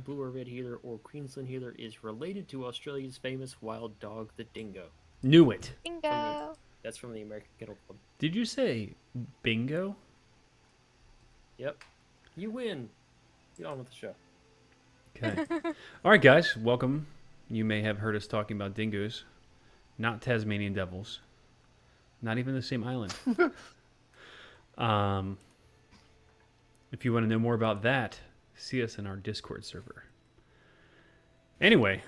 blue or red heeler, or Queensland heeler is related to Australia's famous wild dog, the dingo. Knew it. From the Bingo. That's from the American Kennel Club. Did you say bingo? Yep. You win. Get on with the show. Okay. All right, guys. Welcome. You may have heard us talking about dingoes, not Tasmanian devils, not even the same island. If you want to know more about that, see us in our Discord server. Anyway,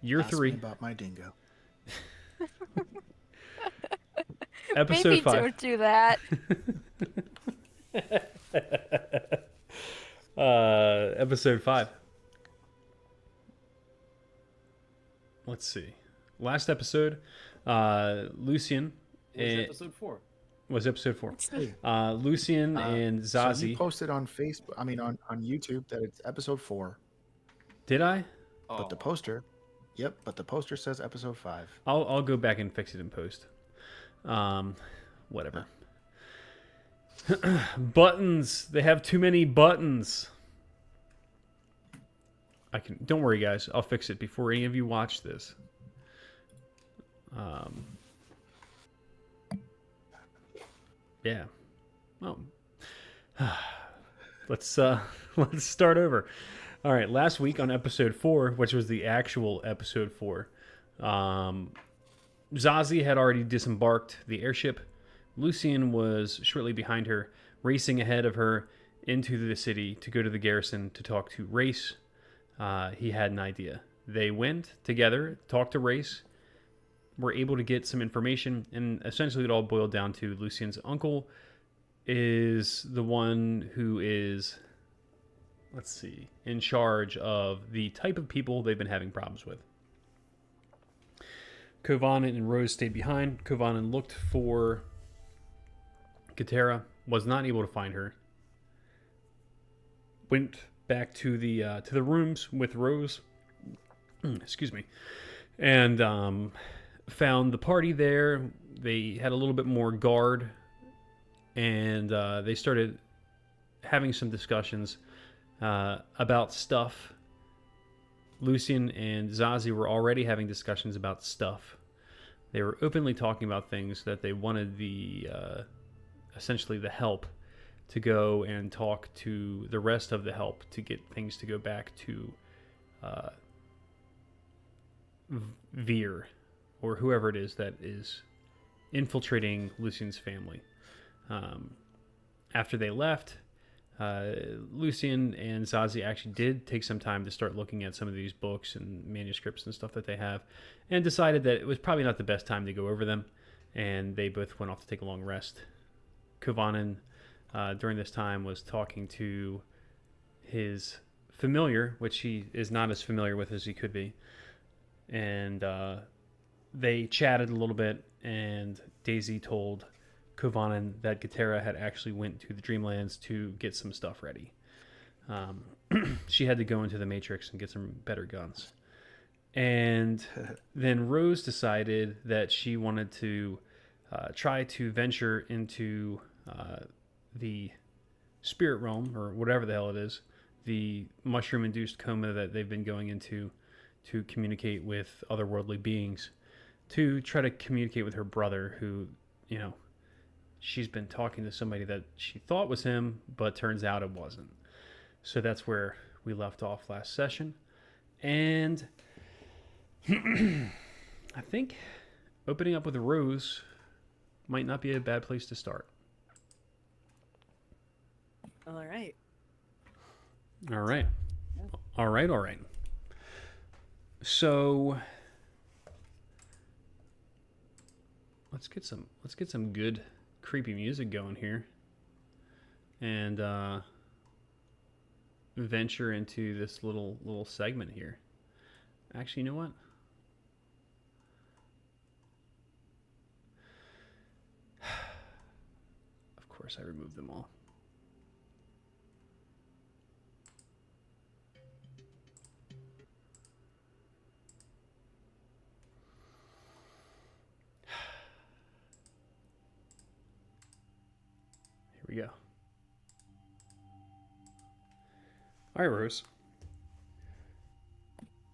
year Ask 3, me about my dingo. episode Maybe 5. don't do that. Episode 5. Let's see. Last episode, Lucian It was episode 4. was episode 4. Hey, Lucian and so Zazie. you posted on Facebook, on YouTube that it's episode 4, Did I? but the poster, but the poster says episode 5. I'll go back and fix it in post. Whatever. Buttons. They have too many buttons. Don't worry, guys. I'll fix it before any of you watch this. Yeah. Oh. let's start over. All right. Last week on episode 4, which was the actual episode 4, Zazie had already disembarked the airship. Lucian was shortly behind her, racing ahead of her into the city to go to the garrison to talk to Race. He had an idea. They went together, talked to Race, were able to get some information, and essentially it all boiled down to Lucian's uncle is the one who is, let's see, in charge of the type of people they've been having problems with. Kovanen and Rose stayed behind. Kovanen looked for Katera, was not able to find her. Went back to the rooms with Rose. Excuse me, and found the party there. They had a little bit more guard, and they started having some discussions about stuff. Lucian and Zazie were already having discussions about stuff. They were openly talking about things that they wanted essentially the help to go and talk to the rest of the help to get things to go back to Veer, or whoever it is that is infiltrating Lucian's family. After they left, Lucian and Zazie actually did take some time to start looking at some of these books and manuscripts and stuff that they have, and decided that it was probably not the best time to go over them, and they both went off to take a long rest. Kovanen, during this time, was talking to his familiar, which he is not as familiar with as he could be, and they chatted a little bit, and Daisy told Kovanen that Katera had actually went to the Dreamlands to get some stuff ready. She had to go into the Matrix and get some better guns. And then Rose decided that she wanted to try to venture into the spirit realm, or whatever the hell it is, the mushroom-induced coma that they've been going into to communicate with otherworldly beings, to try to communicate with her brother, who, she's been talking to somebody that she thought was him, but turns out it wasn't. So that's where we left off last session. And I think opening up with Rose might not be a bad place to start. All right. All right. All right. So let's get some good creepy music going here, and venture into this little segment here. Actually, you know what? Of course, I removed them all. Here we go. All right, Rose.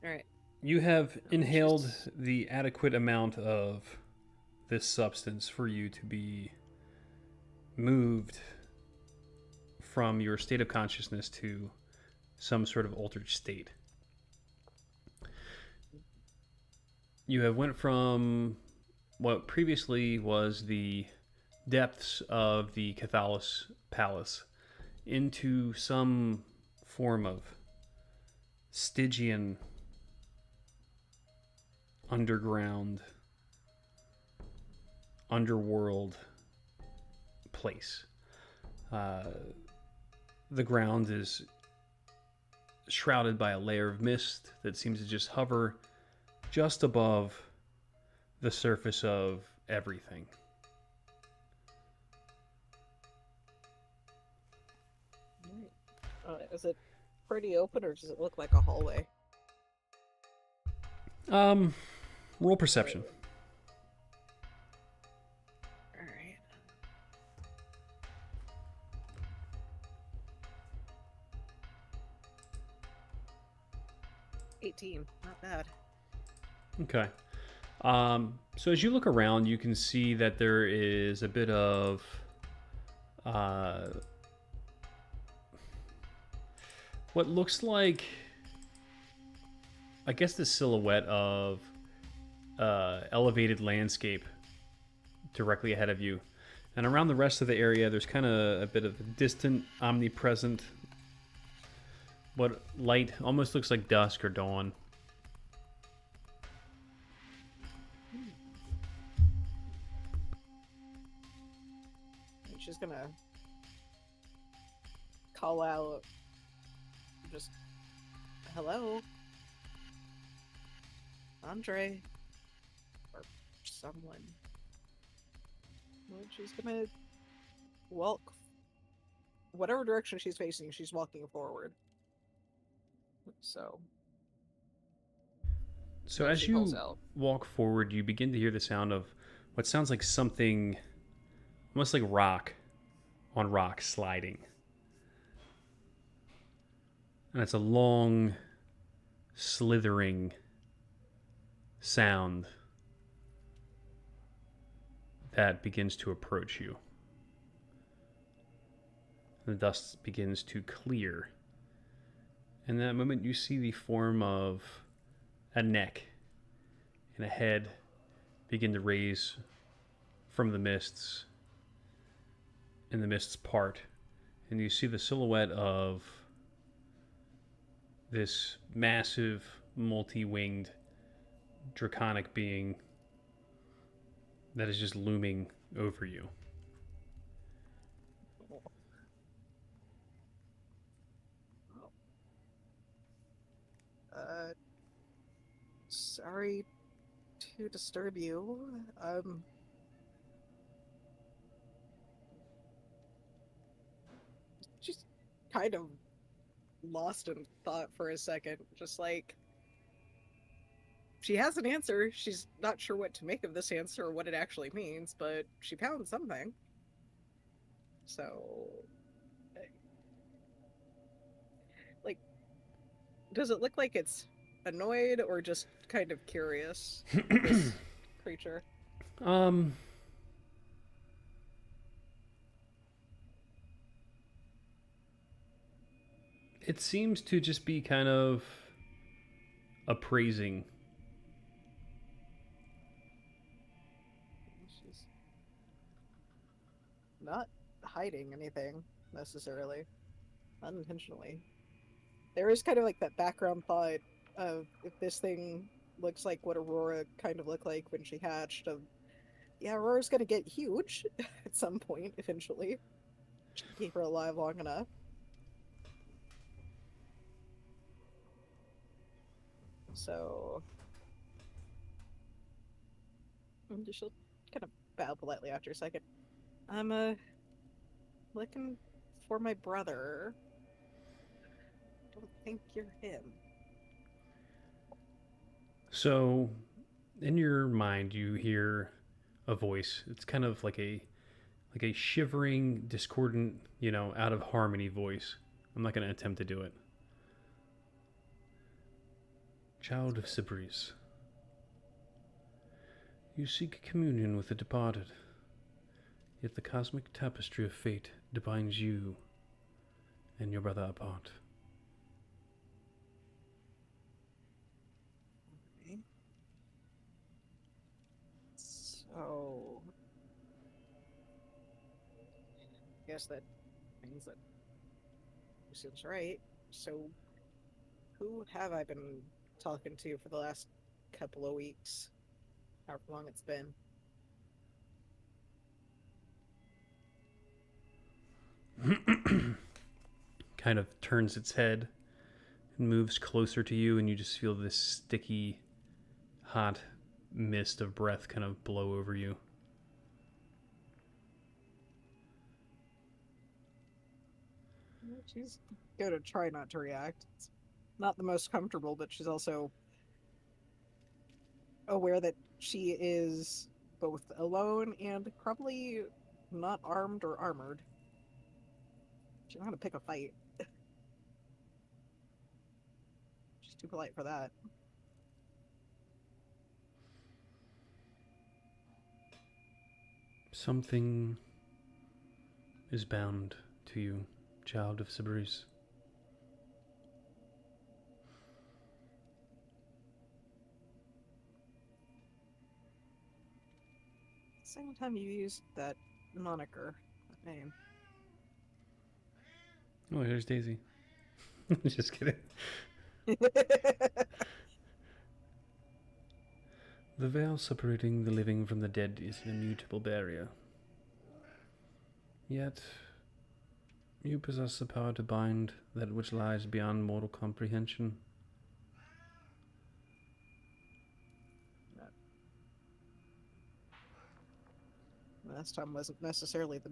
All right. You have inhaled the adequate amount of this substance for you to be moved from your state of consciousness to some sort of altered state. You have went from what previously was the depths of the Cathalos Palace into some form of Stygian underground underworld place. The ground is shrouded by a layer of mist that seems to just hover just above the surface of everything. Is it pretty open, or does it look like a hallway? Roll perception. All right. $18. Not bad. Okay. So as you look around, you can see that there is a bit of what looks like, I guess, the silhouette of elevated landscape directly ahead of you. And around the rest of the area, there's kind of a bit of a distant, omnipresent, what light almost looks like dusk or dawn. She's gonna call out, just, hello, Andre, or someone. And she's gonna walk, whatever direction she's facing, she's walking forward. So as she you calls out. walk forward, you begin to hear the sound of what sounds like something almost like rock on rock sliding. And it's a long, slithering sound that begins to approach you. The dust begins to clear. In that moment, you see the form of a neck and a head begin to raise from the mists, and the mists part, and you see the silhouette of this massive, multi-winged, draconic being that is just looming over you. Sorry to disturb you. Just kind of lost in thought for a second. Just like, she has an answer. She's not sure what to make of this answer or what it actually means, but she found something. So, like, does it look like it's annoyed or just kind of curious, this creature? It seems to just be kind of appraising. She's not hiding anything, necessarily. Unintentionally. There is kind of like that background thought of, if this thing looks like what Aurora kind of looked like when she hatched, of, yeah, Aurora's gonna get huge at some point, eventually. Should keep her alive long enough. So she'll kind of bow politely after a second. I'm looking for my brother. Don't think you're him. So, in your mind, you hear a voice. It's kind of like a shivering, discordant, out of harmony voice. I'm not going to attempt to do it. Child of Cybris. You seek communion with the departed, yet the cosmic tapestry of fate binds you and your brother apart. Okay. So, I guess that means that Lucian's right. So, who have I been talking to for the last couple of weeks? However long it's been. Kind of turns its head and moves closer to you, and you just feel this sticky, hot mist of breath kind of blow over you. She's gonna try not to react. It's not the most comfortable, but she's also aware that she is both alone and probably not armed or armored. She knows how to pick a fight. She's too polite for that. Something is bound to you, child of Cybris. Same time you used that moniker, that name. Oh, here's Daisy. Just kidding. The veil separating the living from the dead is an immutable barrier. Yet, you possess the power to bind that which lies beyond mortal comprehension. Last time wasn't necessarily the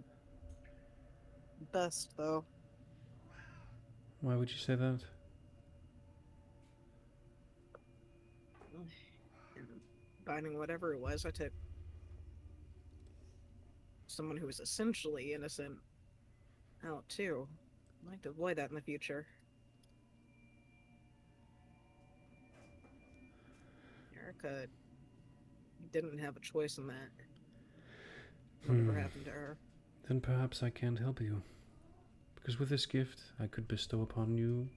best, though. Why would you say that? Binding whatever it was, I took someone who was essentially innocent out, too. I'd like to avoid that in the future. Erica didn't have a choice in that. Whatever happened to her. Then perhaps I can't help you. Because with this gift, I could bestow upon you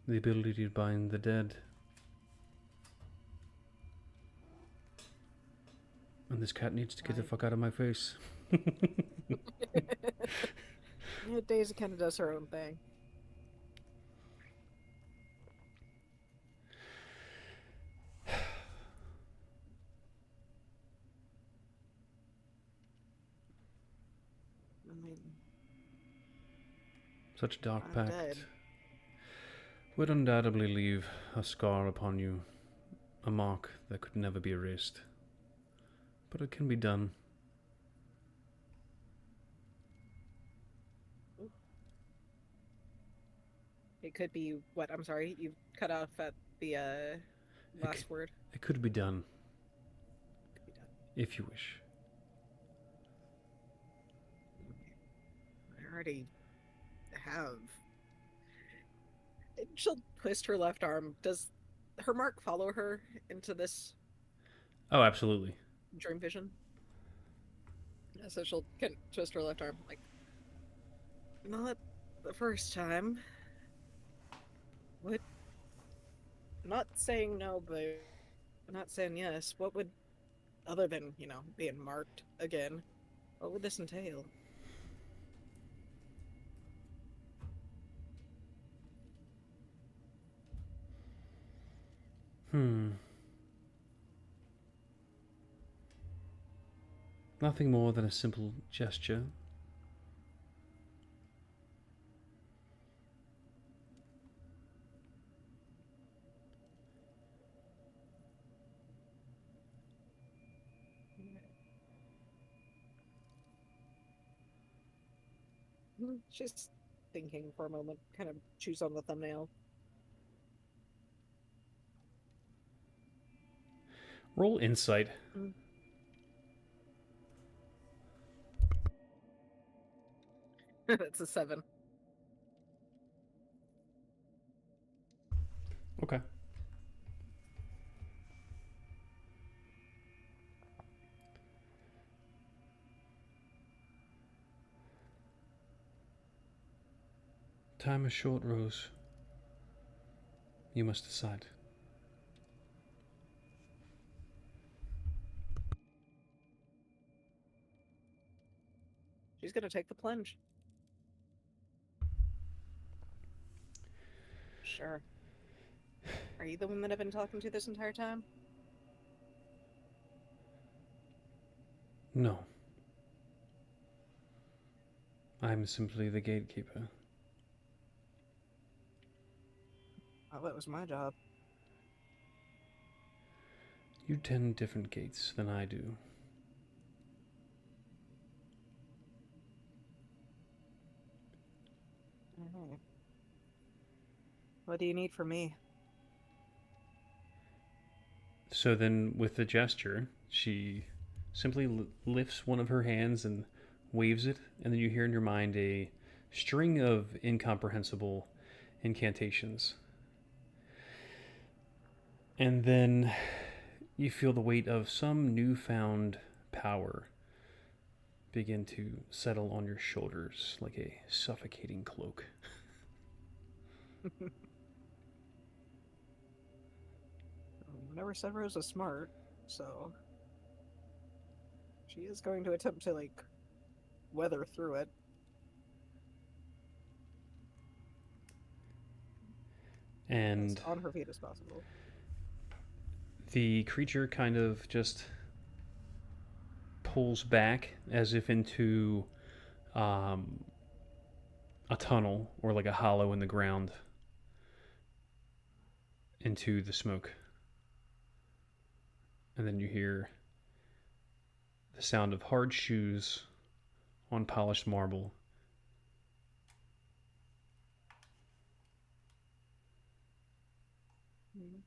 the ability to bind the dead. And this cat needs to get the fuck out of my face. Yeah, Daisy kind of does her own thing. I mean, Such a dark I'm pact dead. would undoubtedly leave a scar upon you, a mark that could never be erased. But it can be done. It could be what? I'm sorry, you cut off at the last word. It could be done, Could be done. if you wish. I already have. She'll twist her left arm. Does her mark follow her into this Oh, absolutely. dream vision? Yeah, so she'll kind of twist her left arm, like, not the first time. What? Not saying no, but not saying yes. What would, other than, being marked again, what would this entail? Nothing more than a simple gesture. She's thinking for a moment, kind of chews on the thumbnail. Roll insight. That's a 7. Okay. Time is short, Rose. You must decide. She's gonna take the plunge. Sure. Are you the one that I've been talking to this entire time? No. I'm simply the gatekeeper. Oh, that was my job. You tend different gates than I do. Alright. What do you need from me? So then, with the gesture, she simply lifts one of her hands and waves it, and then you hear in your mind a string of incomprehensible incantations. And then you feel the weight of some newfound power begin to settle on your shoulders like a suffocating cloak. I never said Rose was smart, so she is going to attempt to, like, weather through it. And As on her feet as possible. the creature kind of just pulls back as if into a tunnel or like a hollow in the ground into the smoke. And then you hear the sound of hard shoes on polished marble.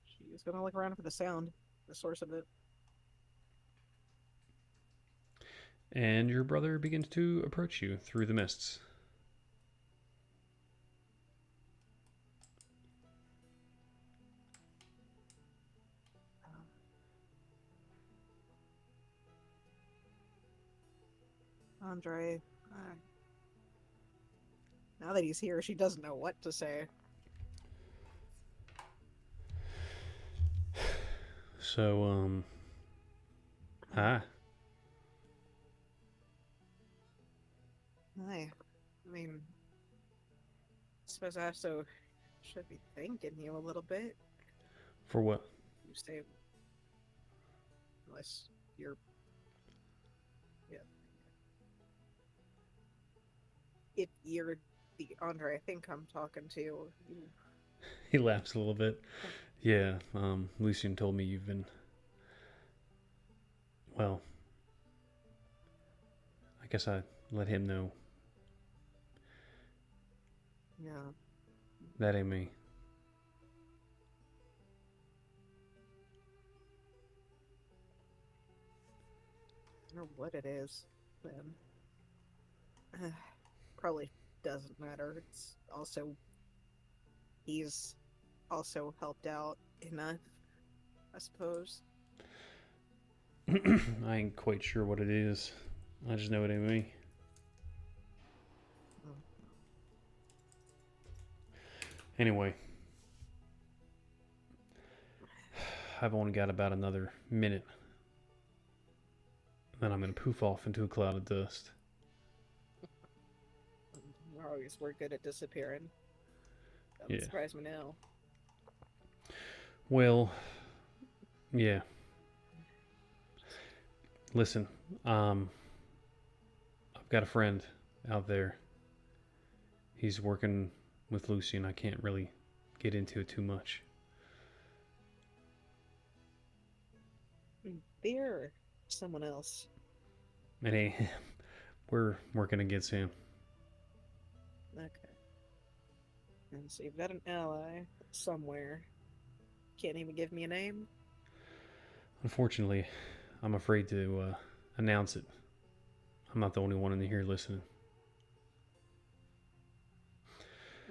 She's gonna look around for the sound, the source of it. And your brother begins to approach you through the mists. Andre, now that he's here, she doesn't know what to say. So, hi. Hi. I mean, I suppose I also should be thanking you a little bit. For what? You say, unless you're, yeah. If you're the Andre I think I'm talking to, you... He laughs a little bit. Yeah, Lucian told me you've been... Well, I guess I let him know. Yeah. That ain't me. I don't know what it is, then. Probably doesn't matter. It's also... He's also helped out enough, I suppose. I ain't quite sure what it is. I just know it ain't me. Anyway, I've only got about another minute. Then I'm going to poof off into a cloud of dust. We're good at disappearing. That Yeah. would surprise me now. Well, yeah. Listen, I've got a friend out there. He's working with Lucy, and I can't really get into it too much. Beer, someone else. And hey, we're working against him. Okay. And so you've got an ally somewhere. Can't even give me a name? Unfortunately, I'm afraid to announce it. I'm not the only one in here listening.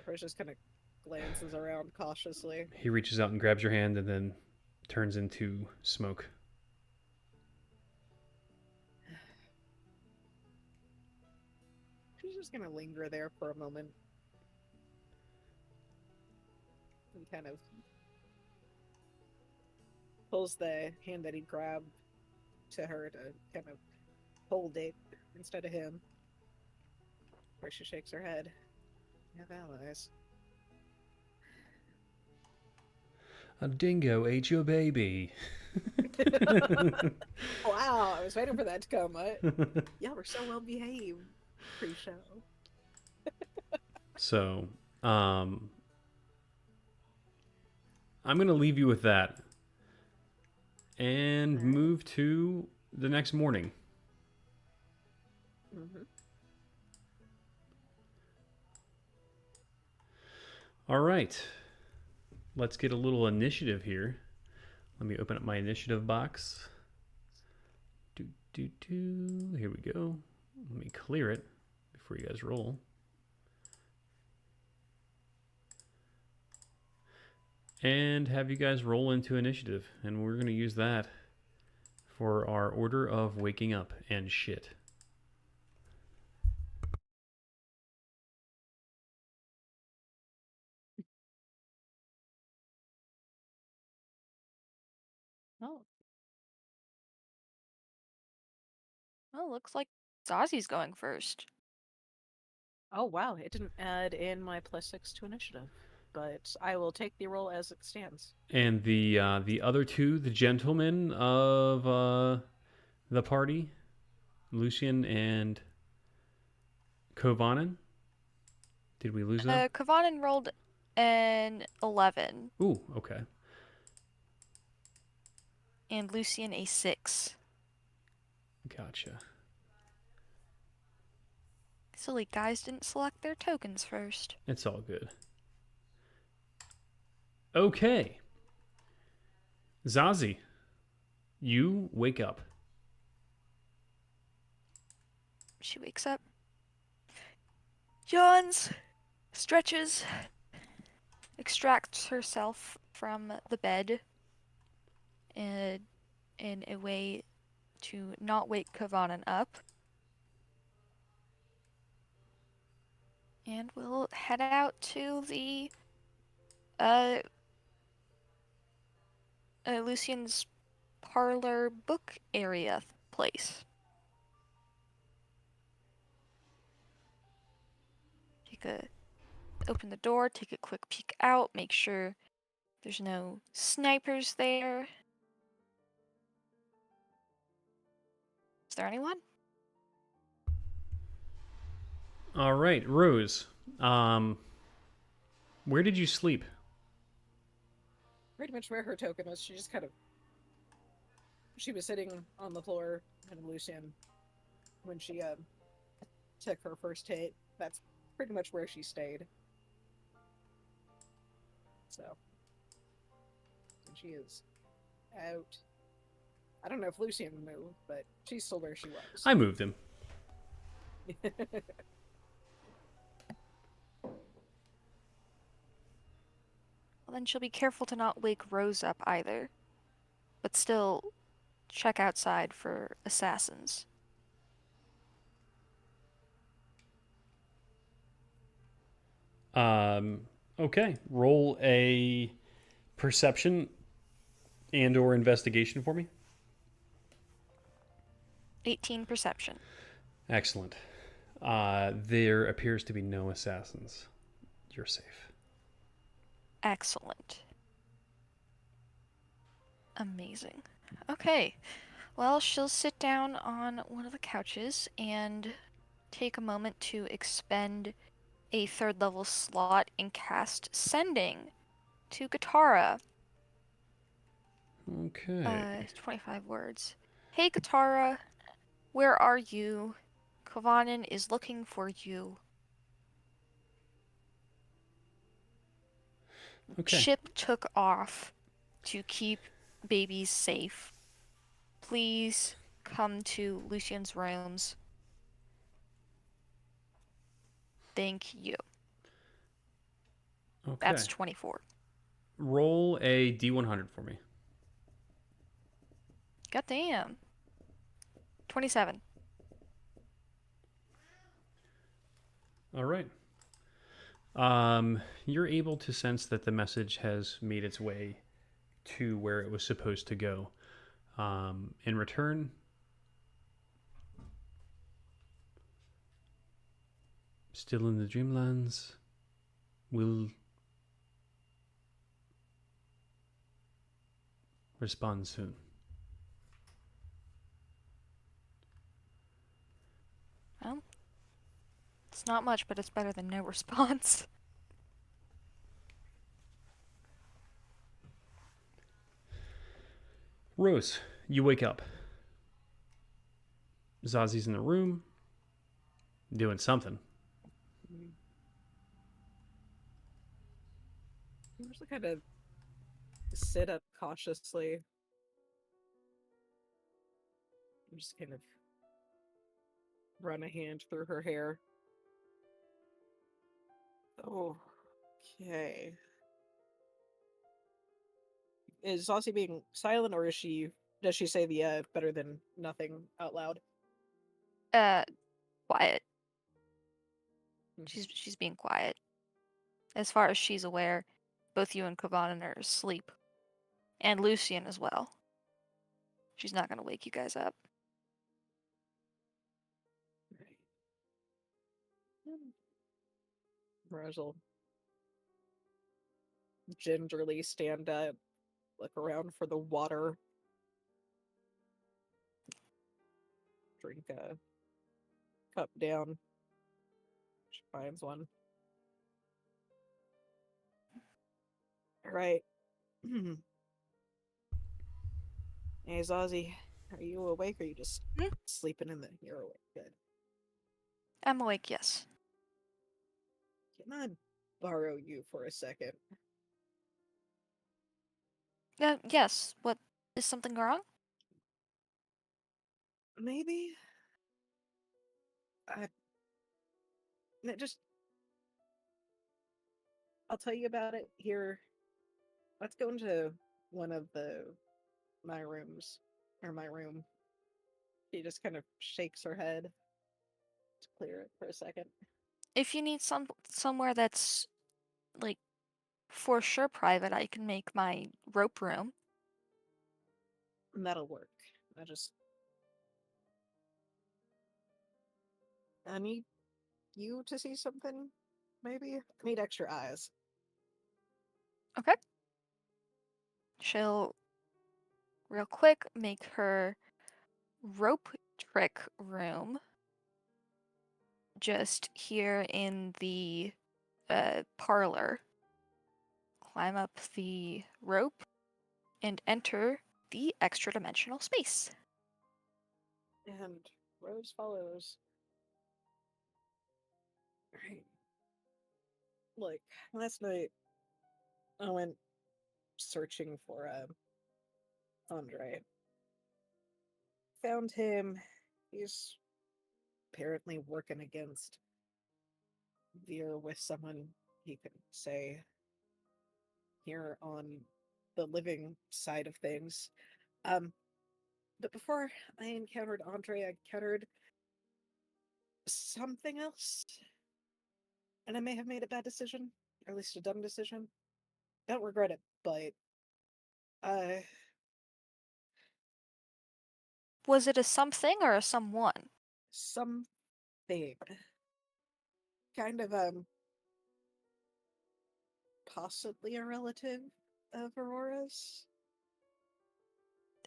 Or just kind of glances around cautiously. He reaches out and grabs your hand and then turns into smoke. She's just gonna linger there for a moment. And kind of pulls the hand that he grabbed to her to kind of hold it instead of him. Where she shakes her head. You have allies. A dingo ate your baby. Wow, I was waiting for that to come. Yeah, we're so well behaved pre-show. So, I'm going to leave you with that and Alright. move to the next morning. Mm-hmm. All right. Let's get a little initiative here. Let me open up my initiative box. Here we go. Let me clear it before you guys roll. And have you guys roll into initiative. And we're going to use that for our order of waking up and shit. Oh. Well, looks like Zazi's going first. Oh wow, it didn't add in my +6 to initiative, but I will take the roll as it stands. And the other two, the gentlemen of the party, Lucian and Kovanen. Did we lose them? Kavanen rolled an 11 Ooh, okay. and Lucian a 6. Gotcha. Silly guys didn't select their tokens first. It's all good. Okay. Zazie, you wake up. She wakes up, yawns, stretches, extracts herself from the bed in a way to not wake Kavanen up. And we'll head out to the Lucian's parlor book area place. Open the door, take a quick peek out, make sure there's no snipers there. Is there anyone? All right, Rose. Where did you sleep? Pretty much where her token was. She just kind of... She was sitting on the floor, kind of Lucian, when she took her first hit. That's pretty much where she stayed. So... And she is out. I don't know if Lucian moved, but she's still where she was. I moved him. Well, then she'll be careful to not wake Rose up either. But still, check outside for assassins. Okay. Roll a perception and or investigation for me. 18 perception. Excellent. There appears to be no assassins. You're safe. Excellent. Amazing. Okay. Well, she'll sit down on one of the couches and take a moment to expend a 3rd level slot and cast Sending to Katara. Okay. 25 words. Hey, Katara. Where are you? Kovanen is looking for you. Okay. Ship took off to keep babies safe. Please come to Lucian's rooms. Thank you. Okay. That's 24. Roll a D100 for me. God damn. 27. All right. You're able to sense that the message has made its way to where it was supposed to go. In return, still in the Dreamlands, will respond soon. Well, it's not much, but it's better than no response. Rose, you wake up. Zazi's in the room, doing something. I'm just kind of sit up cautiously. I'm just kind of run a hand through her hair. Oh, okay. Is Zossie being silent, or does she say the better than nothing out loud? Quiet. Mhm. She's being quiet. As far as she's aware, both you and Kavanan are asleep. And Lucian as well. She's not gonna wake you guys up. Right. Rose will gingerly stand up, look around for the water, drink a cup down. She finds one. Alright. Hey, Zazie, are you awake or are you just Hmm? sleeping in the... You're awake, good. I'm awake, yes. Can I borrow you for a second? Yes. What, is something wrong? Maybe? I... Just... I'll tell you about it here. Let's go into one of my rooms. Or my room. She just kind of shakes her head to clear it for a second. If you need somewhere that's, like, for sure private, I can make my rope room. And that'll work. I need you to see something, maybe? I need extra eyes. Okay. She'll, real quick, make her rope trick room just here in the parlor. Climb up the rope and enter the extra dimensional space. And Rose follows. Right. Like, last night, I went searching for Andre. Found him. He's apparently working against Veer with someone he could say here on the living side of things. But before I encountered Andre, I encountered something else. And I may have made a bad decision, or at least a dumb decision. I don't regret it, but uh Was it a something or a someone? something kind of possibly a relative of Aurora's.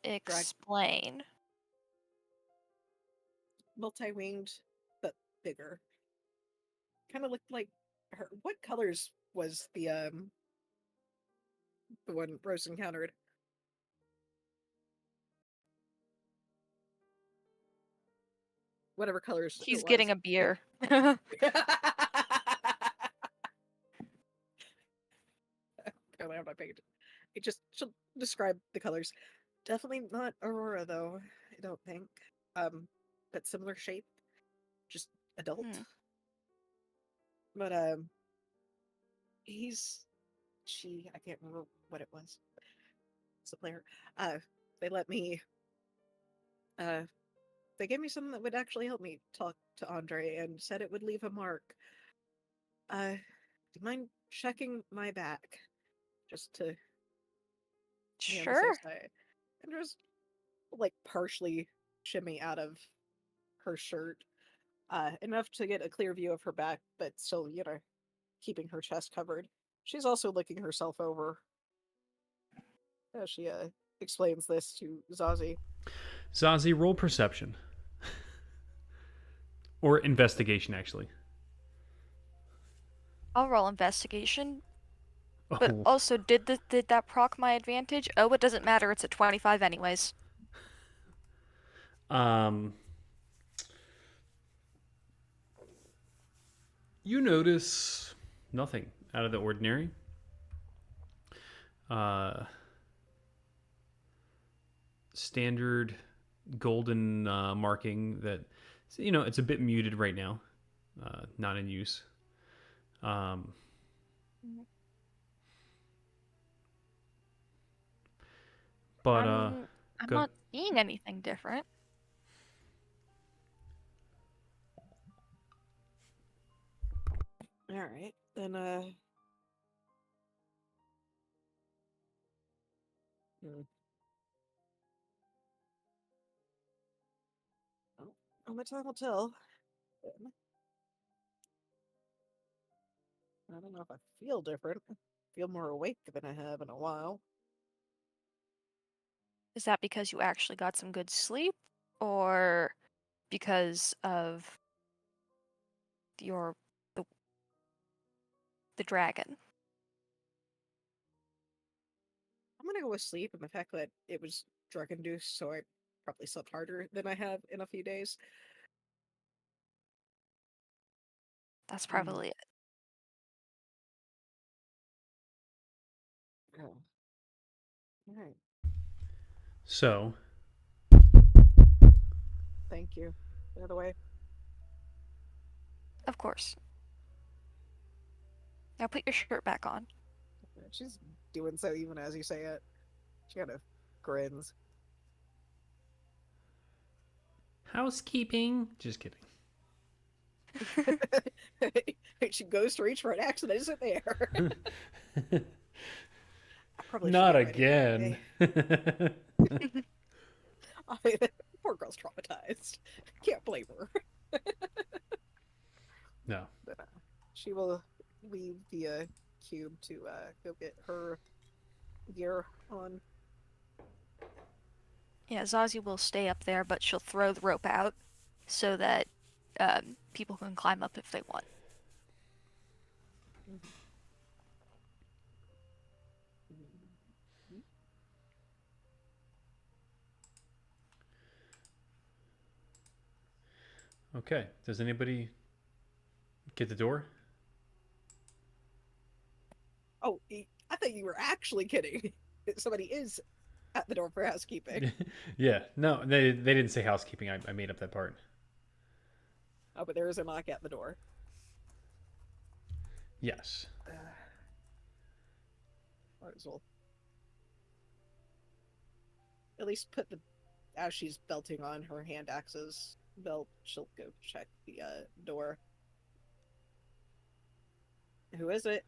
Explain. Multi-winged, but bigger. Kind of looked like her. What colors was the one Rose encountered? Whatever colors He's it getting was. a beer. Apparently, I'm not paying attention. It just she'll describe the colors. Definitely not Aurora though. I don't think. But similar shape, just adult. Hmm. But he's I can't remember what it was. It's the player. Uh, they let me. Uh, they gave me something that would actually help me talk to Andre and said it would leave a mark. Do you mind checking my back? Just to be on the safe Sure. side. And just like partially shimmy out of her shirt. Enough to get a clear view of her back, but still, keeping her chest covered. She's also looking herself over as she explains this to Zazie. Zazie, roll perception. Or investigation, actually. I'll roll investigation. But Oh, also, did that proc my advantage? Oh, it doesn't matter. It's a 25 anyways. You notice nothing out of the ordinary. Standard golden marking that, it's a bit muted right now, not in use. But I'm go. not seeing anything different. Alright, then, Well, only time will tell. Then. I don't know if I feel different. I feel more awake than I have in a while. Is that because you actually got some good sleep, or because of your the, the dragon? I'm gonna go with sleep and the fact that it was drug induced, so I probably slept harder than I have in a few days. That's probably it. Oh. Alright, So, thank you. By the way. Of course. Now put your shirt back on. She's doing so even as you say it. She kind of grins. housekeeping. Just kidding. She goes to reach for an axe and isn't there. I probably should Not get ready again. anyway. Poor girl's traumatized. Can't blame her. No. But, she will leave the cube to go get her gear on. Yeah, Zazie will stay up there, but she'll throw the rope out so that people can climb up if they want. Okay. Does anybody get the door? Oh, I thought you were actually kidding. Somebody is at the door for housekeeping. Yeah. No, they didn't say housekeeping. I made up that part. Oh, but there is a knock at the door. Yes. Might as well at least put the as she's belting on her hand axe's belt, she'll go check the door. Who is it?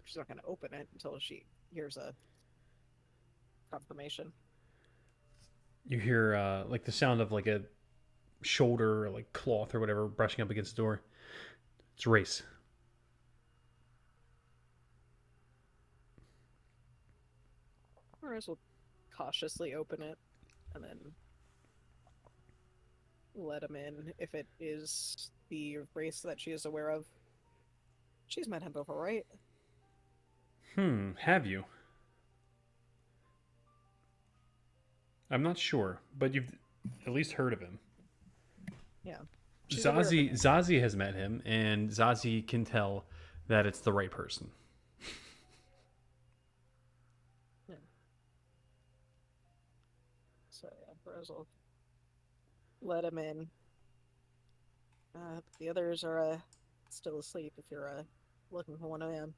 She's not going to open it until she hears a confirmation. You hear like the sound of like a shoulder or like cloth or whatever brushing up against the door. It's Race. Rose will cautiously open it and then let him in if it is the race that she is aware of. She's met him before, right? Have you? I'm not sure, but you've at least heard of him. Yeah. She's aware of him. Zazie has met him, and Zazie can tell that it's the right person. Yeah. So yeah, Rose will let him in. The others are still asleep if you're looking for one of them.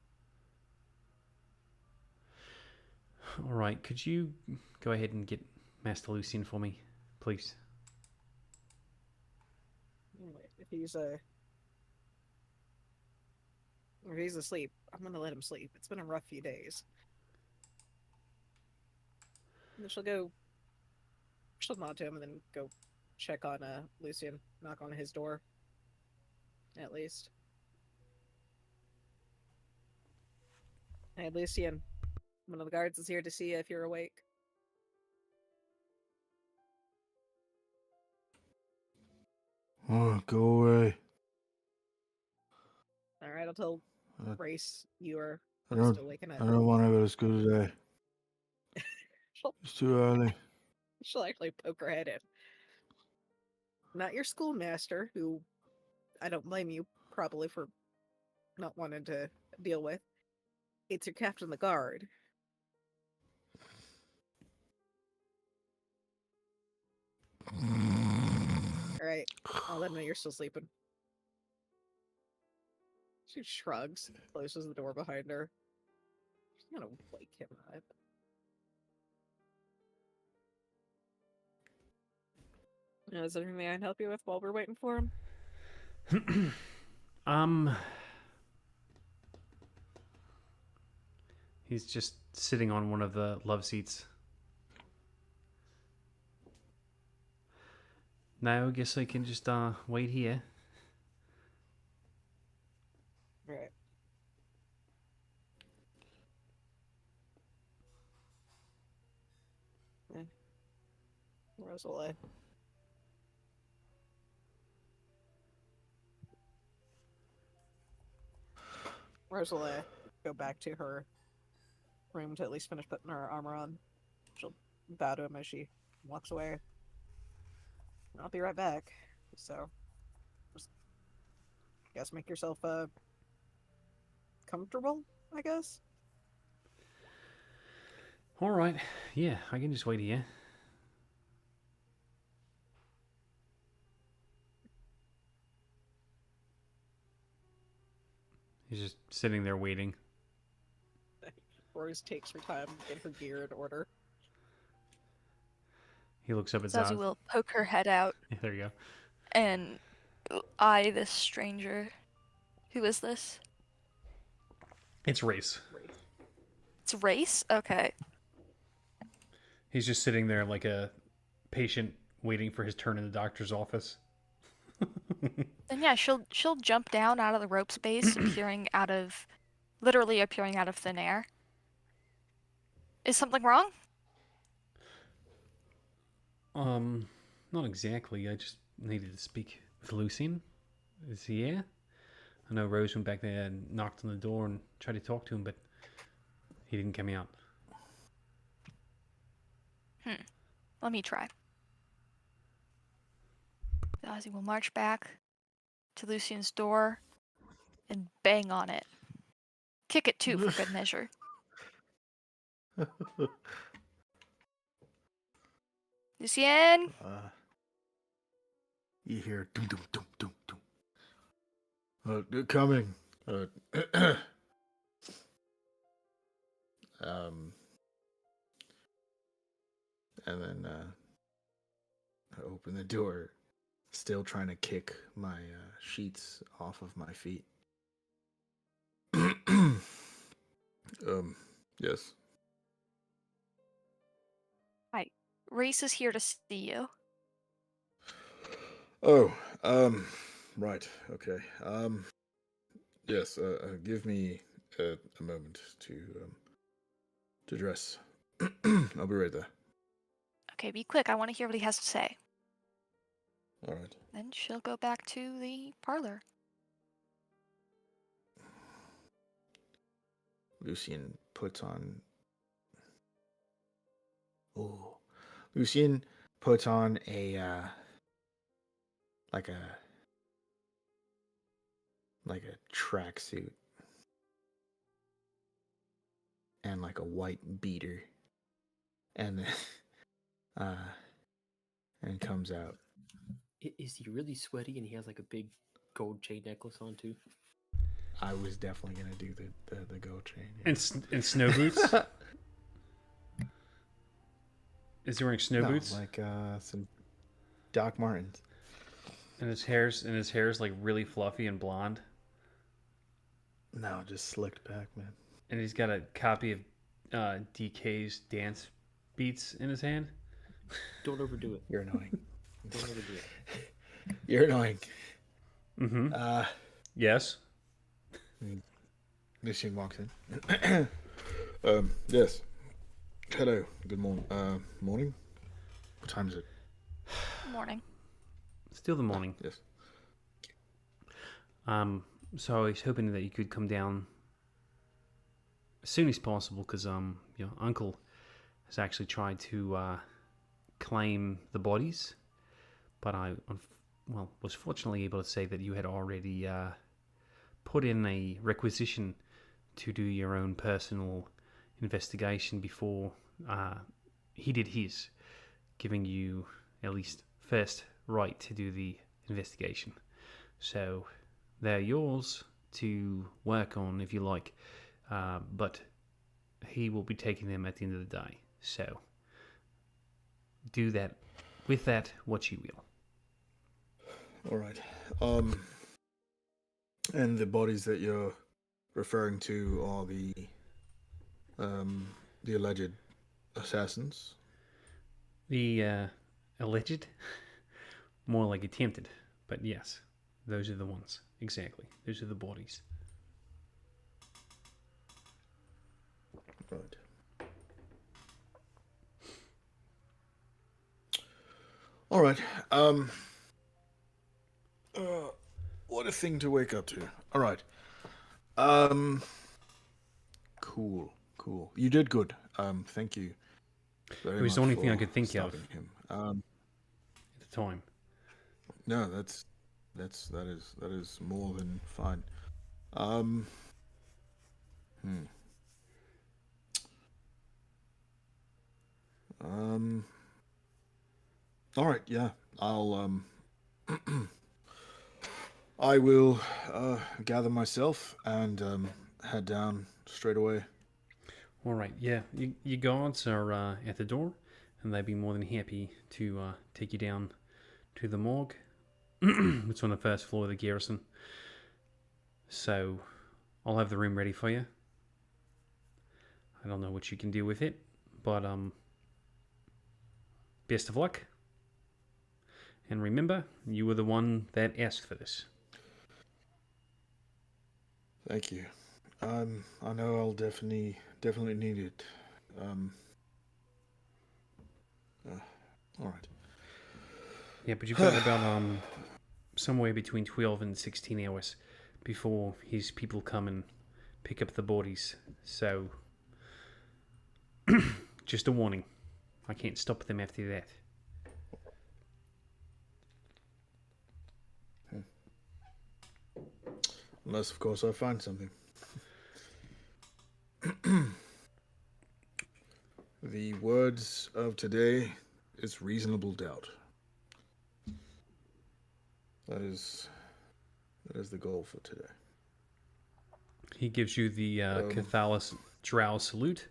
All right, could you go ahead and get Master Lucian for me, please? If he's asleep, I'm gonna let him sleep. It's been a rough few days. And then she'll nod to him and then go check on Lucian, knock on his door. At least. Hey, Lucian. One of the guards is here to see if you're awake. Oh, go away. Alright, I'll tell Uh, Race you are I don't. still waking I up. don't want to go to school today. It's too early. She'll actually poke her head in. Not your schoolmaster, who I don't blame you probably for not wanting to deal with. It's your captain of the guard. Alright, I'll let him know you're still sleeping. She shrugs, closes the door behind her. She's gonna wake him up. Is there anything I can help you with while we're waiting for him? He's just sitting on one of the love seats. No, I guess I can just wait here. Right. Rosalie. Rosalie, go back to her room to at least finish putting her armor on. She'll bow to him as she walks away. I'll be right back. So, just guess make yourself comfortable, I guess. All right. Yeah, I can just wait here. He's just sitting there waiting. Rose takes her time to get her gear in order. He looks up at Zazie Zaz. will poke her head out Yeah, there you go. and eye this stranger. Who is this? It's Race. It's Race? Okay. He's just sitting there like a patient waiting for his turn in the doctor's office. Then yeah, she'll jump down out of the rope space, literally appearing out of thin air. Is something wrong? Not exactly. I just needed to speak with Lucian. Is he here? I know Rose went back there and knocked on the door and tried to talk to him, but he didn't come out. Let me try. Zazie will march back to Lucian's door and bang on it. Kick it too, for good measure. Lucian! You hear dum dum dum dum dum. They're coming. And then I open the door, still trying to kick my sheets off of my feet. Yes. Hi. Race is here to see you. Oh, right, okay. Yes, give me a moment to dress. I'll be right there. Okay, be quick. I want to hear what he has to say. All right. Then she'll go back to the parlor. Lucian puts on. Oh, Lucian puts on a like a tracksuit and like a white beater, and then and comes out. Is he really sweaty and he has like a big gold chain necklace on too? I was definitely gonna do the gold chain. Yeah. And snow boots. Is he wearing snow No, boots? like some Doc Martens. And his hair's like really fluffy and blonde. No, just slicked back, man. And he's got a copy of DK's dance beats in his hand. Don't overdo it. You're annoying. Don't overdo it. You're annoying. Mm-hmm. Yes. Lucian walks in. Yes. Hello. Good morning. Morning. What time is it? Morning. Still the morning. Yes. So I was hoping that you could come down as soon as possible, because your uncle has actually tried to claim the bodies, but I was fortunately able to say that you had already put in a requisition to do your own personal investigation before he did his, giving you at least first right to do the investigation. So they're yours to work on if you like, but he will be taking them at the end of the day. So do that with that what you will. All right. And the bodies that you're referring to are the alleged assassins. The alleged, more like attempted, but yes, those are the ones. Exactly, those are the bodies. Right. All right. What a thing to wake up to. All right. Cool. You did good. Thank you. It was the only thing I could think of him. at the time. No, that is more than fine. All right, yeah. I'll I will gather myself and head down straight away. All right, yeah. Your guards are at the door, and they'd be more than happy to take you down to the morgue. It's on the first floor of the garrison. So I'll have the room ready for you. I don't know what you can do with it, but best of luck. And remember, you were the one that asked for this. Thank you. I know I'll definitely need it. All right. Yeah, but you've got about somewhere between 12 and 16 hours before his people come and pick up the bodies. So, just a warning. I can't stop them after that. Unless, of course, I find something. The words of today is reasonable doubt. That is the goal for today. He gives you the Cathalis Drow salute,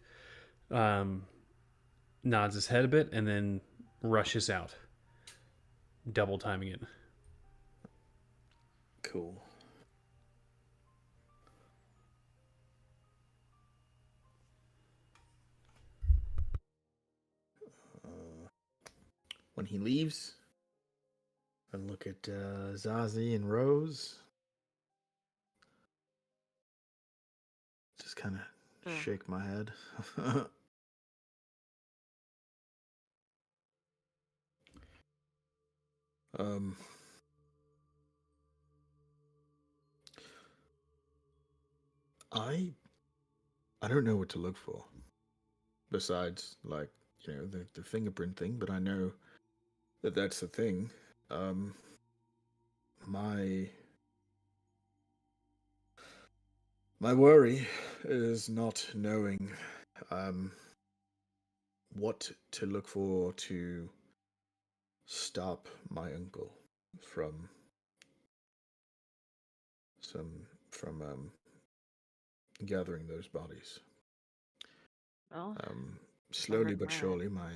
nods his head a bit, and then rushes out, double timing it. Cool. When he leaves, I look at Zazie and Rose. Just kind of shake my head. I don't know what to look for. Besides, like, you know, the fingerprint thing, but I know that that's the thing. My worry is not knowing what to look for to stop my uncle from gathering those bodies. Well, Slowly but plan. surely, my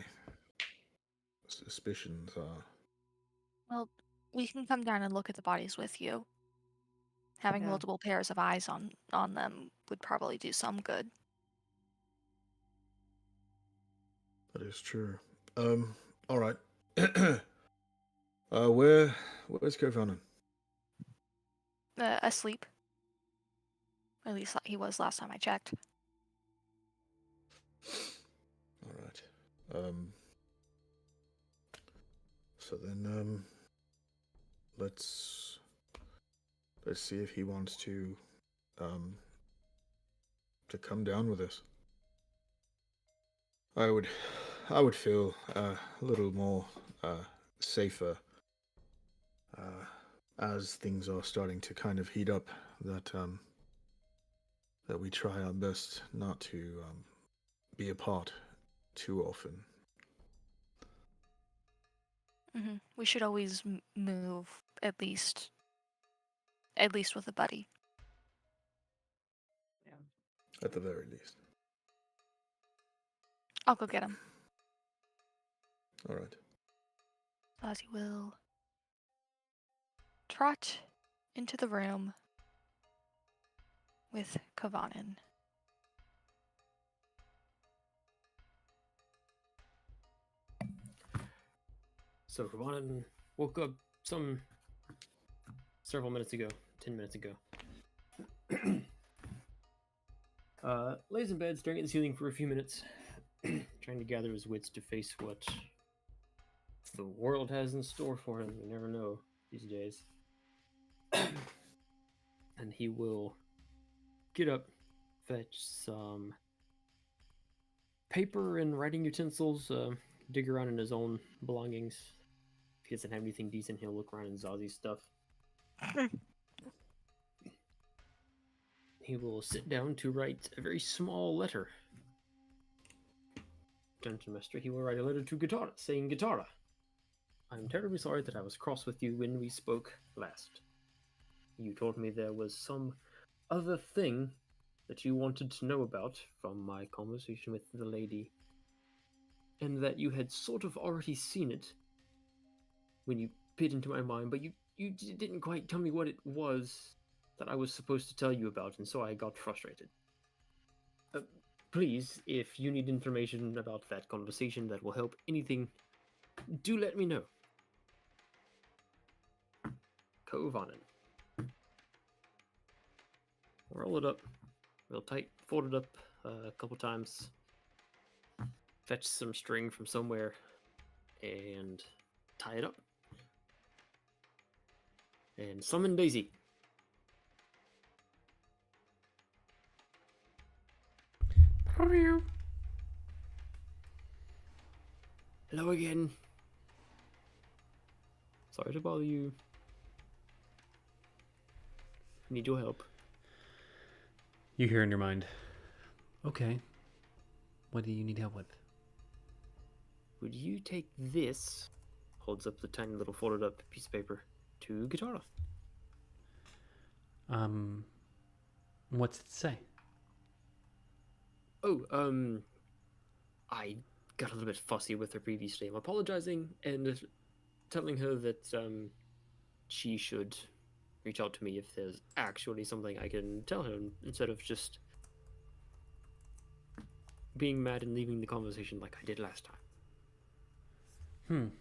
suspicions are. Well, we can come down and look at the bodies with you. Having Yeah. multiple pairs of eyes on them would probably do some good. That is true. All right. Where's Kovanen? Asleep. At least he was last time I checked. All right. So then, let's see if he wants to come down with us. I would feel a little more safer as things are starting to kind of heat up. That we try our best not to be apart too often. We should always move at least with a buddy. At the very least. I'll go get him. All right. Ozzy will trot into the room with Kovanen. So Kovanen woke up several minutes ago, 10 minutes ago. Lays in bed, staring at the ceiling for a few minutes, trying to gather his wits to face what the world has in store for him. You never know these days. And he will get up, fetch some paper and writing utensils, dig around in his own belongings. If he doesn't have anything decent, he'll look around in Zazi's stuff. He will sit down to write a very small letter. Dungeon Master, he will write a letter to Gitara, saying, Gitara, I'm terribly sorry that I was cross with you when we spoke last. You told me there was some other thing that you wanted to know about from my conversation with the lady, and that you had sort of already seen it when you peered into my mind, but you didn't quite tell me what it was that I was supposed to tell you about, and so I got frustrated. Please, if you need information about that conversation that will help anything, do let me know. Kovanen. Roll it up real tight, fold it up a couple times, fetch some string from somewhere, and tie it up. And summon Daisy. Hello again. Sorry to bother you. Need your help. You hear in your mind, okay, what do you need help with? Would you take this, holds up the tiny little folded up piece of paper, to Gitara? What's it say? Oh, I got a little bit fussy with her previously. I'm apologizing and telling her that she should reach out to me if there's actually something I can tell her instead of just being mad and leaving the conversation like I did last time.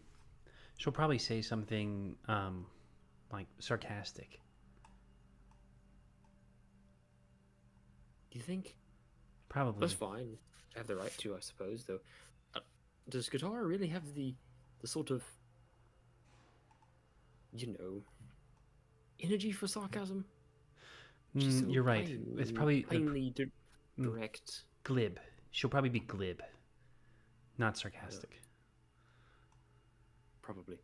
She'll probably say something like sarcastic. Do you think? Probably. That's fine. I have the right to, I suppose, though. Does Gitara really have the sort of, energy for sarcasm? She's so You're right. It's probably plainly direct. Glib. She'll probably be glib, not sarcastic. Probably.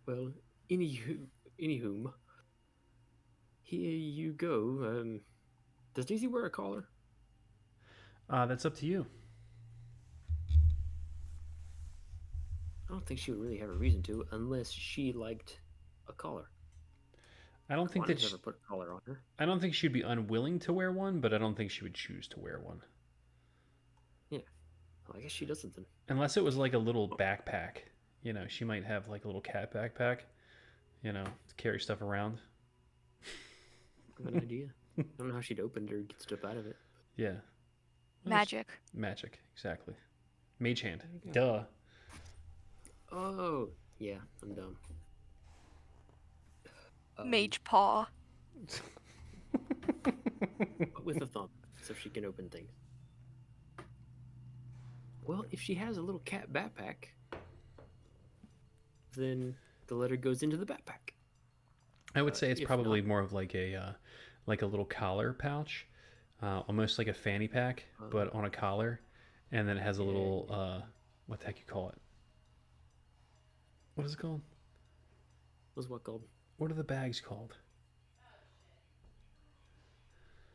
Well, anywhom, here you go. Does Daisy wear a collar? That's up to you. I don't think she would really have a reason to, unless she liked a collar. I don't think Juana's that never put a collar on her. I don't think she'd be unwilling to wear one, but I don't think she would choose to wear one. Well, I guess she doesn't then. Unless it was like a little backpack. You know, she might have like a little cat backpack, you know, to carry stuff around. Good idea. I don't know how she'd open it or get stuff out of it. Yeah. Well, Magic. Magic, exactly. Mage hand. There you Duh. Oh, yeah, I'm dumb. Mage paw. But with a thumb, so she can open things. Well, if she has a little cat backpack, then the letter goes into the backpack. I would say it's if probably more of like a little collar pouch, almost like a fanny pack, but on a collar, and then it has a little what the heck you call it? What is it called? What's what called? What are the bags called?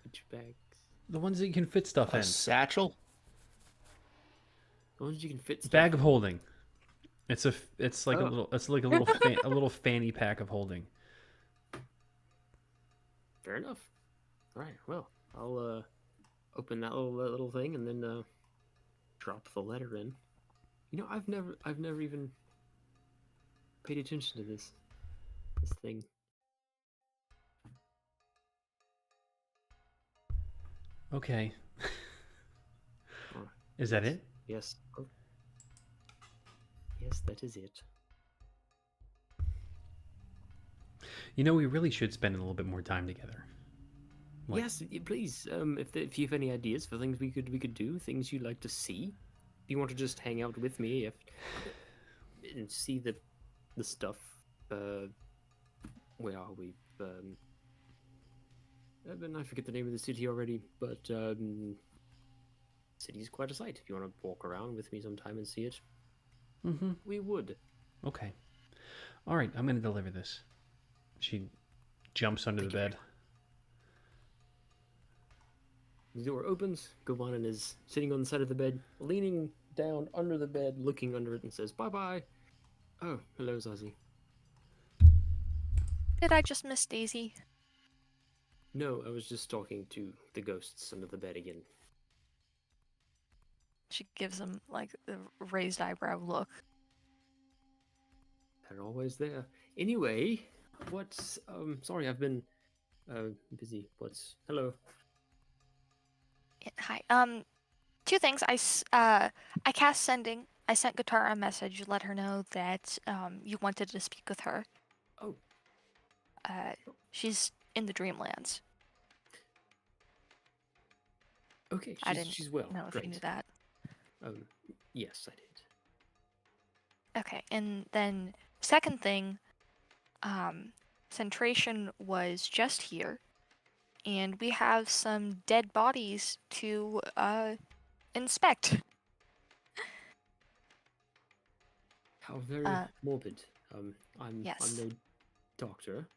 Which bags? The ones that you can fit stuff A in. satchel? The ones you can fit stuff Bag of in. holding. It's like Oh. a little a little fanny pack of holding. Fair enough. All right. Well, I'll open that little thing and then drop the letter in. You know, I've never even paid attention to this thing. Okay. Alright. Is that it? Yes. Oh. Yes, that is it. You know, we really should spend a little bit more time together. Like- Yes, please. If you have any ideas for things we could do, things you'd like to see, if you want to just hang out with me, and see the stuff. Where are we? I forget the name of the city already, but city's quite a sight. If you want to walk around with me sometime and see it, Mm-hmm. we would. Okay. All right, I'm going to deliver this. She jumps under the bed. The door opens. Gobanin is sitting on the side of the bed, leaning down under the bed, looking under it, and says, "Bye-bye." Oh, hello, Zazie. Did I just miss Daisy? No, I was just talking to the ghosts under the bed again. She gives him like the raised eyebrow look. They're always there. Anyway, what's sorry, I've been busy. Hello? Yeah, hi. Two things. I cast sending. I sent Guitar a message, let her know that you wanted to speak with her. Oh. She's in the Dreamlands. Okay, I didn't she's well. know if Great. you knew that. Yes, I did. Okay, and then second thing, Centration was just here, and we have some dead bodies to inspect. How very morbid. I'm Yes. no doctor,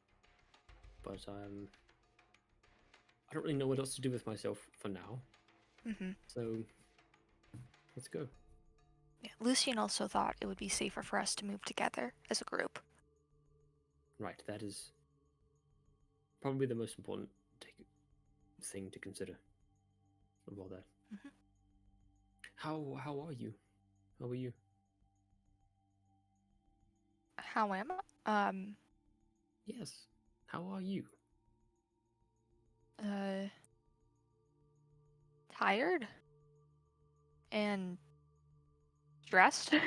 but I don't really know what else to do with myself for now. Mm-hmm. So let's go. Yeah, Lucian also thought it would be safer for us to move together as a group. Right, that is probably the most important thing to consider of all that. Mhm. How are you? How are you? How am I? Yes. How are you? Tired and stressed. A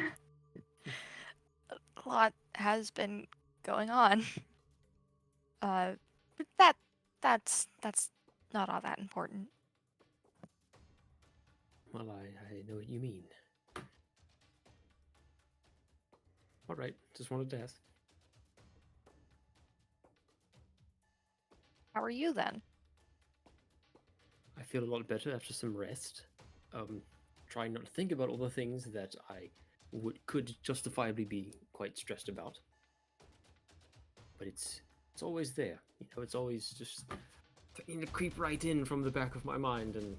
lot has been going on. But that's not all that important. Well, I know what you mean. All right, just wanted to ask. How are you then? I feel a lot better after some rest. Trying not to think about all the things that I could justifiably be quite stressed about. But it's always there. You know, it's always just threatening to creep right in from the back of my mind and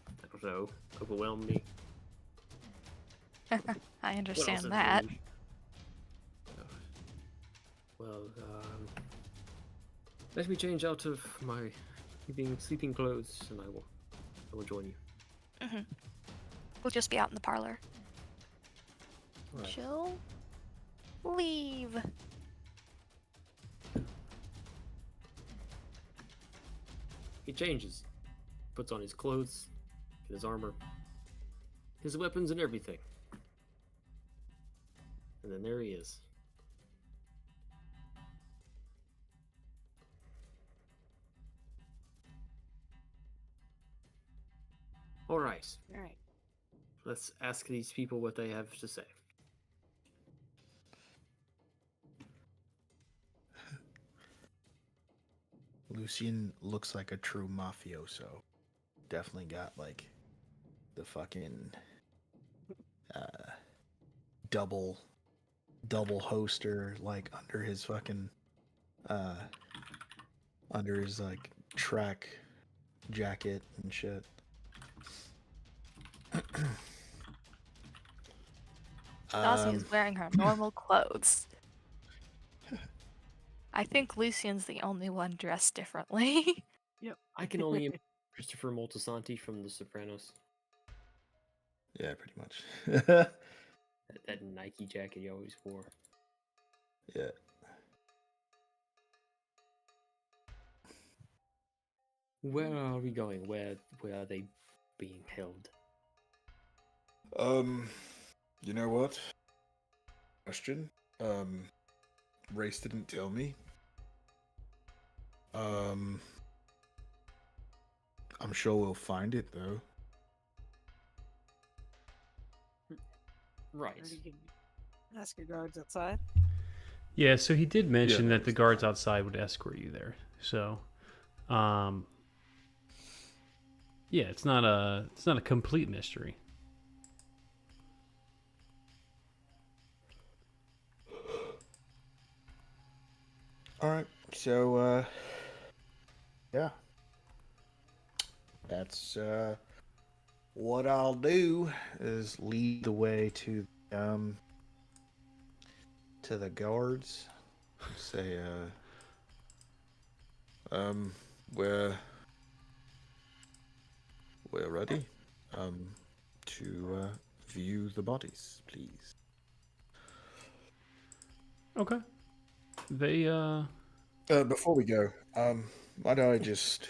I don't know, overwhelm me. I What else understand is that. new? Well, Let me change out of my sleeping clothes, and I will join you. Mm-hmm. We'll just be out in the parlor. All right. She'll leave. He changes, puts on his clothes, his armor, his weapons, and everything. And then there he is. All right, All right. let's ask these people what they have to say. Lucian looks like a true mafioso. Definitely got like the fucking double hoster like under his fucking under his like track jacket and shit. Dawsey is wearing her normal clothes. I think Lucian's the only one dressed differently. I can only imagine Christopher Moltisanti from The Sopranos. Yeah, pretty much. That Nike jacket he always wore. Yeah. Where are we going? Where are they being held? You know what? Question. Race didn't tell me. I'm sure we'll find it though. Right. Or you can ask your guards outside. Yeah, so he did mention Yeah. that the guards outside would escort you there. So, yeah, it's not a complete mystery. All right. So yeah. That's what I'll do is lead the way to the guards. Say we're ready to view the bodies, please. Okay. They Before we go, why don't I just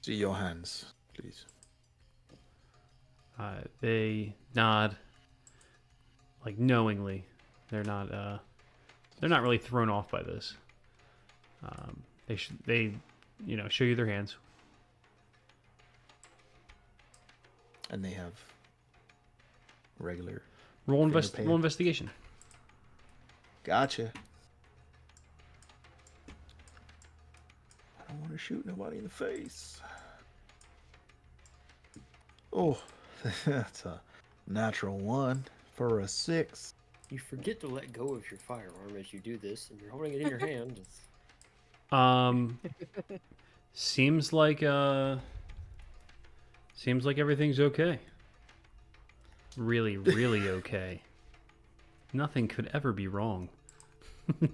see your hands, please? they nod like knowingly. They're not really thrown off by this. They show you their hands. And they have regular. Roll Fingerprint. investigation. Gotcha. I don't want to shoot nobody in the face. Oh, that's a natural 1 for a 6. You forget to let go of your firearm as you do this, and you're holding it in your hand. Seems like everything's okay. Really, really okay. Nothing could ever be wrong.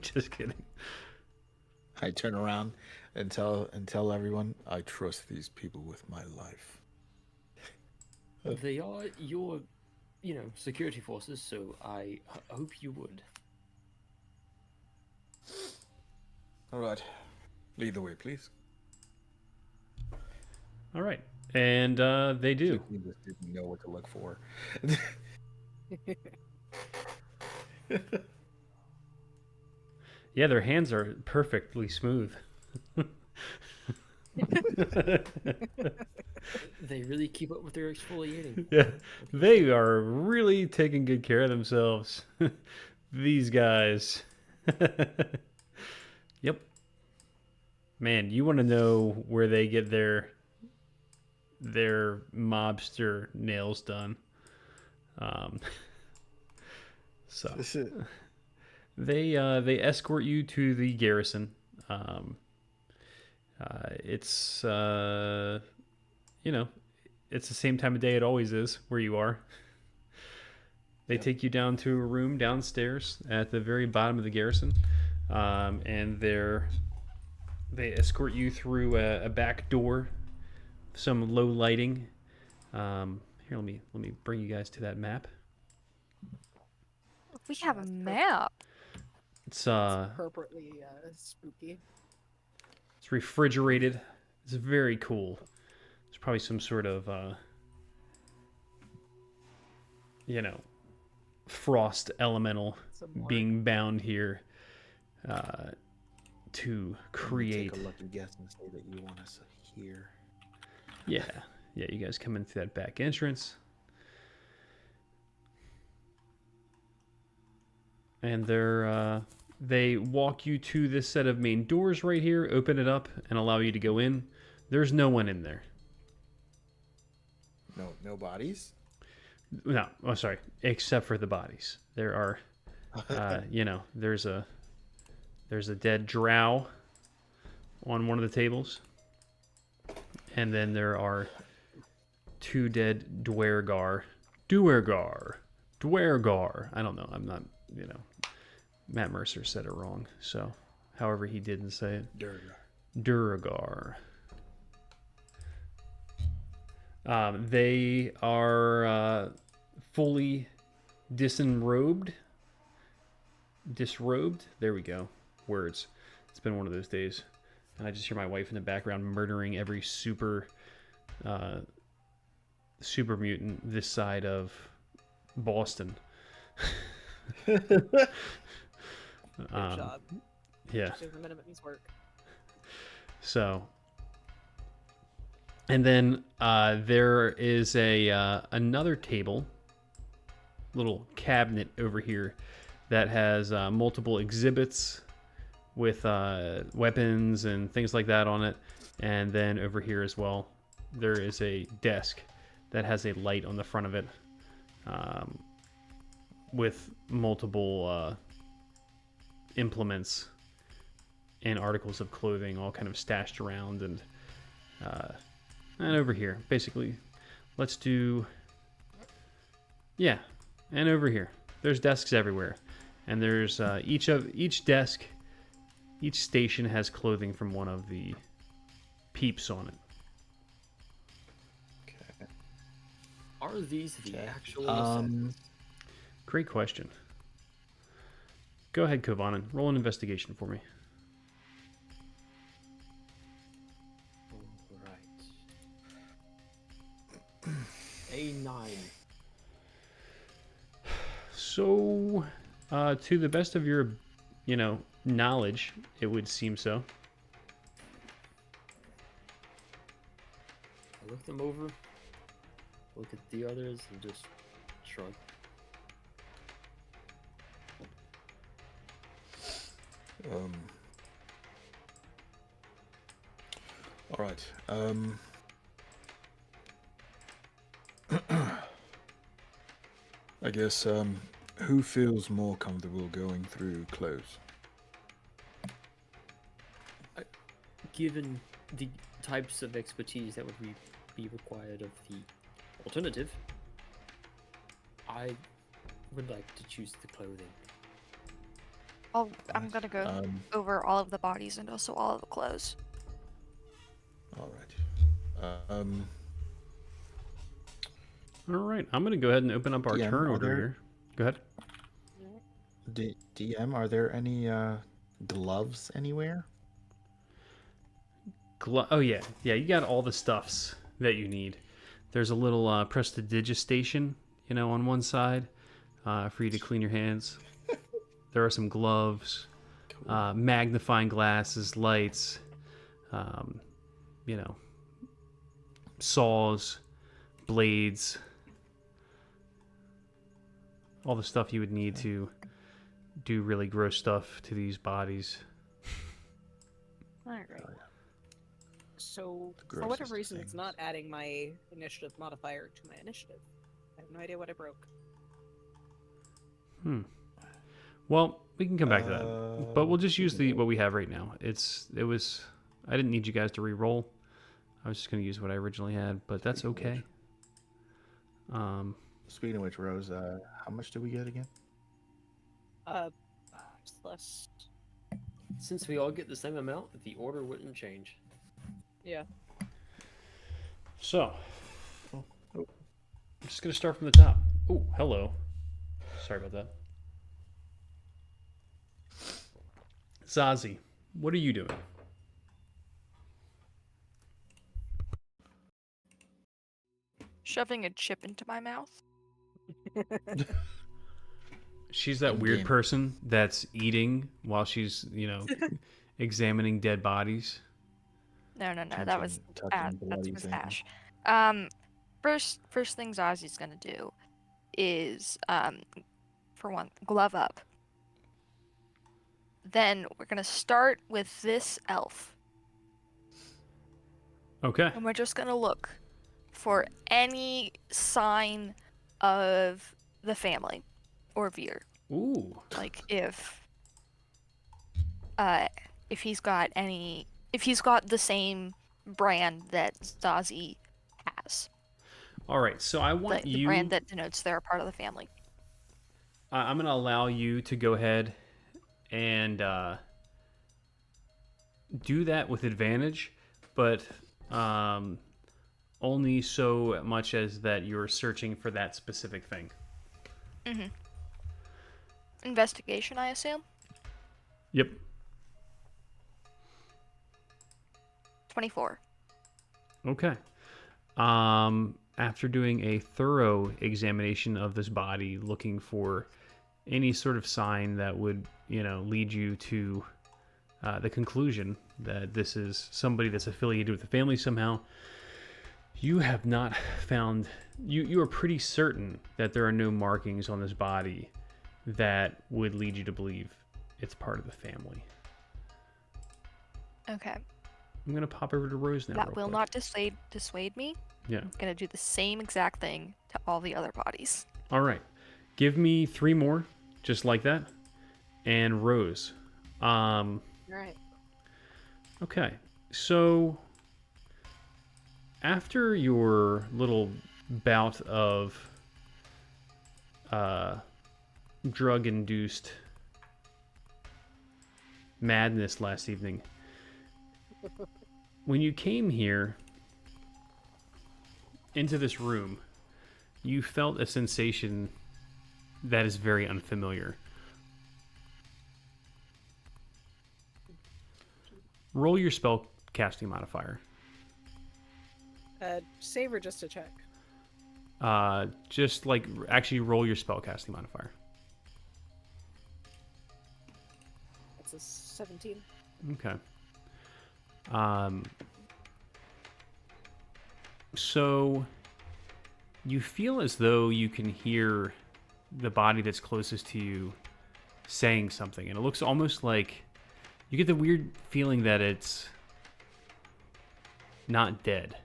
Just kidding. I turn around and tell everyone I trust these people with my life. They are your, security forces, so I hope you would. All right, lead the way, please. All right, and they do. You just didn't know what to look for. Yeah, their hands are perfectly smooth. They really keep up with their exfoliating. Yeah, they are really taking good care of themselves. These guys. Yep. Man, you want to know where they get their mobster nails done. So they escort you to the garrison. It's it's the same time of day it always is where you are. They take you down to a room downstairs at the very bottom of the garrison, and they're They escort you through a back door, some low lighting. Here, let me bring you guys to that map. We have a That's perfect. map. It's It's appropriately spooky. it's refrigerated. It's very cool. There's probably some sort of frost elemental Some more. being bound here to I'm gonna create. Take a lucky guess and say that you want us here. Yeah, you guys come in through that back entrance. And they walk you to this set of main doors right here, open it up, and allow you to go in. There's no one in there. No bodies. No, oh sorry, except for the bodies. There are, there's a dead drow on one of the tables, and then there are 2 dead Duergar. I don't know. I'm not, Matt Mercer said it wrong. So, however he didn't say it. Duergar. They are fully disrobed. There we go. Words. It's been one of those days. And I just hear my wife in the background murdering every super mutant this side of Boston. Good job. Yeah. Just every minute means work. So, and then there is another table, little cabinet over here that has multiple exhibits with weapons and things like that on it. And then over here as well, there is a desk that has a light on the front of it with multiple implements and articles of clothing all kind of stashed around. And over here, basically, let's do... Yeah, and over here. There's desks everywhere. And there's each desk, each station has clothing from one of the peeps on it. Okay. Are these the Okay. actual assassins? Great question. Go ahead, Kovanen. Roll an investigation for me. Right. A9. So, to the best of your, knowledge, it would seem so. I look them over, look at the others, and just shrug. All right. I guess who feels more comfortable going through clothes? Given the types of expertise that would be required of the alternative, I would like to choose the clothing. I'm gonna go Um, over all of the bodies and also all of the clothes. all right. All right, I'm going to go ahead and open up our DM, turn are order there- here. Go ahead. DM, are there any gloves anywhere? Oh, yeah. Yeah, you got all the stuffs that you need. There's a little prestidigitation, on one side for you to clean your hands. There are some gloves, magnifying glasses, lights, saws, blades, all the stuff you would need to do really gross stuff to these bodies. Alright. So, The for whatever grossest reason, it's things. not adding my initiative modifier to my initiative. I have no idea what I broke. Well, we can come back to that, but we'll just use what we have right now. I didn't need you guys to re-roll. I was just going to use what I originally had, but that's okay. Speaking of which, Rose, how much do we get again? Plus Since we all get the same amount, the order wouldn't change. Yeah. So, I'm just going to start from the top. Oh, hello. Sorry about that. Zazie, what are you doing? Shoving a chip into my mouth. She's that In weird game. person that's eating while she's, examining dead bodies. No, that was touching that bloody was things. Ash. First thing Zazi's gonna do is, for one, glove up. Then we're gonna start with this elf, Okay. and we're just gonna look for any sign of the family or Veer. Ooh. Like if he's got the same brand that Zazie has, All right. So I want the you. brand that denotes they're a part of the family. I'm going to allow you to go ahead and do that with advantage, but only so much as that you're searching for that specific thing. Mm-hmm. Investigation, I assume. Yep. 24. Okay. After doing a thorough examination of this body, looking for any sort of sign that would, lead you to the conclusion that this is somebody that's affiliated with the family somehow, you have not found. You are pretty certain that there are no markings on this body that would lead you to believe it's part of the family. Okay. I'm gonna pop over to Rose now. That real will quick. not dissuade me. Yeah. I'm gonna do the same exact thing to all the other bodies. All right. Give me 3 more, just like that. And Rose. All right. Okay. So after your little bout of drug-induced madness last evening, when you came here into this room, you felt a sensation that is very unfamiliar. Roll your spell casting modifier. Save or just to check? Just like actually roll your spell casting modifier. That's a 17. Okay. So you feel as though you can hear the body that's closest to you saying something, and it looks almost like you get the weird feeling that it's not dead.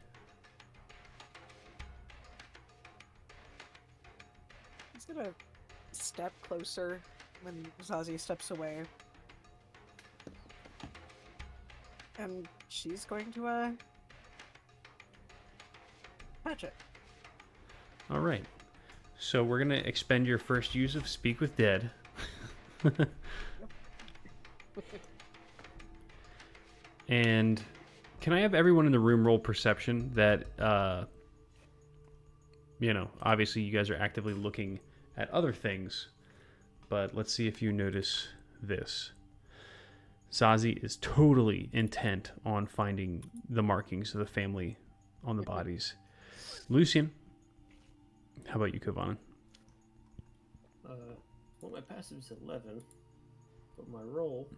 He's gonna step closer when Zazie steps away. And she's going to, patch it. All right. So we're going to expend your first use of Speak with Dead. And can I have everyone in the room roll perception that, obviously you guys are actively looking at other things, but let's see if you notice this. Zazie is totally intent on finding the markings of the family on the bodies. Lucian, how about you, Kovanen? Well, my passive's 11, but my roll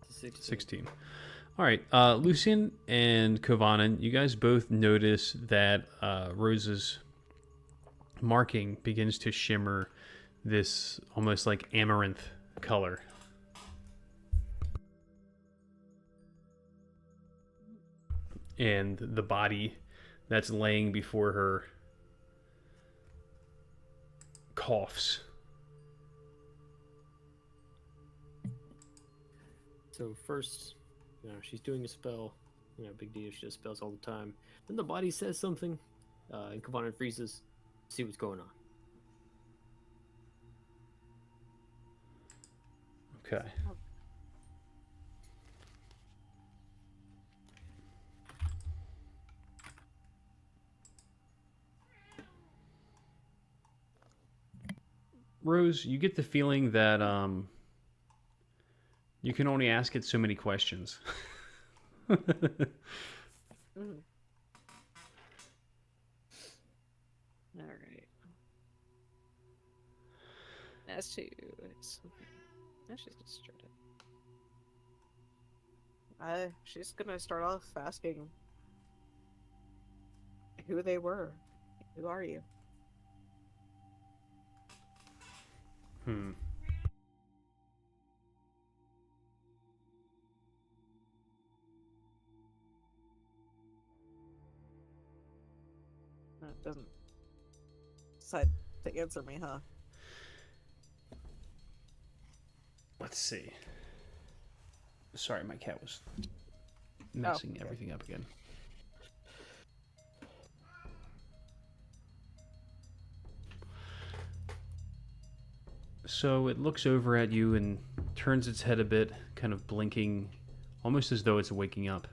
is 16. 16. All right, Lucian and Kovanen, you guys both notice that Rose's marking begins to shimmer this almost like amaranth color. And the body that's laying before her coughs. So first, she's doing a spell. Big deal. She does spells all the time. Then the body says something, and Kovanen freezes. See what's going on. Okay. Rose, you get the feeling that you can only ask it so many questions. Mm. All right. As to something, no, she's distracted. She's gonna start off asking who they were. Who are you? Hmm. It doesn't decide to answer me, huh? Let's see. Sorry, my cat was messing okay. everything up again. So it looks over at you and turns its head a bit, kind of blinking, almost as though it's waking up.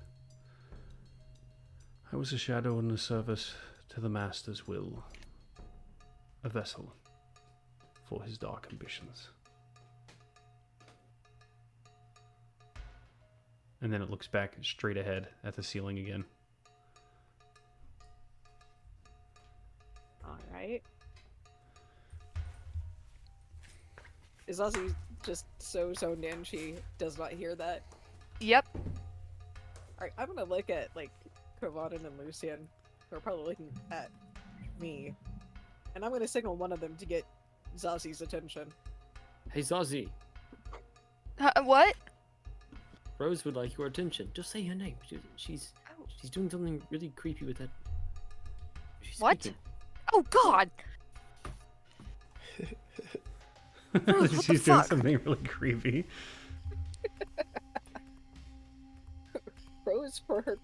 I was a shadow in the service to the Master's will, a vessel for his dark ambitions. And then it looks back straight ahead at the ceiling again. Alright. Is Ozzy just so zoned in she does not hear that? Yep. Alright, I'm gonna look at, like, Kravanin and Lucian, who are probably looking at me. And I'm gonna signal one of them to get Zazi's attention. Hey, Zazie, What? Rose would like your attention. Just say her name. She's doing something really creepy with that. She's What? speaking. Oh God! What the She's doing fuck? something really creepy. Rose, for her.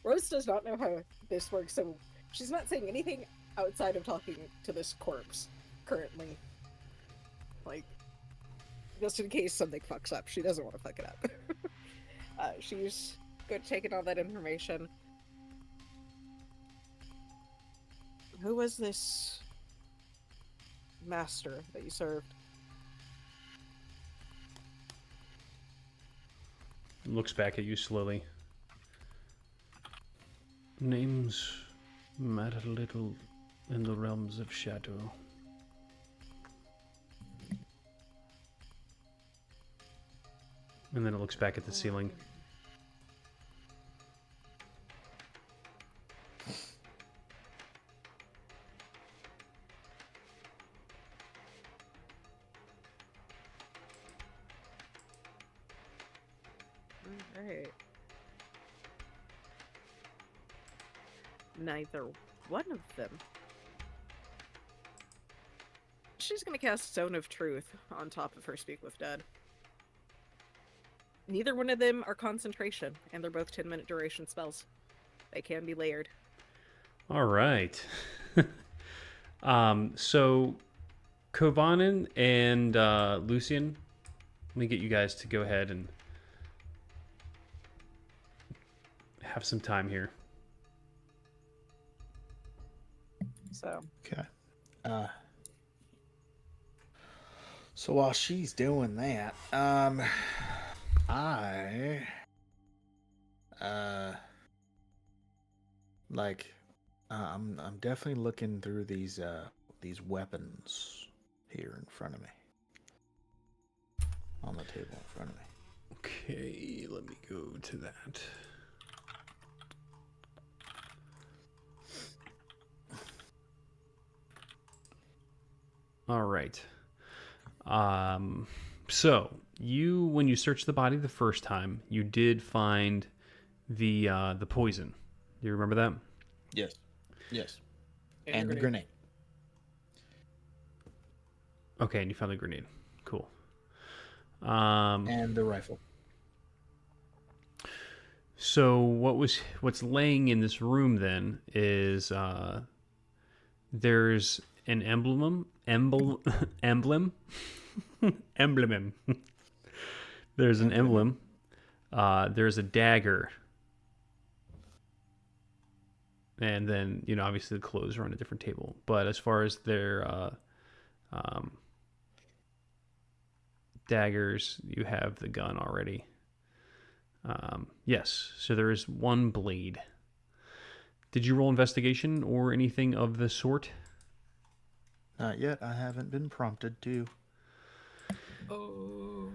Rose does not know how this works, so she's not saying anything outside of talking to this corpse currently. Like, just in case something fucks up. She doesn't want to fuck it up. She's good taking all that information. Who was this master that you served? Looks back at you slowly. Names matter little in the realms of shadow. And then it looks back at the ceiling. Alright. Neither one of them. She's gonna cast Zone of Truth on top of her Speak with Dead. Neither one of them are concentration, and they're both 10-minute duration spells. They can be layered. All right. So Kovanen and Lucian, let me get you guys to go ahead and have some time here. So, Okay. So while she's doing that, I'm definitely looking through these weapons here in front of me. On the table in front of me. Okay, let me go to that. All right. So when you searched the body the first time, you did find the poison. Do you remember that? Yes. Yes. and And the grenade. Okay, and you found the grenade. Cool. And the rifle. So what's laying in this room then is there's an emblem Emblem. There's an emblem. There's a dagger. And then, obviously the clothes are on a different table. But as far as their daggers, you have the gun already. Yes, so there is one blade. Did you roll investigation or anything of the sort? Not yet. I haven't been prompted to. Oh.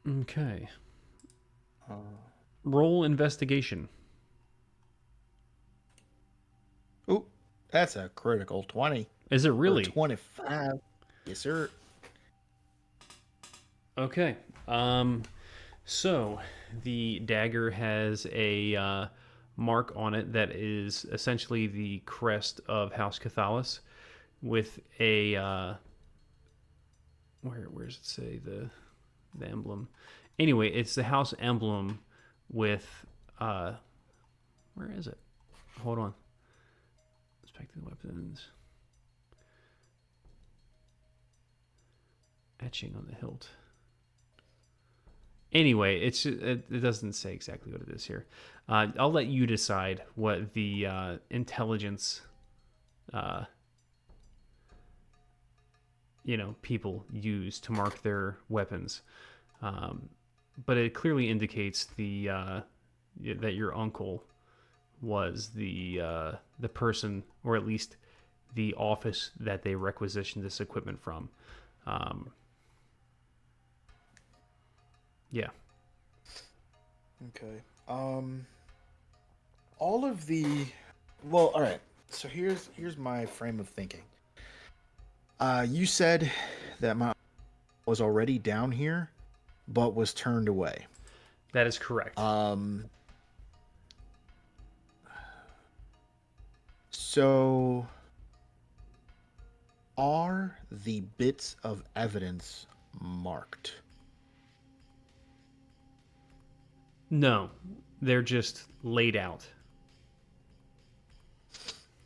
Okay. Uh, Roll investigation. Ooh, that's a critical 20. Is it Or really? 25. Yes, sir. Okay. So the dagger has a mark on it that is essentially the crest of House Cathalis, with a where does it say the emblem? Anyway, it's the house emblem with where is it? Hold on. Inspecting weapons. Etching on the hilt. Anyway, it doesn't say exactly what it is here. I'll let you decide what the intelligence, people use to mark their weapons. But it clearly indicates that your uncle was the person, or at least the office that they requisitioned this equipment from. Yeah. Okay. All of the... Well, all right. So here's my frame of thinking. You said that my was already down here, but was turned away. That is correct. So are the bits of evidence marked? No, they're just laid out.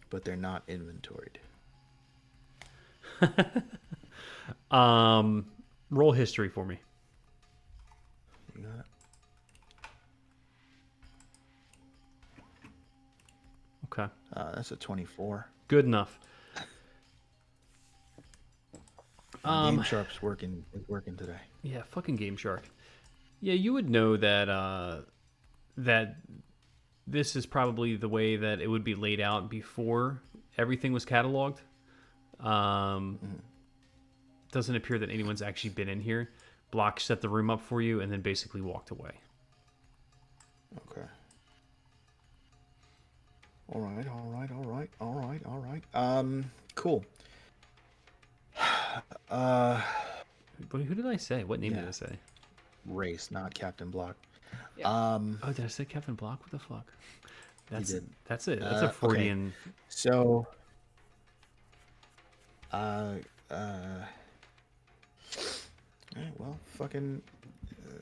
But they're not inventoried. Roll history for me. You got it? Okay. That's a 24. Good enough. Game Sharp's working today. Yeah, fucking Game Shark. Yeah, you would know that that this is probably the way that it would be laid out before everything was cataloged. Doesn't appear that anyone's actually been in here. Block set the room up for you and then basically walked away. Okay. All right. Cool. But who did I say? What name Yeah. did I say? Race, not Captain Block. Yeah. Oh, did I say Captain Block? What the fuck? That's did. That's it. That's a Okay. Freudian. So, well, fucking,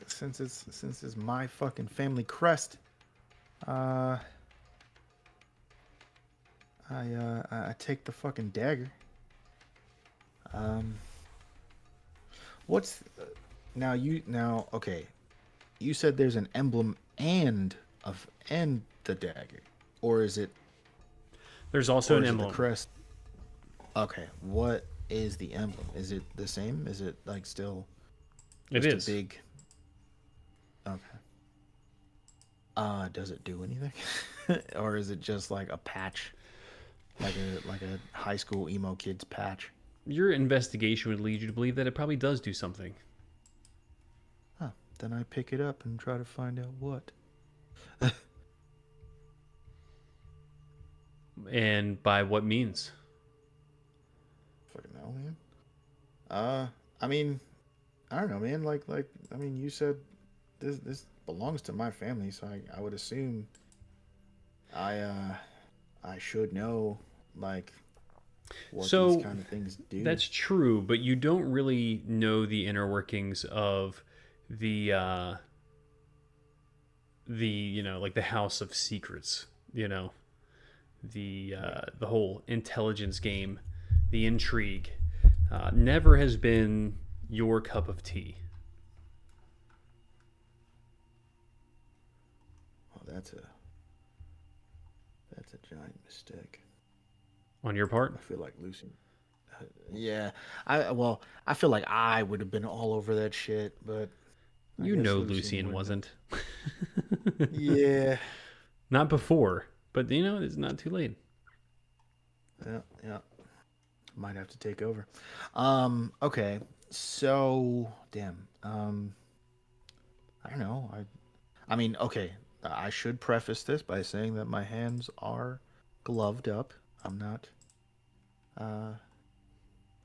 since it's my fucking family crest, I take the fucking dagger. What's now? Okay, you said there's an emblem and the dagger, or is it? There's also or an is it emblem. the crest. Okay, what is the emblem? Is it the same? Is it like still? It just is. a big. Okay. Does it do anything, or is it just like a patch, like a high school emo kid's patch? Your investigation would lead you to believe that it probably does do something. Huh. Then I pick it up and try to find out what. And by what means? Fucking hell, man. I mean, I don't know, man. Like, I mean, you said this belongs to my family, so I would assume I should know, like, what So, these kind of things do. That's true, but you don't really know the inner workings of the like the House of Secrets, the whole intelligence game, the intrigue. never has been your cup of tea. Oh, that's a giant mistake. On your part? I feel like Lucy. Yeah, I feel like I would have been all over that shit, but I You guess know Lucian Lucian wouldn't wasn't. have. Yeah, Not before, but it's not too late. yeah. Might have to take over. Okay. So, damn. I don't know. I mean, okay. I should preface this by saying that my hands are gloved up. I'm not.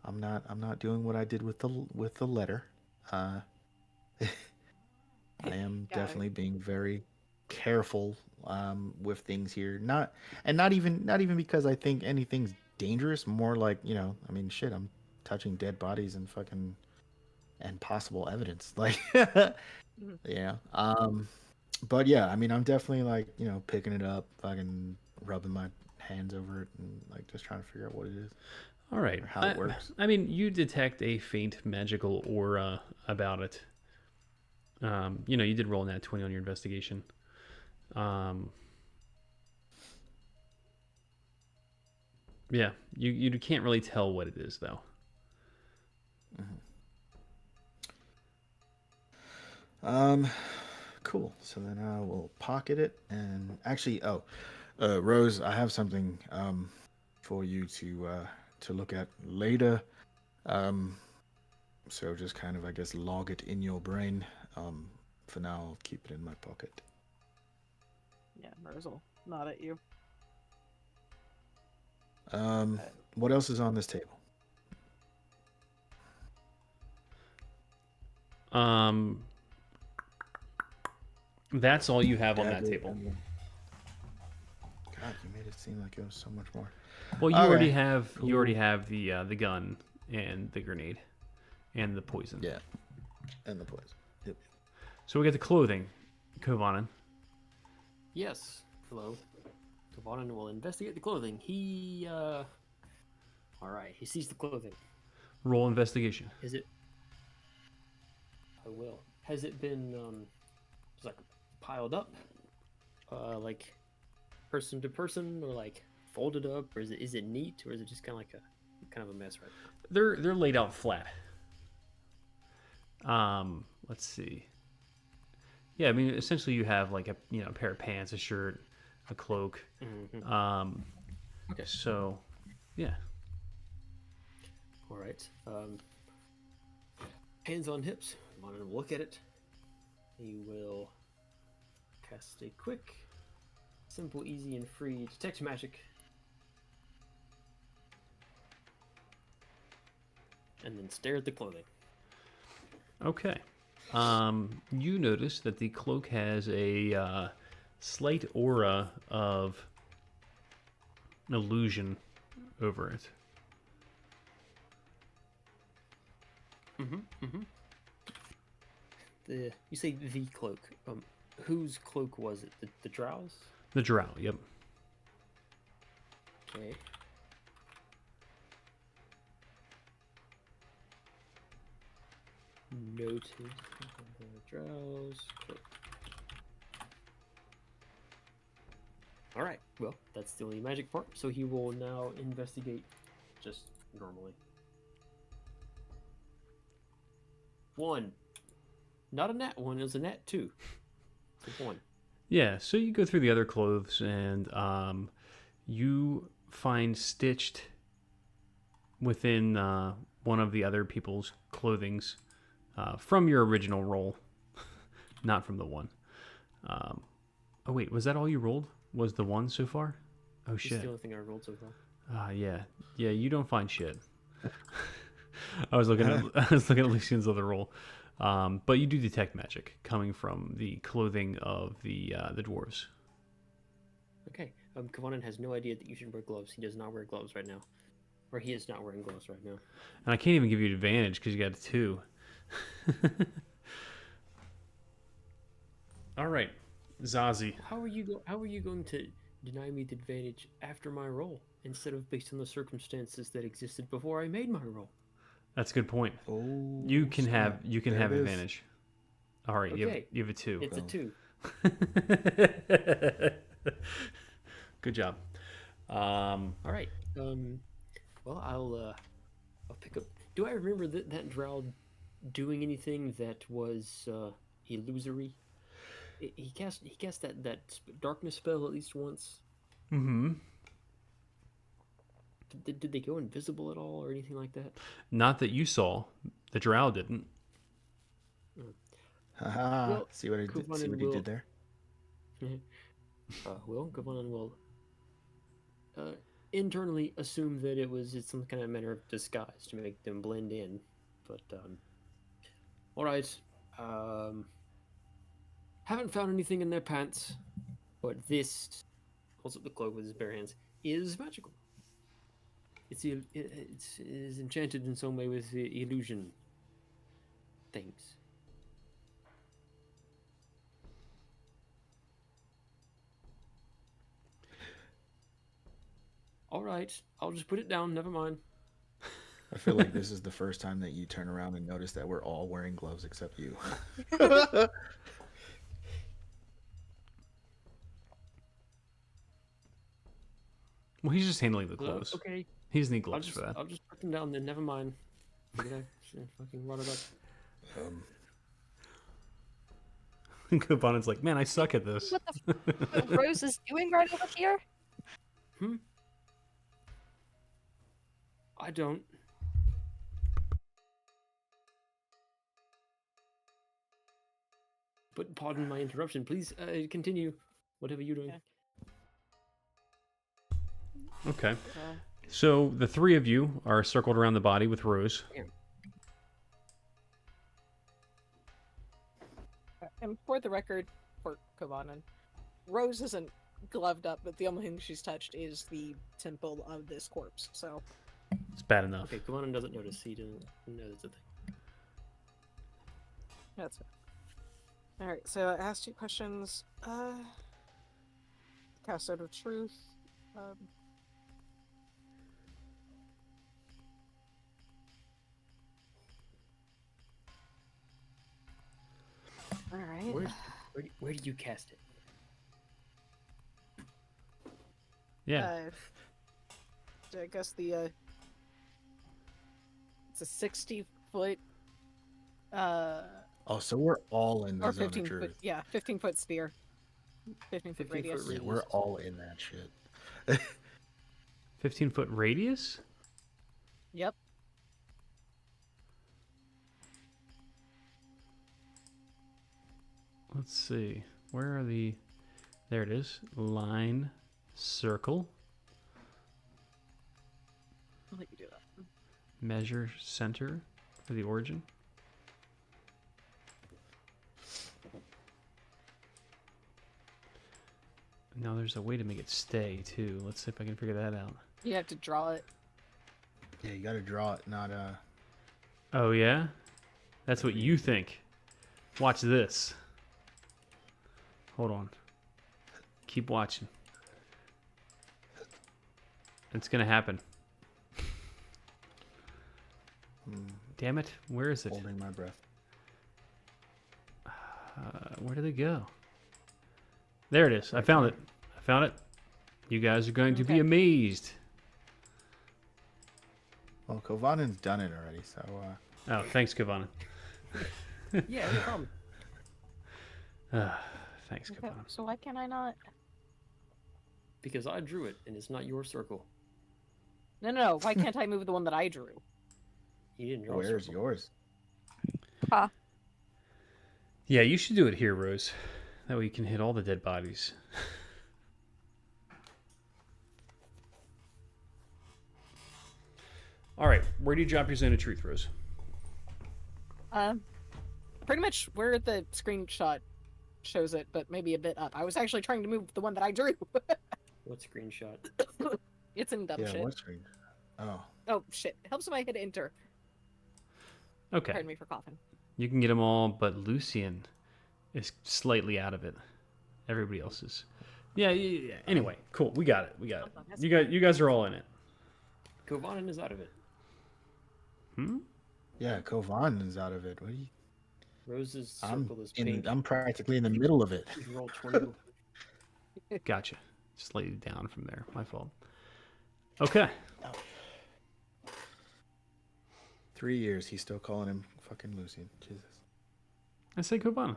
I'm not doing what I did with the letter. Uh, I am Got it. definitely being very careful with things here. Not even because I think anything's dangerous. More like, I mean, shit. I'm touching dead bodies and fucking and possible evidence. Like, Mhm. yeah. But yeah, I mean, I'm definitely like, picking it up, fucking rubbing my hands over it, and like just trying to figure out what it is All right. or how it works. I mean, you detect a faint magical aura about it. You did roll that 20 on your investigation. Yeah, you can't really tell what it is though. Cool. So then I will pocket it, and actually, Rose, I have something for you to look at later. So just kind of, I guess, log it in your brain. For now, I'll keep it in my pocket. Yeah, Merzel, nod at you. What else is on this table? That's all you have on that Dagger table. and- God, you made it seem like it was so much more. Well, you Okay, already have cool. you already have the gun and the grenade and the poison. Yeah, and the poison. Yep. So we get the clothing, Kovanen. Yes. Hello. Kavanen will investigate the clothing. He, Alright, he sees the clothing. Roll investigation. Is it... I will. Has it been, just like, piled up? Like, person to person, or like, folded up? Or is it neat? Or is it just kind of a mess right now? They're laid out flat. Let's see. Yeah, I mean, essentially you have like a pair of pants, a shirt, a cloak. Mm-hmm. Okay. So, yeah. Alright. Hands on hips. Want to look at it. He will cast a quick, simple, easy, and free detect magic. And then stare at the clothing. Okay. You notice that the cloak has a slight aura of illusion over it. You say the cloak. Whose cloak was it? The Drow's? The drow, yep. Okay. Noted. The Drow's cloak. Alright, well, that's the only magic part, so he will now investigate just normally. 1. Not a nat 1, it was a nat 2. So 1. Yeah, so you go through the other clothes and you find stitched within one of the other people's clothings from your original roll, not from the one. Oh wait, was that all you rolled? Was the one so far? Oh This shit. is the only thing I rolled so far. Yeah, you don't find shit. I was looking at Lucian's other roll. But you do detect magic coming from the clothing of the dwarves. Okay, Kavanen has no idea that you should wear gloves. He does not wear gloves right now. Or he is not wearing gloves right now. And I can't even give you advantage because you got a 2. All right, Zazie. How are you going to deny me the advantage after my roll, instead of based on the circumstances that existed before I made my roll? That's a good point. Oh, You can snap. There have it is. advantage. All right, Okay. you have a 2. It's a Boom. 2. Good job. All right. Well, I'll pick up. Do I remember that drow doing anything that was illusory? He cast that darkness spell at least once. Mm-hmm. Did they go invisible at all or anything like that? Not that you saw. The drow didn't. Haha. Well, See what I did? See Kuvanen what he will- did there? Will Gavanan will internally assume that it's some kind of manner of disguise to make them blend in. But all right. Haven't found anything in their pants, but this holds up the cloak with his bare hands is magical. It's enchanted in some way with the illusion things. All right, I'll just put it down. Never mind. I feel like this is the first time that you turn around and notice that we're all wearing gloves except you. Well, he's just handling the clothes. Okay, He doesn't need gloves I'll for that. I'll just put them down. Then never mind. Fucking run it up. Kavanen's like, man, I suck at this. What Rose is doing right over here? I don't. But pardon my interruption. Please continue. Whatever you're doing. Okay. Okay. So, So the 3 of you are circled around the body with Rose. and for the record, for Kovanen, Rose isn't gloved up, but the only thing she's touched is the temple of this corpse. So It's bad enough. Okay, Kavanen doesn't notice. He doesn't know that's a thing. that's it. All right. So I asked you questions. Cast out of truth. All right. Where did you cast it? Yeah. I guess it's a 60-foot Oh, so we're all in the or zone of 15 truth. foot, yeah, 15-foot sphere. 15-foot 15-foot radius. Yeah, we're all in that shit. 15-foot radius? Yep. Let's see. Where are the... There it is. Line, circle, I'll let you do that. measure, center for the origin. Now there's a way to make it stay, too. Let's see if I can figure that out. You have to draw it. Yeah, you gotta draw it, not Oh, yeah? That's what you think. Watch this. Hold on. Keep watching. It's gonna happen. Damn it. Where is it? holding my breath. Where did it go? There it is. I found it. I found it. You guys are going to be Okay. amazed. Well, Kovanen's done it already, so Oh, thanks, Kavana. Yeah, no problem. Thanks, Okay, Kavana. so why can I not? Because I drew it, and it's not your circle. No. Why can't I move the one that I drew? You didn't draw a where's circle. yours? Yeah, you should do it here, Rose. That way you can hit all the dead bodies. All right, where do you drop your zone of truth, Rose? Pretty much where the screenshot shows it, but maybe a bit up. I was actually trying to move the one that I drew. What screenshot? It's in dumb Yeah, shit. what screen? Oh, Oh shit! Helps if I hit enter. Okay, Pardon me for coughing. you can get them all, but Lucian is slightly out of it. Everybody else is. Yeah. Anyway, cool. We got it. You guys are all in it. Kovanen is out of it. Hmm? Yeah, Kovan is out of it. What do you? Rose's I'm circle is pink. I'm practically in the middle of it. You can roll 20. Gotcha. Slightly down from there. My fault. Okay. 3 years, he's still calling him fucking Lucian. Jesus. I say Kovana.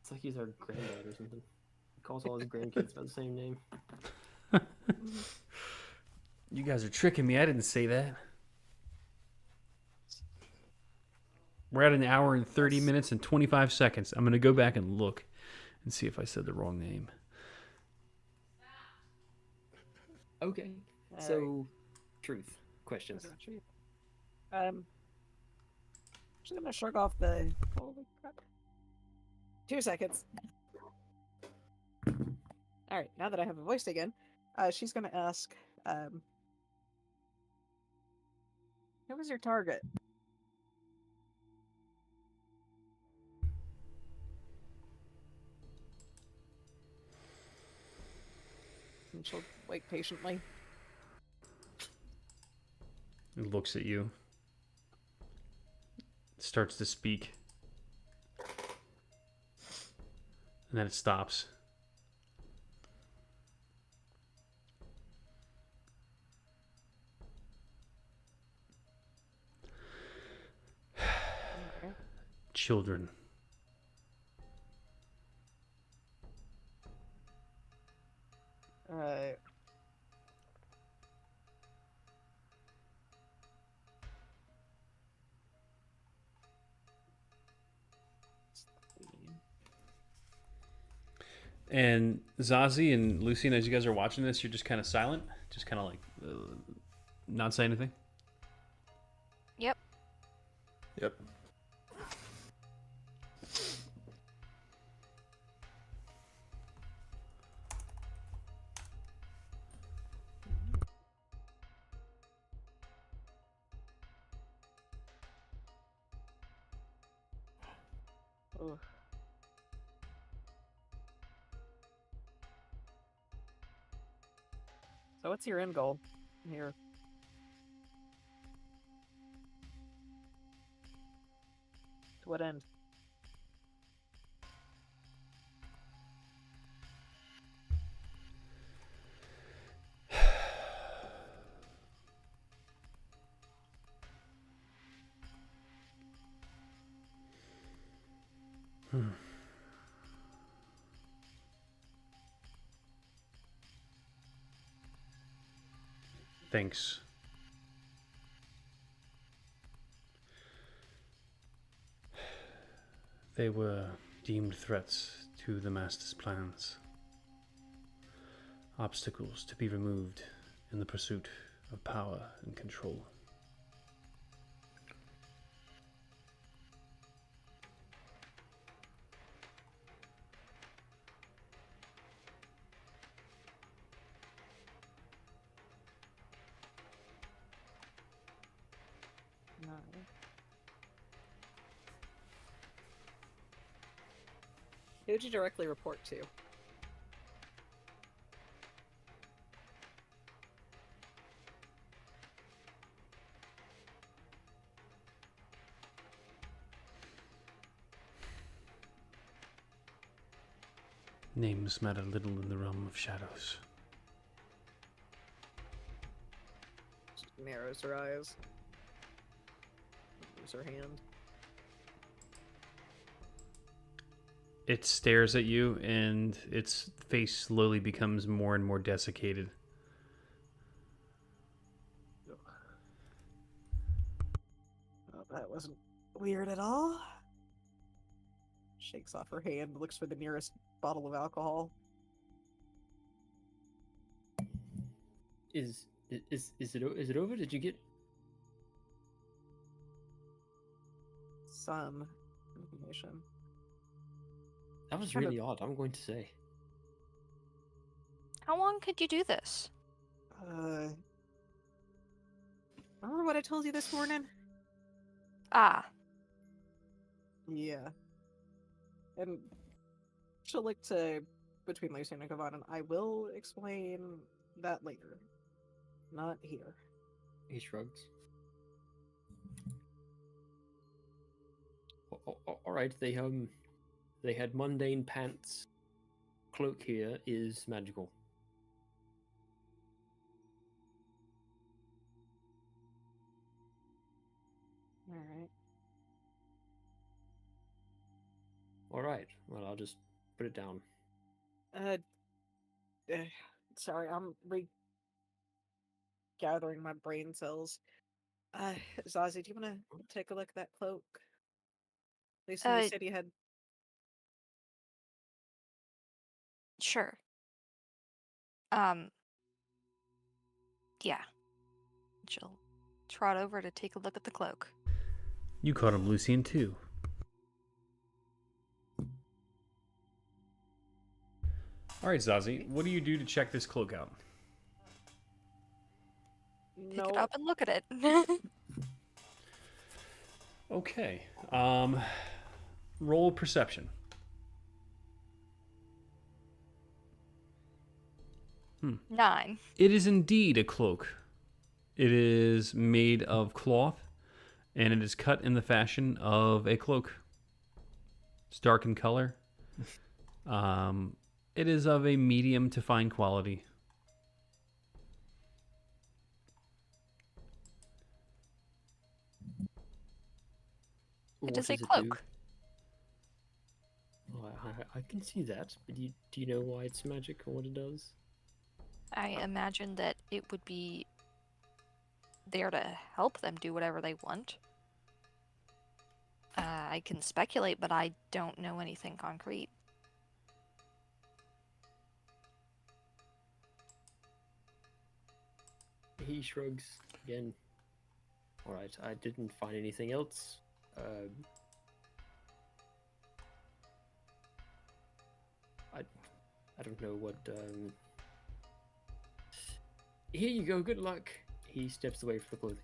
It's like he's our granddad or something. He calls all his grandkids by the same name. You guys are tricking me. I didn't say that. We're at an hour and 30 minutes and 25 seconds. I'm going to go back and look and see if I said the wrong name. Okay. So, truth. Questions. Just gonna shrug off the. Holy crap. 2 seconds. All right, now that I have a voice again, she's gonna ask, "Who was your target?" And she'll wait patiently. It looks at you. Starts to speak. And then it stops. Children. And Zazie and Lucian, as you guys are watching this, you're just kind of silent, just kind of like not saying anything. Yep. Yep. Ugh. So what's your end goal here? To what end? Thanks. They were deemed threats to the Master's plans. Obstacles to be removed in the pursuit of power and control. No. Who would you directly report to? Names matter little in the realm of shadows. She narrows her eyes. Moves her hand. It stares at you, and its face slowly becomes more and more desiccated. Oh, that wasn't weird at all. Shakes off her hand, looks for the nearest bottle of alcohol. Is it over? Did you get Some information. that? Was Kind of- really odd. I'm going to say. How long could you do this? Remember what I told you this morning? Ah, Yeah. And she'll look to between Lucian and Kavan, and I will explain that later. Not here. He shrugs. All right. They had mundane pants. Cloak here is magical. All right. All right. Well, I'll just put it down. Uh, eh, sorry, I'm regathering my brain cells. Zazie, do you want to take a look at that cloak? Lisa, you Uh, said you had. Sure. Um, yeah. She'll trot over to take a look at the cloak. You caught him, Lucian, too. All right, Zazie, what do you do to check this cloak out? Pick No. it up and look at it. Okay. Roll perception. Hmm. 9. It is indeed a cloak. It is made of cloth, and it is cut in the fashion of a cloak. It's dark in color. It is of a medium to fine quality. It What is a does do? cloak. Well, I can see that, but do you know why it's magic or what it does? I imagine that it would be there to help them do whatever they want. I can speculate, but I don't know anything concrete. He shrugs again. All right, I didn't find anything else. I don't know what. Here you go. Good luck. He steps away from the clothing.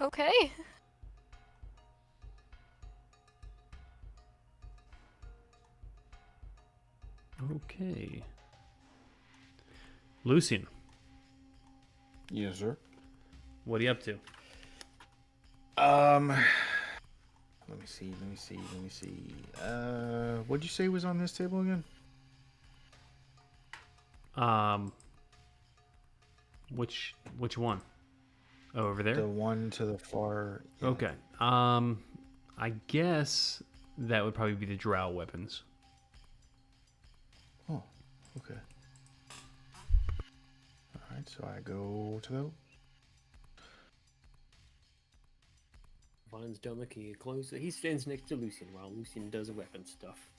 Okay. Okay. Lucian, Yes, sir. what are you up to? Let me see. What'd you say was on this table again? Which one? Oh, over there? The one to the far. Yeah. Okay. I guess that would probably be the drow weapons. Oh, okay. All right, so I go to those. Vaughn's done looking closer. He stands next to Lucian while Lucian does weapon stuff.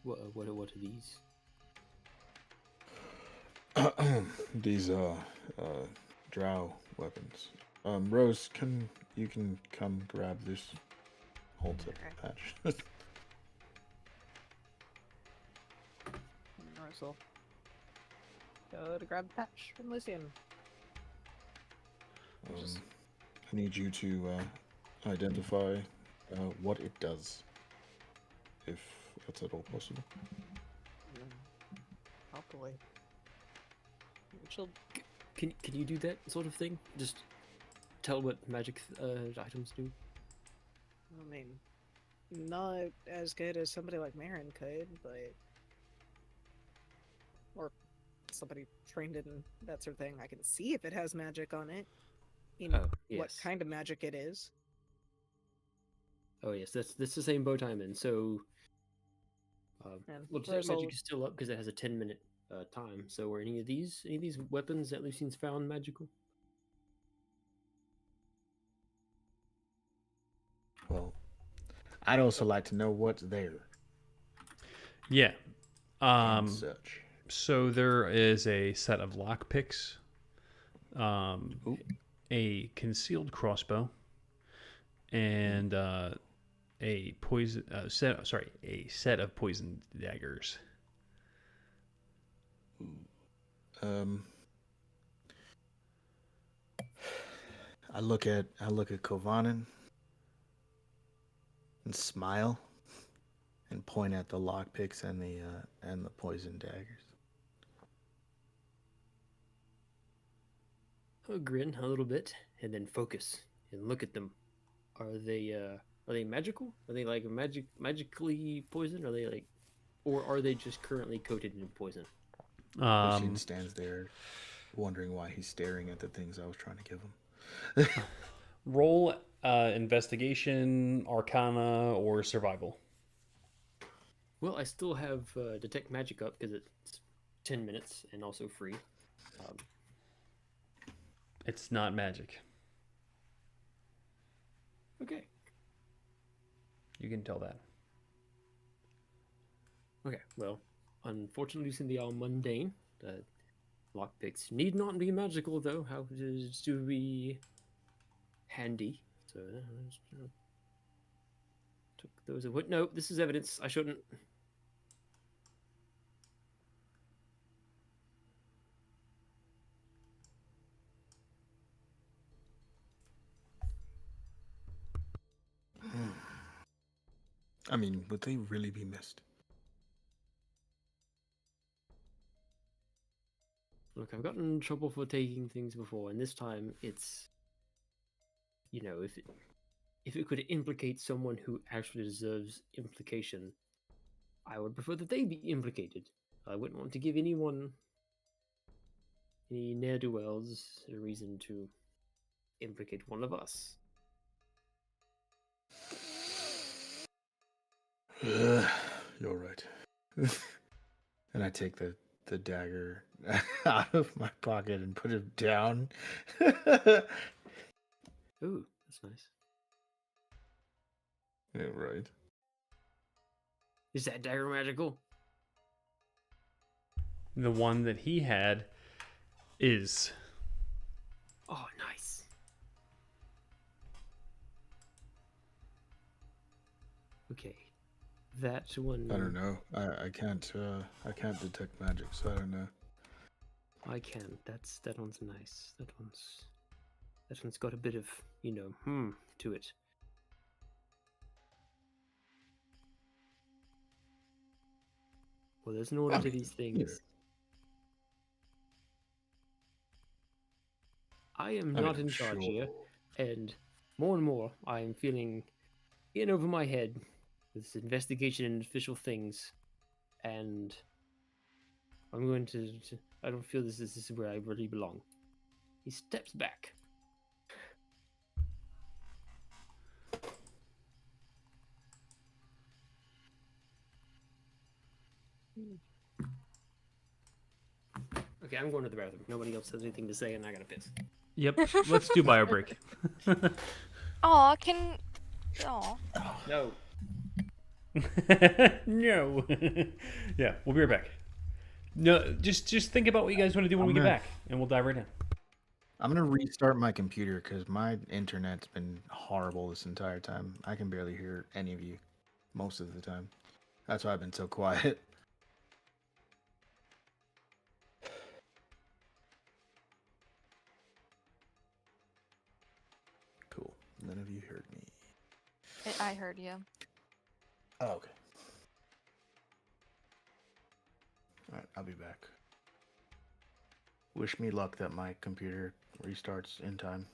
What are these? These drow weapons. Rose, you can come grab this halter patch. Russell. Go to grab the patch from Lucian. I need you to identify what it does, if that's at all possible. Probably. She'll. Can you do that sort of thing? Just tell what magic items do. I mean, not as good as somebody like Marin could, but or somebody trained in that sort of thing. I can see if it has magic on it. You know Oh, yes. what kind of magic it is. Oh yes, that's the same boat I'm in. So, And well, detect Rose will- magic is still up because it has a 10-minute time. So, are any of these weapons that Lucian's found magical? Well, I'd also like to know what's there Yeah. and such. So there is a set of lockpicks, a concealed crossbow, and a set of poison daggers. I look at Kovanen and smile and point at the lockpicks and the poison daggers. I'll grin a little bit and then focus and look at them. Are they magical? Are they like magically poisoned? Are they like, or are they just currently coated in poison? Lucien stands there, wondering why he's staring at the things I was trying to give him. Roll investigation, arcana, or survival. Well, I still have detect magic up because it's 10 minutes and also free. It's not magic. Okay. You can tell that. Okay. Well, unfortunately, since they are mundane, lockpicks need not be magical, though. How to be handy? So took those. What? No, this is evidence. I shouldn't. I mean, would they really be missed? Look, I've gotten in trouble for taking things before, and this time it's, you know, if it could implicate someone who actually deserves implication, I would prefer that they be implicated. I wouldn't want to give anyone, any ne'er-do-wells, a reason to implicate one of us. You're right. And I take the dagger out of my pocket and put it down. Ooh, that's nice. Yeah, right. Is that dagger magical? The one that he had is. Oh, nice. Okay, that one. I don't know. I can't detect magic, so I don't know. I can. That one's nice. That one's got a bit of, you know, to it. Well, there's an order to these things. I am not in charge here, and more, I am feeling in over my head with this investigation and official things, and I'm going to I don't feel this is where I really belong. He steps back. Okay, I'm going to the bathroom. Nobody else has anything to say, and I gotta piss. Yep. Let's do bio break. Aw, can. Aw. No. No. Yeah, we'll be right back. No, just think about what you guys want to do when we get back, and we'll dive right in. I'm gonna restart my computer because my internet's been horrible this entire time. I can barely hear any of you most of the time. That's why I've been so quiet. Cool. None of you heard me. I heard you. Oh, okay. Alright, I'll be back. Wish me luck that my computer restarts in time.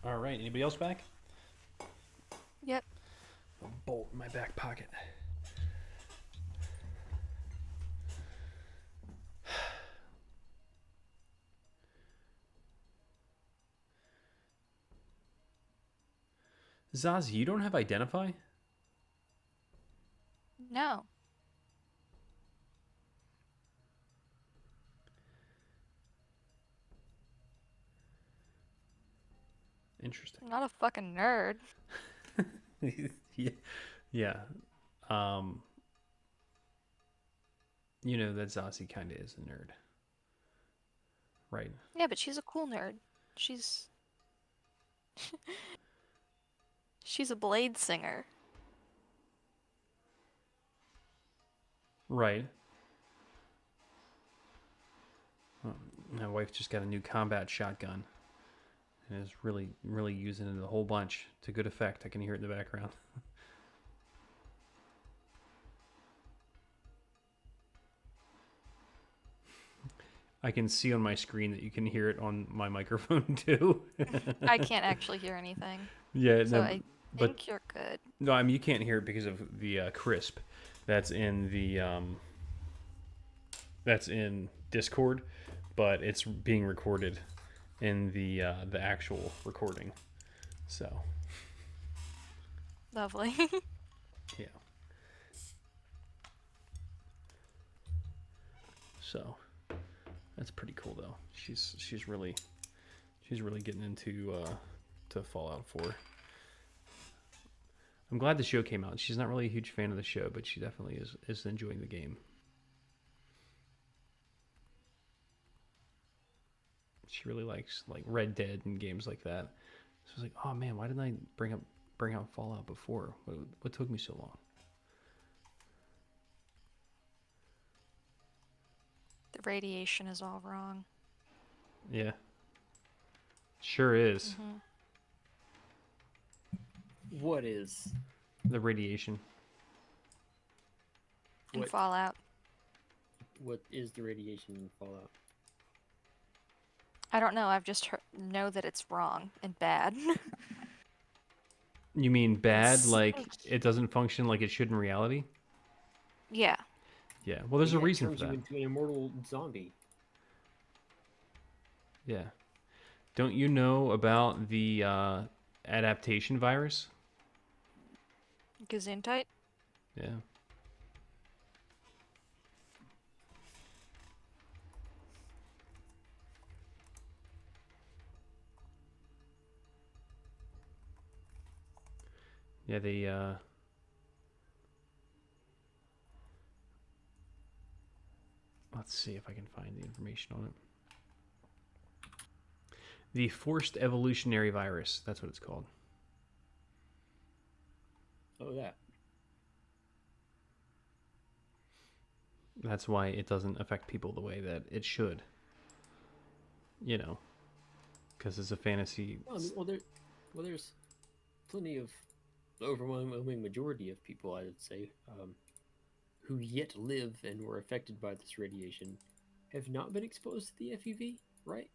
All right. Anybody else back? Yep. A bolt in my back pocket. Zazie, you don't have identify? No. Interesting. I'm not a fucking nerd. Yeah. Yeah. You know that Zazie kind of is a nerd. Right. Yeah, but she's a cool nerd. She's she's a blade singer. Right. My wife just got a new combat shotgun and is really, really using it a whole bunch to good effect. I can hear it in the background. I can see on my screen that you can hear it on my microphone too. I can't actually hear anything, Yeah, so no, I but think you're good. no, I mean you can't hear it because of the crisp that's in the that's in Discord, but it's being recorded in the actual recording. So Lovely. yeah. So that's pretty cool though. She's really getting into to Fallout 4. I'm glad the show came out. She's not really a huge fan of the show, but she definitely is enjoying the game. She really likes like Red Dead and games like that. So I was like, oh man, why didn't I bring out Fallout before? What took me so long? The radiation is all wrong. Yeah, sure is. Mhm. What is? The radiation. In What- Fallout. What is the radiation in Fallout? I don't know. I've just know that it's wrong and bad. You mean bad, It's- like it doesn't function like it should in reality? Yeah. Yeah. Well, there's a Yeah, it reason for turns you that. into an immortal zombie. Yeah. Don't you know about the adaptation virus? Gesundheit? Yeah. Yeah, they let's see if I can find the information on it. The forced evolutionary virus, that's what it's called. Oh, that. That's why it doesn't affect people the way that it should. You know, because it's a fantasy. Well, I mean, there's plenty of the overwhelming majority of people, I would say, who yet live and were affected by this radiation, have not been exposed to the FEV, right?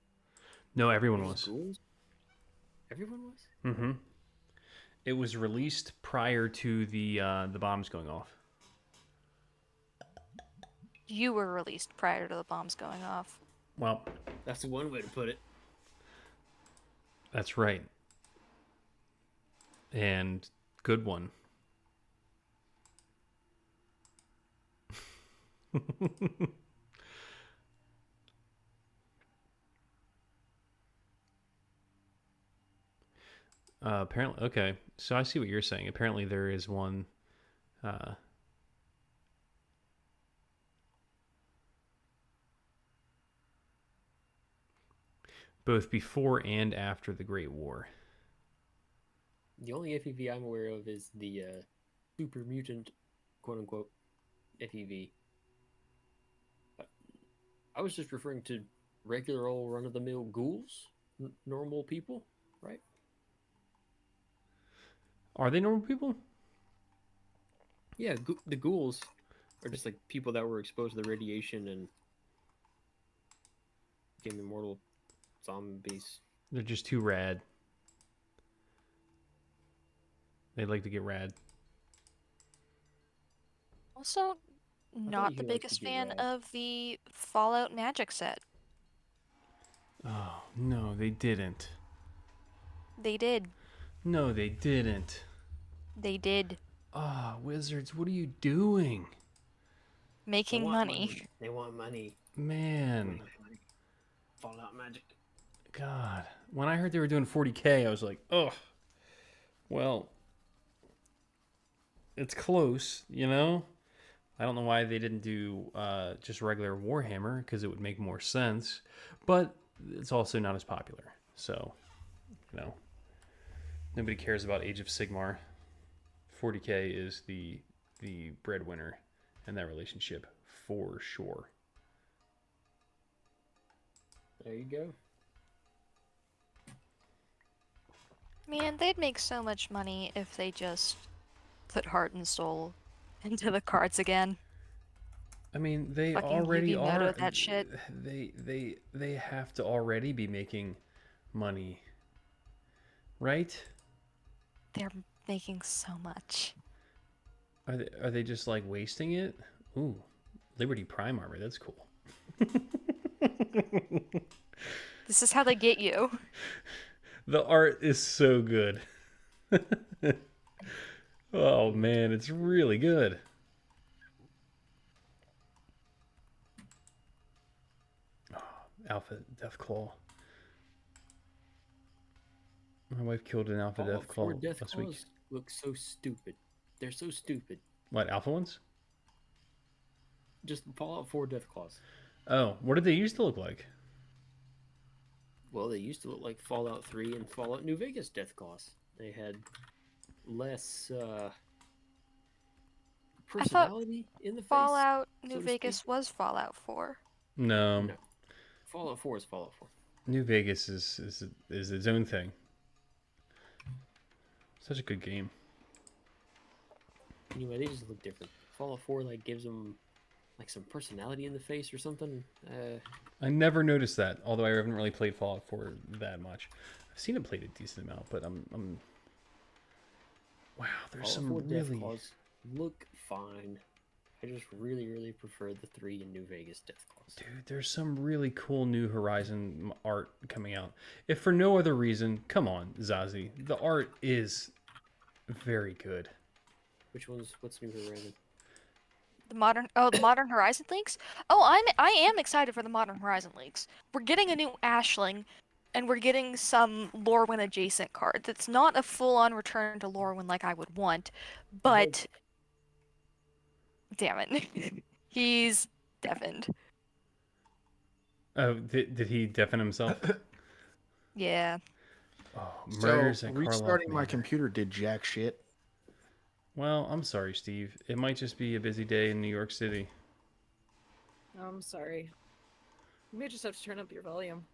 No, everyone There's was. ghouls. Everyone was. Mm-hmm. It was released prior to the bombs going off. You were released prior to the bombs going off. Well, That's the one way to put it. that's right. And good one. Apparently, okay. So I see what you're saying. Apparently, there is one. Both before and after the Great War. The only FEV I'm aware of is the super mutant, quote unquote, FEV. I was just referring to regular old run of the mill ghouls, normal people, right? Are they normal people? Yeah, the ghouls are just like people that were exposed to the radiation and became immortal zombies. They're just too rad. They'd like to get rad. Also, not you the liked to biggest get fan rad. of the Fallout Magic set. Oh, no, they didn't. They did. No, they didn't. They did. Ah, Wizards, what are you doing? Making money. They want money. Man, Fallout Magic. God. When I heard they were doing 40K, I was like, ugh. Well, it's close, you know? I don't know why they didn't do just regular Warhammer, because it would make more sense. But it's also not as popular. So, you know, nobody cares about Age of Sigmar. 40K is the breadwinner in that relationship, for sure. There you go. Man, they'd make so much money if they just put heart and soul into the cards again. I mean, they Fucking already Yugi Moto are. that shit. They have to already be making money, right? They're making so much. Are they just like wasting it? Ooh, Liberty Prime armor. That's cool. This is how they get you. The art is so good. Oh man, it's really good. Oh, Alpha Deathclaw. My wife killed an Alpha Fallout 4 Deathclaw Death last week. Claws look so stupid. They're so stupid. What, Alpha ones? Just Fallout 4 Death Claws. Oh, what did they used to look like? Well, they used to look like Fallout 3 and Fallout New Vegas Death Claws. They had less personality in the face. Fallout so New to Vegas speak. was Fallout 4. No, No. Fallout 4 is Fallout 4. New Vegas is its own thing. Such a good game. Anyway, they just look different. Fallout 4 like gives them like some personality in the face or something. I never noticed that, although I haven't really played Fallout 4 that much. I've seen it played a decent amount, but I'm wow, there's Fallout some 4 Death really Claws look fine. I just really prefer the 3 in New Vegas Death Claws. dude, there's some really cool New Horizon art coming out. If for no other reason, come on, Zazie, the art is very good. What's New Horizon? The Modern Horizon leaks? Oh, I am excited for the Modern Horizon leaks. We're getting a new Ashling, and we're getting some Lorwyn adjacent cards. It's not a full-on return to Lorwyn like I would want, but damn it, he's deafened. Oh, did he deafen himself? Yeah. Oh, So murders at restarting Karloff my Manor. computer did jack shit. Well, I'm sorry, Steve. It might just be a busy day in New York City. I'm sorry. You may just have to turn up your volume.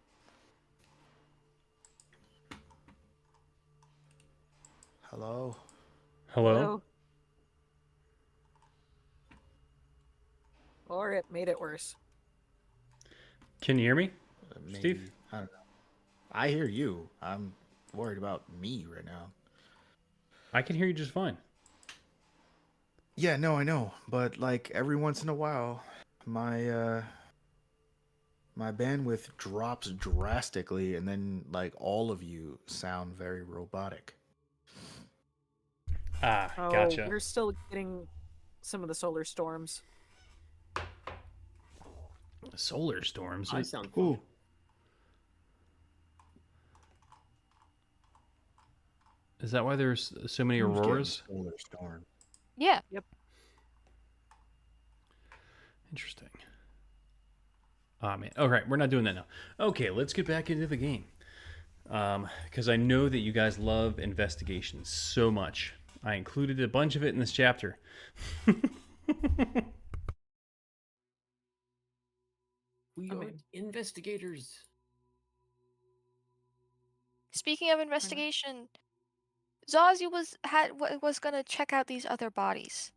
Hello. Hello? Or it made it worse. Can you hear me? Maybe, Steve? I don't know. I hear you. I'm worried about me right now. I can hear you just fine. Yeah, no, I know. But like every once in a while, my bandwidth drops drastically, and then like all of you sound very robotic. Ah, Oh, gotcha. we're still getting some of the solar storms. Solar storms. I sound fine. Ooh. Is that why there's so many Who's getting auroras? Solar storm. Yeah. Interesting. Ah, man. All right, we're not doing that now. Okay, let's get back into the game. Because I know that you guys love investigations so much. I included a bunch of it in this chapter. We are investigators. Speaking of investigation, Zazie was gonna check out these other bodies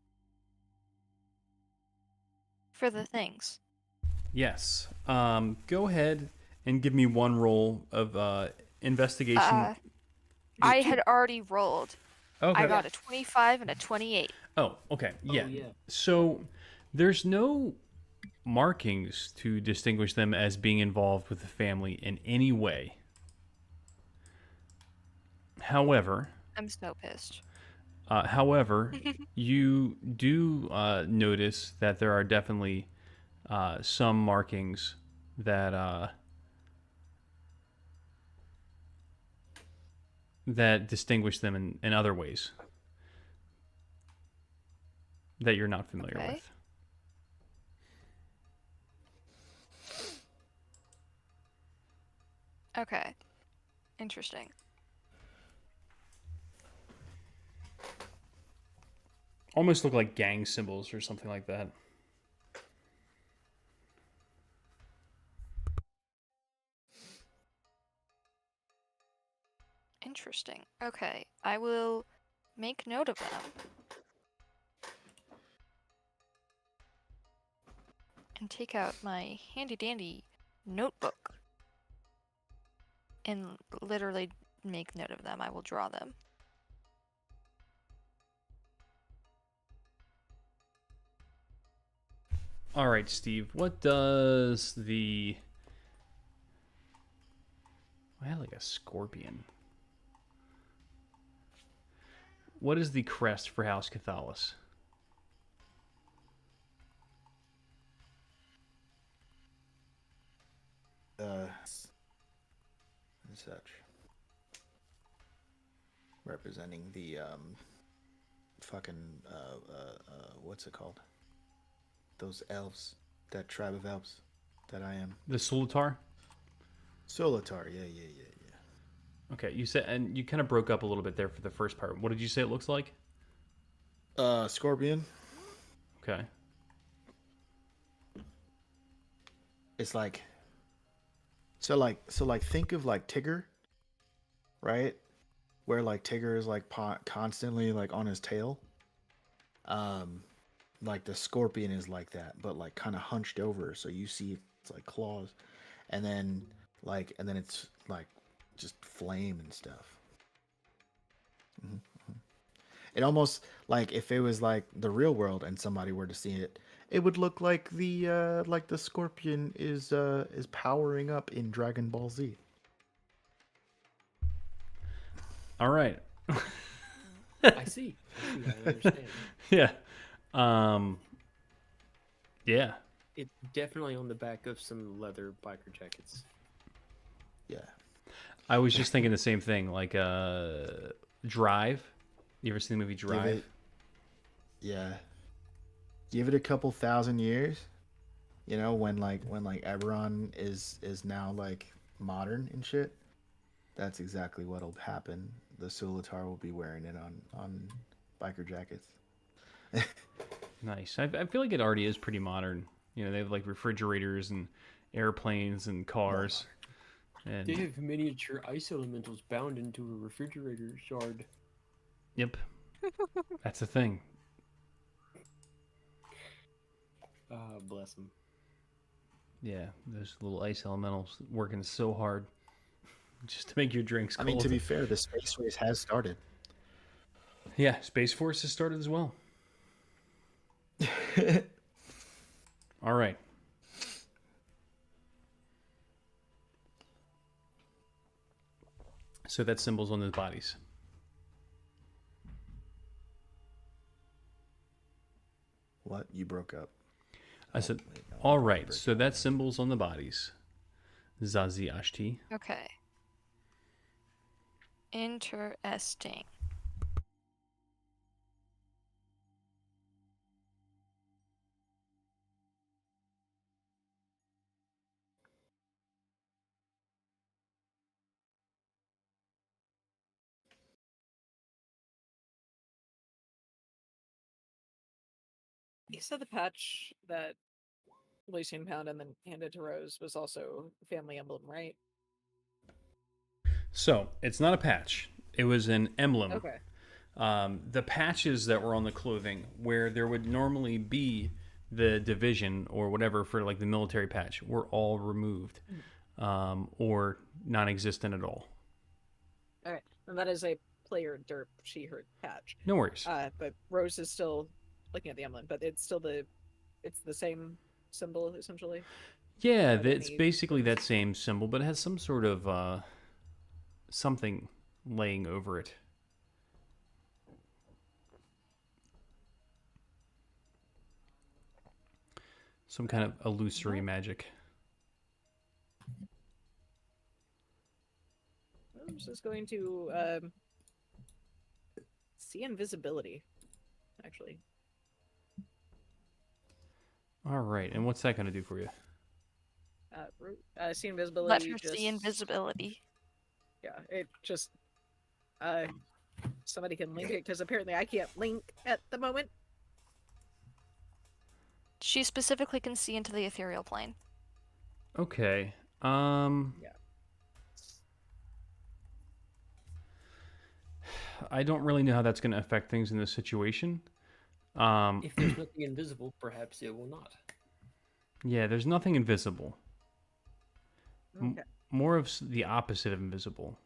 for the things. Yes. Go ahead and give me one roll of investigation. I had already rolled. Okay. I got a 25 and a 28. Oh, okay. Yeah. Oh, yeah. So there's no markings to distinguish them as being involved with the family in any way. However, I'm so pissed. however, you do notice that there are definitely some markings that that distinguish them in other ways that you're not familiar Okay. with. Okay. Interesting. Almost look like gang symbols or something like that. Interesting. Okay. I will make note of them. And take out my handy dandy notebook. And literally make note of them. I will draw them. All right, Steve. What does the... I had like a scorpion. What is the crest for House Cathalis? And such. Representing the fucking what's it called? Those elves, that tribe of elves that I am. The Solitar? Solitar, yeah. Okay, you said, and you kind of broke up a little bit there for the first part. What did you say it looks like? Scorpion. Okay. It's like think of like Tigger, right? Where like Tigger is like constantly like on his tail. Like the scorpion is like that, but like kind of hunched over, so you see it's like claws, and then it's like just flame and stuff. Mm-hmm. It almost like if it was like the real world and somebody were to see it, it would look like the scorpion is powering up in Dragon Ball Z. All right. I see. I understand. Yeah. Yeah. It's definitely on the back of some leather biker jackets. Yeah. I was just thinking the same thing. Like Drive. You ever seen the movie Drive? Yeah. Give it a couple thousand years. You know, when Eberron is now like modern and shit. That's exactly what'll happen. The Solitar will be wearing it on biker jackets. Nice. I feel like it already is pretty modern. You know, they have like refrigerators and airplanes and cars. And They have miniature ice elementals bound into a refrigerator shard. yep. That's the thing. Ah, bless them. Yeah, those little ice elementals working so hard just to make your drinks I cold. mean, to be fair, the space race has started. Yeah, Space Force has started as well. All right. So that's symbols on those bodies. What? You broke up. I said, Wait, no, all you right, broke so up. that's symbols on the bodies. Zazie Ashti. Okay. Interesting. You said the patch that Lucian found and then handed to Rose was also a family emblem, right? So it's not a patch. It was an emblem. Okay. The patches that were on the clothing, where there would normally be the division or whatever for like the military patch, were all removed or non-existent at all. All right. And that is a player derp. She heard patch. No worries. But Rose is still looking at the emblem, but it's still the same symbol essentially. Yeah, Are there it's any basically that differences? same symbol, but it has some sort of something laying over it. Some kind of illusory What? magic. I'm just going to see invisibility, actually. All right, and what's that going to do for you? See Let invisibility. her just, see invisibility. Yeah, it just somebody can link it because apparently I can't link at the moment. She specifically can see into the ethereal plane. Okay. Yeah. I don't really know how that's going to affect things in this situation. If there's nothing invisible, perhaps it will not. Yeah, there's nothing invisible. Okay. More of the opposite of invisible.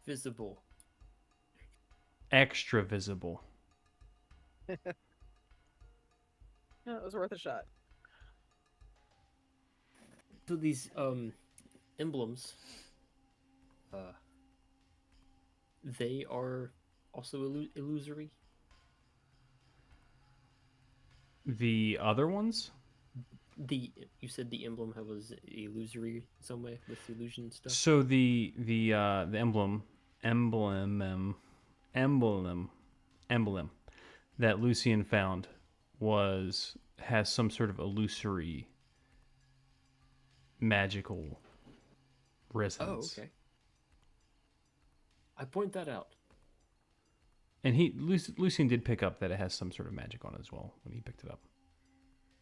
Visible. Extra visible. Yeah, it was worth a shot. So these emblems, they are also illusory. The other ones? You said the emblem was illusory in some way with the illusion stuff. So the emblem that Lucian found has some sort of illusory magical Oh, resonance. okay. I point that out. And Lucian did pick up that it has some sort of magic on it as well when he picked it up.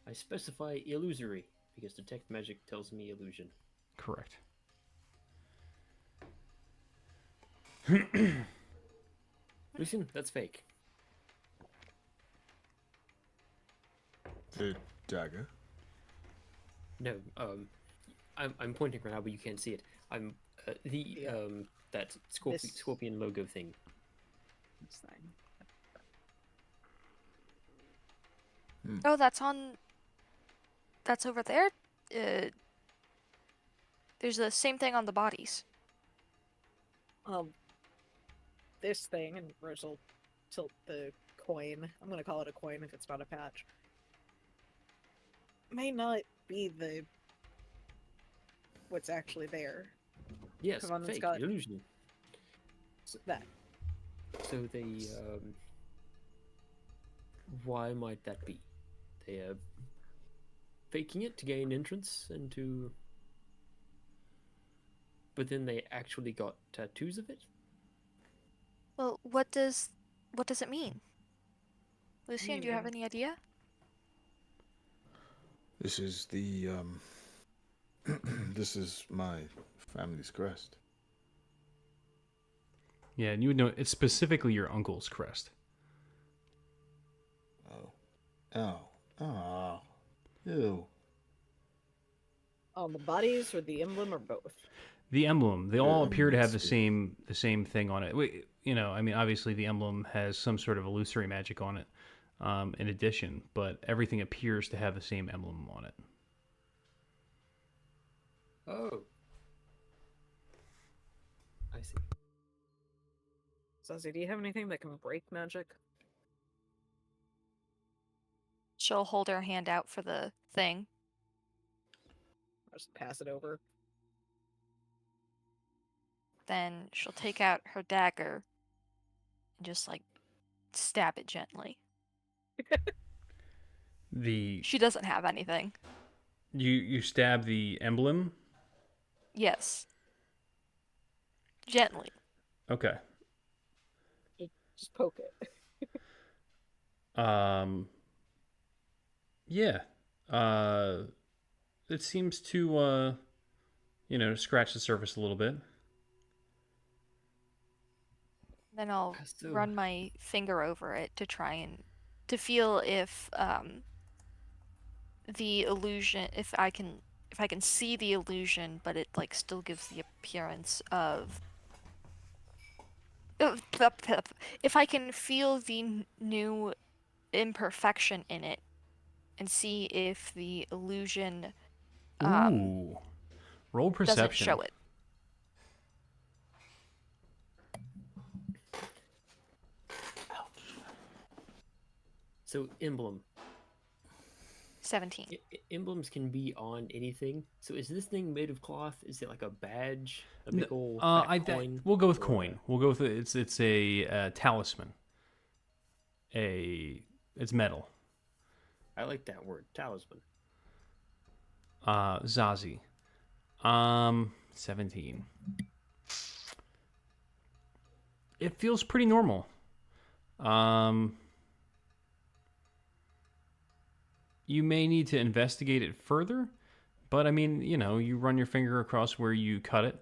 I specify illusory because detect magic tells me illusion. Correct. Lucian, that's fake. The dagger. No, I'm pointing right now, but you can't see it. I'm that This- scorpion logo thing. This thing. Oh, that's on. That's over there. There's the same thing on the bodies. This thing, and Rose will tilt the coin. I'm gonna call it a coin if it's not a patch. May not be what's actually there. Yes, Come on, it's fake got- illusion. That So they why might that be? They are faking it to gain entrance into. But then they actually got tattoos of it. Well, what does it mean? Lucian, do you have Meaning? any idea? This is the this is my family's crest. Yeah, and you would know it's specifically your uncle's crest. Oh. Ew. on the bodies or the emblem or both. The emblem, they all Yeah, appear to have let's the same thing on it. I mean, obviously the emblem has some sort of illusory magic on it, in addition, but everything appears to have the same emblem on it. Oh. I see. Zazie, do you have anything that can break magic? She'll hold her hand out for the thing. Or just pass it over. Then she'll take out her dagger and just like stab it gently. She doesn't have anything. You stab the emblem. Yes. Gently. Okay. Just poke it. Yeah. It seems to scratch the surface a little bit. Then I'll So- run my finger over it to try and to feel if the illusion, if if I can see the illusion, but it like still gives the appearance of if I can feel the new imperfection in it and see if the illusion Ooh. Roll doesn't perception. show it. So emblem. 17. Emblems can be on anything. So is this thing made of cloth? Is it like a badge? A No, big old fat coin? we'll go with Or coin. We'll go with it's a talisman. It's metal. I like that word, talisman. Zazie. 17. It feels pretty normal. You may need to investigate it further, but I mean, you know, you run your finger across where you cut it,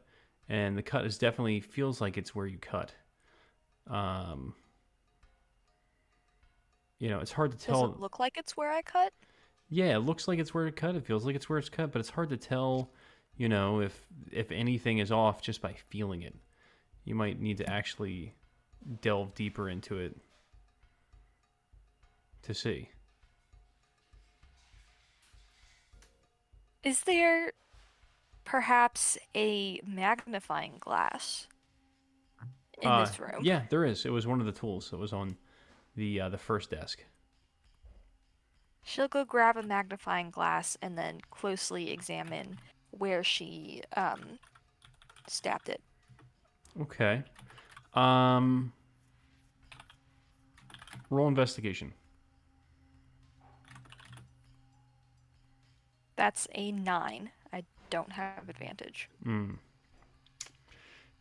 and the cut is definitely feels like it's where you cut. You know, it's hard to Does tell. it look like it's where I cut? Yeah, it looks like it's where it cut. It feels like it's where it's cut, but it's hard to tell, you know, if anything is off just by feeling it. You might need to actually delve deeper into it to see. Is there perhaps a magnifying glass in this room? Yeah, there is. It was one of the tools that was on the first desk. She'll go grab a magnifying glass and then closely examine where she stabbed it. Okay. Roll investigation. That's a 9. I don't have advantage.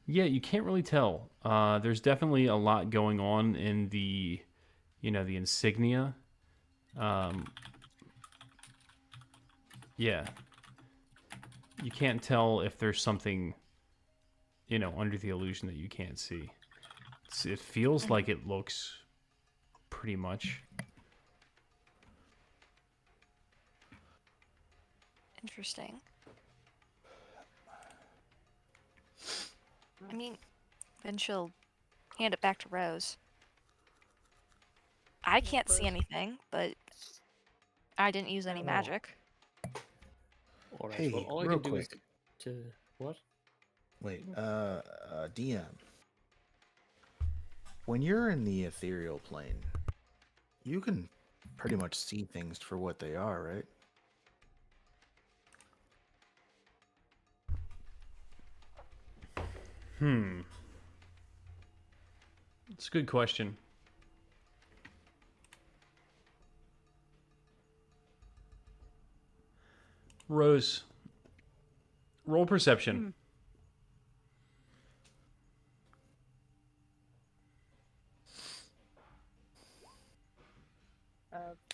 Yeah, you can't really tell. There's definitely a lot going on in the, you know, the insignia. Yeah. You can't tell if there's something, you know, under the illusion that you can't see. It feels like it looks pretty much. Interesting. I mean, then she'll hand it back to Rose. I can't see anything, but I didn't use any Oh. magic. All right. Hey, well, all I real can do is quick. to what? Wait, DM. When you're in the ethereal plane, you can pretty much see things for what they are, right? It's a good question. Rose, roll perception.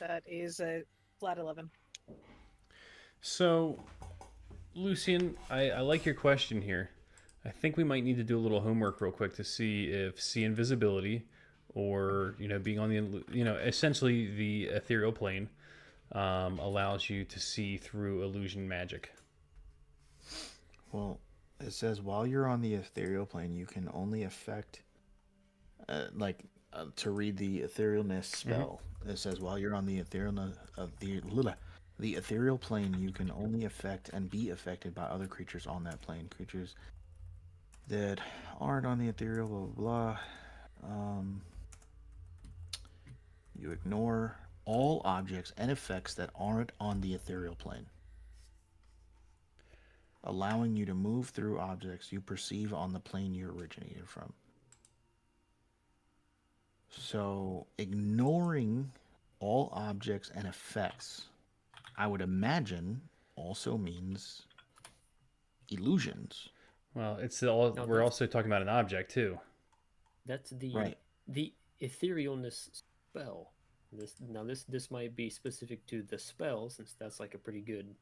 That is a flat 11. So, Lucian, I like your question here. I think we might need to do a little homework real quick to see if see invisibility or, you know, being on the, you know, essentially the ethereal plane allows you to see through illusion magic. Well, it says while you're on the ethereal plane, you can only affect, to read the etherealness spell. It says while you're on the the ethereal plane, you can only affect and be affected by other creatures on that plane. Creatures that aren't on the ethereal, blah blah blah. You ignore all objects and effects that aren't on the ethereal plane, allowing you to move through objects you perceive on the plane you originated from. So, ignoring all objects and effects, I would imagine, also means illusions. Well, it's all, No, we're that's- also talking about an object too. That's the Right. the etherealness spell. This might be specific to the spell, since that's like a pretty good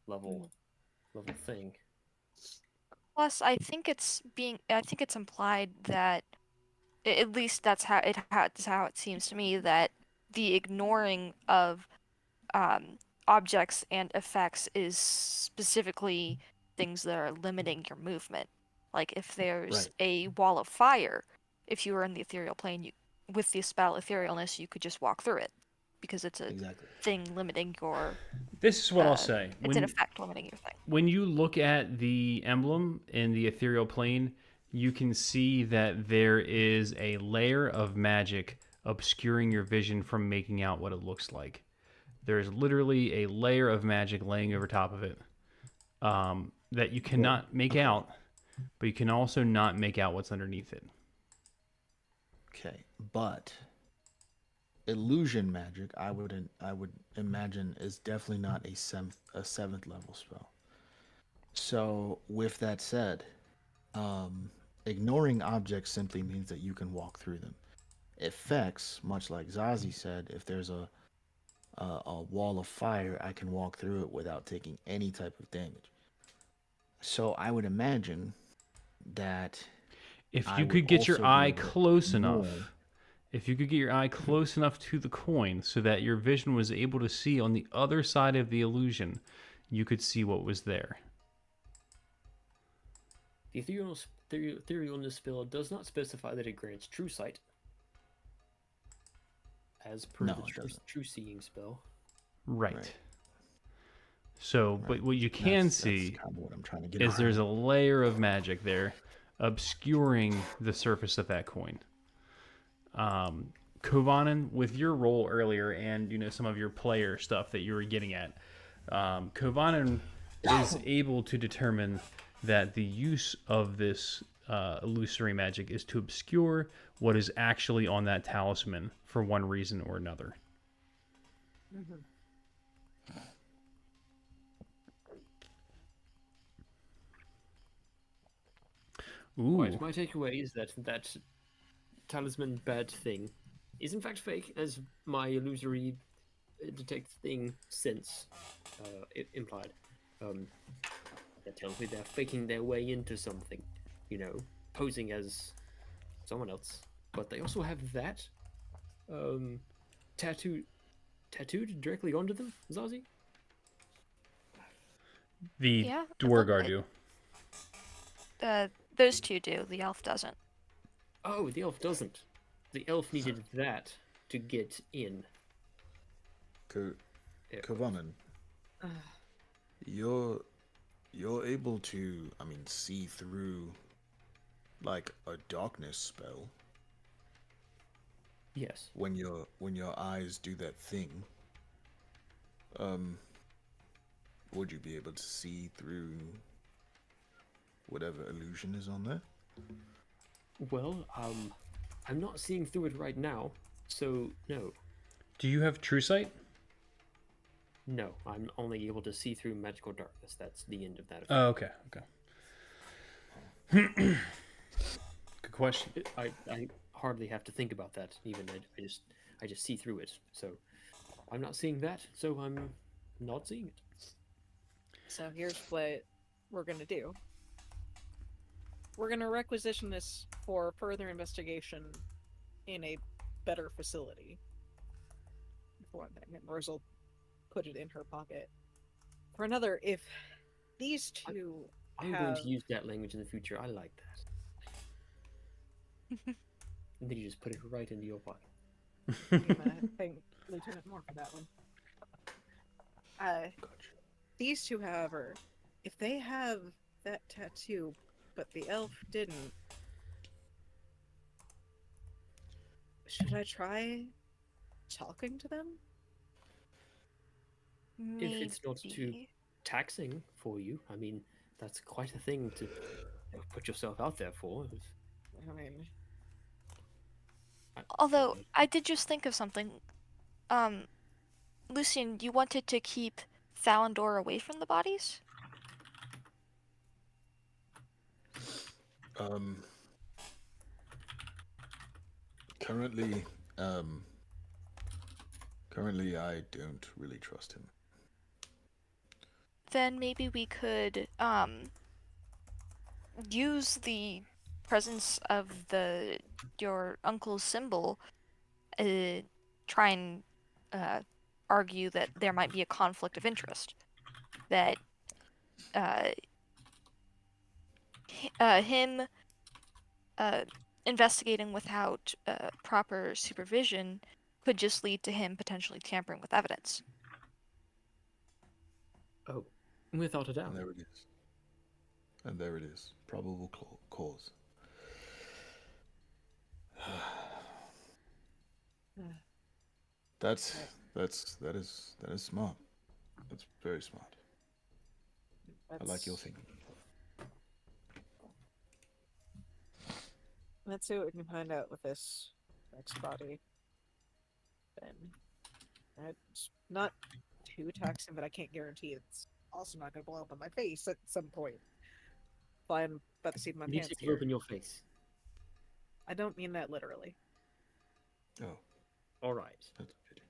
level thing. Plus, I think it's implied that, at least that's how it seems to me, that the ignoring of objects and effects is specifically things that are limiting your movement. Like if there's Right. a wall of fire, if you were in the ethereal plane, with the spell etherealness, you could just walk through it because it's a Exactly. thing limiting your. This is what I'll say. It's an effect limiting your thing. When you look at the emblem in the ethereal plane, you can see that there is a layer of magic obscuring your vision from making out what it looks like. There's literally a layer of magic laying over top of it that you cannot make out, but you can also not make out what's underneath it. Okay, but illusion magic, I would imagine, is definitely not a seventh level spell. So, with that said, ignoring objects simply means that you can walk through them. Effects, much like Zazie said, if there's a wall of fire, I can walk through it without taking any type of damage. So I would imagine that If I you would could get also your be eye able to close ignore- enough, if you could get your eye close enough to the coin so that your vision was able to see on the other side of the illusion, you could see what was there. The etherealness spell does not specify that it grants true sight, as per No, the it doesn't. true seeing spell. Right. So, but what you can That's see kind of what I'm trying to get is there's a around. layer of magic there obscuring the surface of that coin. Kovanen, with your role earlier and some of your player stuff that you were getting at, Kovanen is able to determine that the use of this illusory magic is to obscure what is actually on that talisman for one reason or another. Ooh. Right, my takeaway is that talisman bad thing is in fact fake, as my illusory detect thing sense implied. That tells me they're faking their way into something, posing as someone else. But they also have that tattooed directly onto them, Zazie. The Yeah, it Dwargar looked do. Those two do. The elf doesn't. Oh, the elf doesn't. The elf needed that to get in. Yeah. Kovanen, you're able to, see through like a darkness spell Yes. when your eyes do that thing. Would you be able to see through whatever illusion is on there? Well, I'm not seeing through it right now, so no. Do you have true sight? No, I'm only able to see through magical darkness. That's the end of that. Oh, okay. Good question. I hardly have to think about that. Even I just see through it. So I'm not seeing that. So I'm not seeing it. So here's what we're gonna do. We're gonna requisition this for further investigation in a better facility. For one thing, and Rose will put it in her pocket. For another, if these two I'm going to use that language in the future. I like that. And then you just put it right into your pocket. I'm gonna thank Lieutenant Moore for that one. These two, however, if they have that tattoo, but the elf didn't, should I try talking to them? If it's not too Maybe. taxing for you, I mean, that's quite a thing to put yourself out there for. I mean, Although I did just think of something. Lucian, you wanted to keep Thalandor away from the bodies? Currently, I don't really trust him. Then maybe we could use the presence of your uncle's symbol, try and argue that there might be a conflict of interest. That him investigating without proper supervision could just lead to him potentially tampering with evidence. Oh, without a doubt. And there it is. And there it is. Probable cause. that is smart. That's very smart. I like your thinking. Let's see what we can find out with this next body. Then it's not too taxing, but I can't guarantee it's also not going to blow up in my face at some point. Flying by the seat of my You need pants to here. open your face. I don't mean that literally. Oh, All right. that's a pity.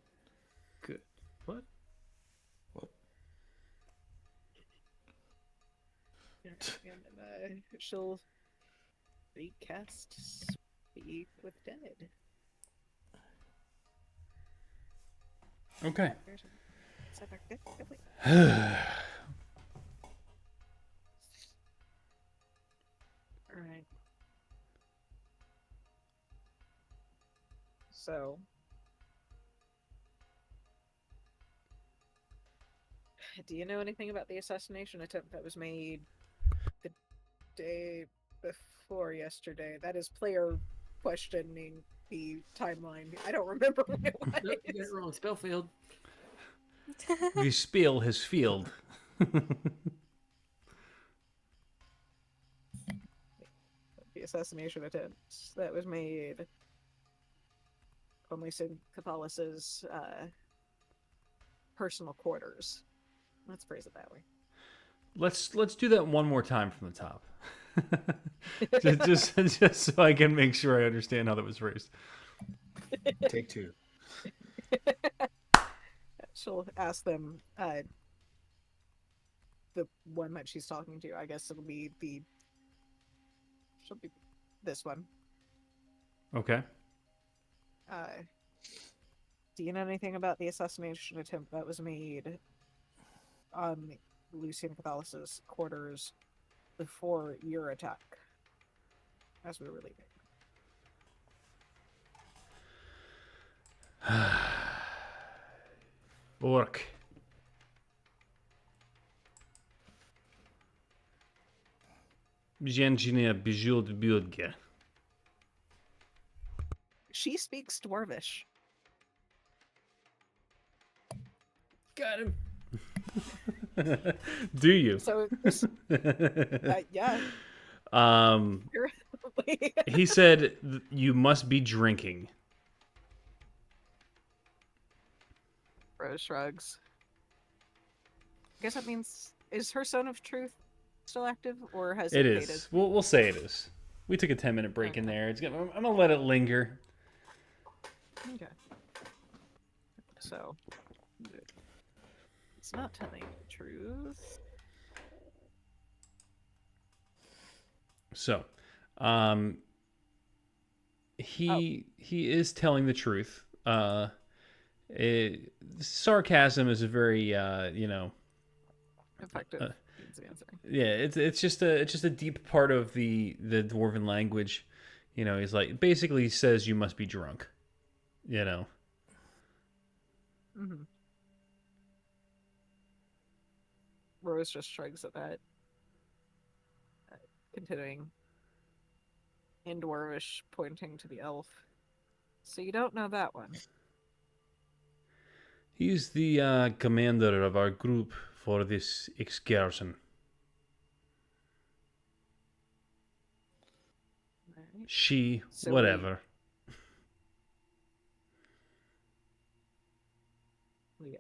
Good. What? What? And she'll recast Speak with Dead. Okay. Is that back good? Lovely. Alright. So. Do you know anything about the assassination attempt that was made the day before yesterday? That is player questioning the timeline. I don't remember when it was. No, you got it wrong. Spellfield. The spiel has field. The assassination attempt that was made only in Cathalus's personal quarters. Let's phrase it that way. Let's do that one more time from the top. just so I can make sure I understand how that was phrased. Take two. She'll ask them, the one that she's talking to, I guess she'll be this one. Okay. Do you know anything about the assassination attempt that was made on Lucian Cathalus's quarters before your attack as we were leaving? Orc. Jenjina Bijud Bjudge. She speaks Dwarvish. Got him. Do you? So, yeah. He said you must be drinking. Rose shrugs. I guess that means, is her Stone of Truth still active, or has It faded? is. We'll say it is. We took a 10-minute break in there. I'm gonna let it linger. Okay. So, it's not telling the truth. So, he is telling the truth. Sarcasm is a very Effective means of answering. yeah, it's just a deep part of the dwarven language. You know, he's like basically says you must be drunk. You know. Mm-hmm. Rose just shrugs at that, continuing in Dwarvish, pointing to the elf. So you don't know that one. He's the commander of our group for this excursion. Right. She, So whatever. Yeah.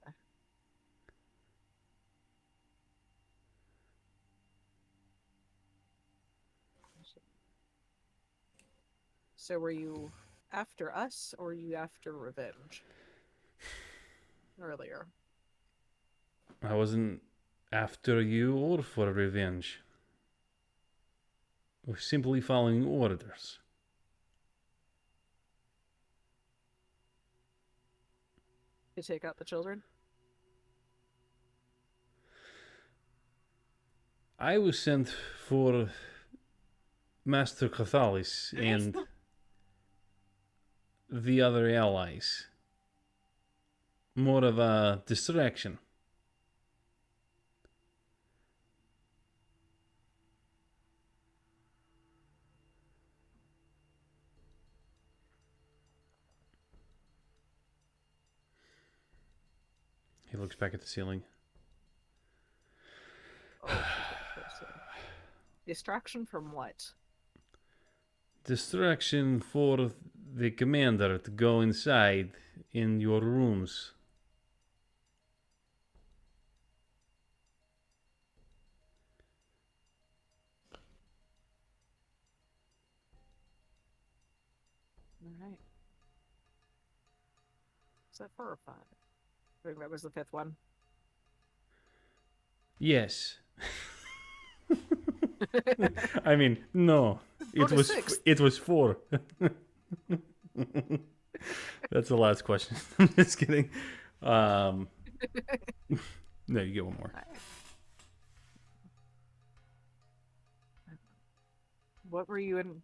So were you after us, or were you after revenge? Earlier. I wasn't after you or for revenge. We're simply following orders. to take out the children? I was sent for Master Cathalis and the other allies. More of a distraction. He looks back at the ceiling. Oh, distraction from what? Distraction for the commander to go inside in your rooms. All right. Is that 4 or 5? I think that was the 5th one. Yes. I mean, no. Or It the was 6th. it was 4. That's the last question. I'm just kidding. No, you get one more. What were you in?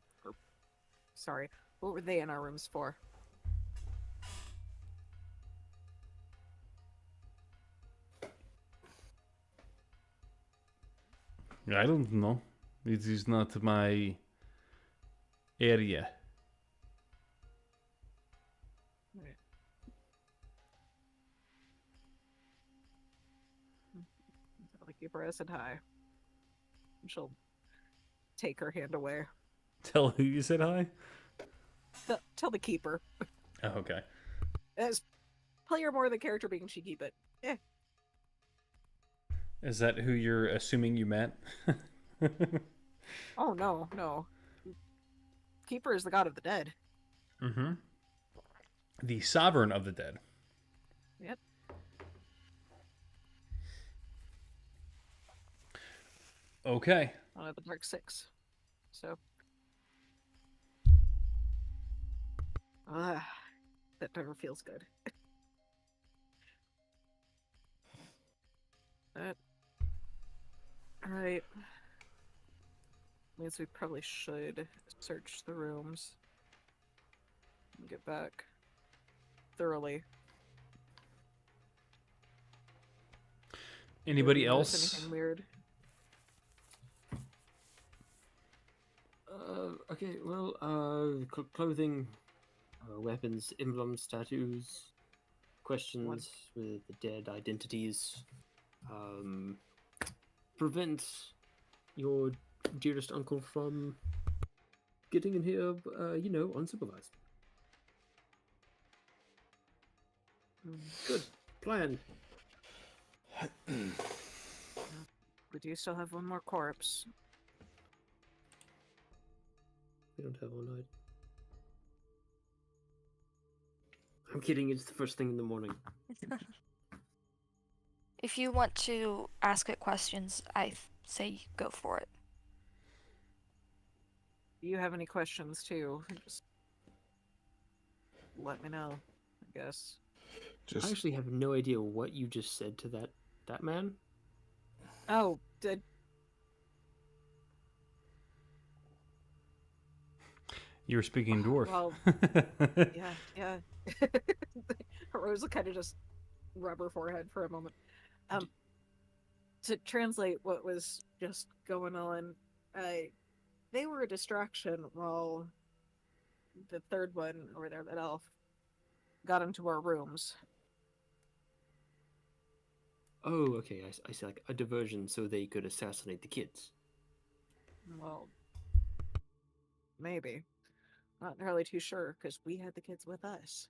Sorry, what were they in our rooms for? I don't know. It is not my area. The keeper said hi. She'll take her hand away. Tell who you said hi? Tell the keeper. Oh, okay. As player more the character being cheeky, but Is that who you're assuming you met? oh no. Keeper is the god of the dead. Mm-hmm. The sovereign of the dead. Yep. Okay. One of the Dark 6. So. That never feels good. Alright. Means we probably should search the rooms. And get back thoroughly. Anybody Did we notice else? anything weird? Okay, well, clothing, weapons, emblems, tattoos, questions with the dead, identities, prevent your dearest uncle from getting in here, unsupervised. Good plan. We do still have one more corpse. We don't have all night. I'm kidding, it's the first thing in the morning. If you want to ask it questions, I say go for it. Do you have any questions too? Just let me know, I guess. I actually have no idea what you just said to that man. Oh, did You were speaking dwarf. well, yeah. Rosa kind of just rub her forehead for a moment. To translate what was just going on, they were a distraction while the third one over there, that elf, got into our rooms. Oh, okay, I see, like a diversion so they could assassinate the kids. Well, maybe. Not entirely too sure, because we had the kids with us.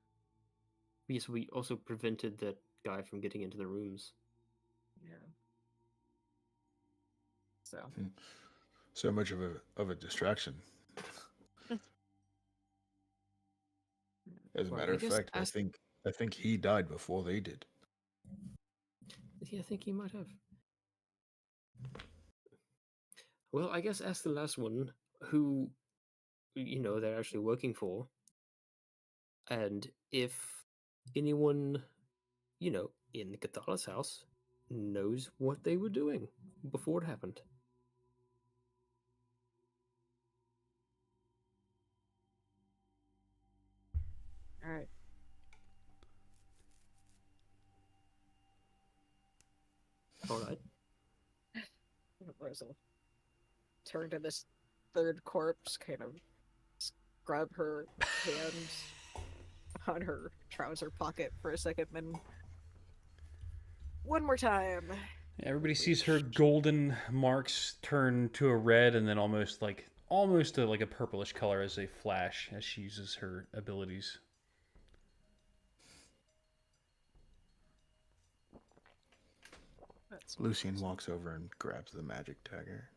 Yes, we also prevented that guy from getting into the rooms. Yeah. So. So much of a distraction. As a Well, matter I of guess fact, I think he died before they did. Yeah, I think he might have. Well, I guess ask the last one who, they're actually working for, and if anyone in Katala's house, knows what they were doing before it happened. All right. All right. Rosal turn to this third corpse, kind of scrub her hands on her trouser pocket for a second, then one more time. Everybody sees her golden marks turn to a red and then almost a purplish color as they flash as she uses her abilities. That's Lucian walks over and grabs the magic dagger.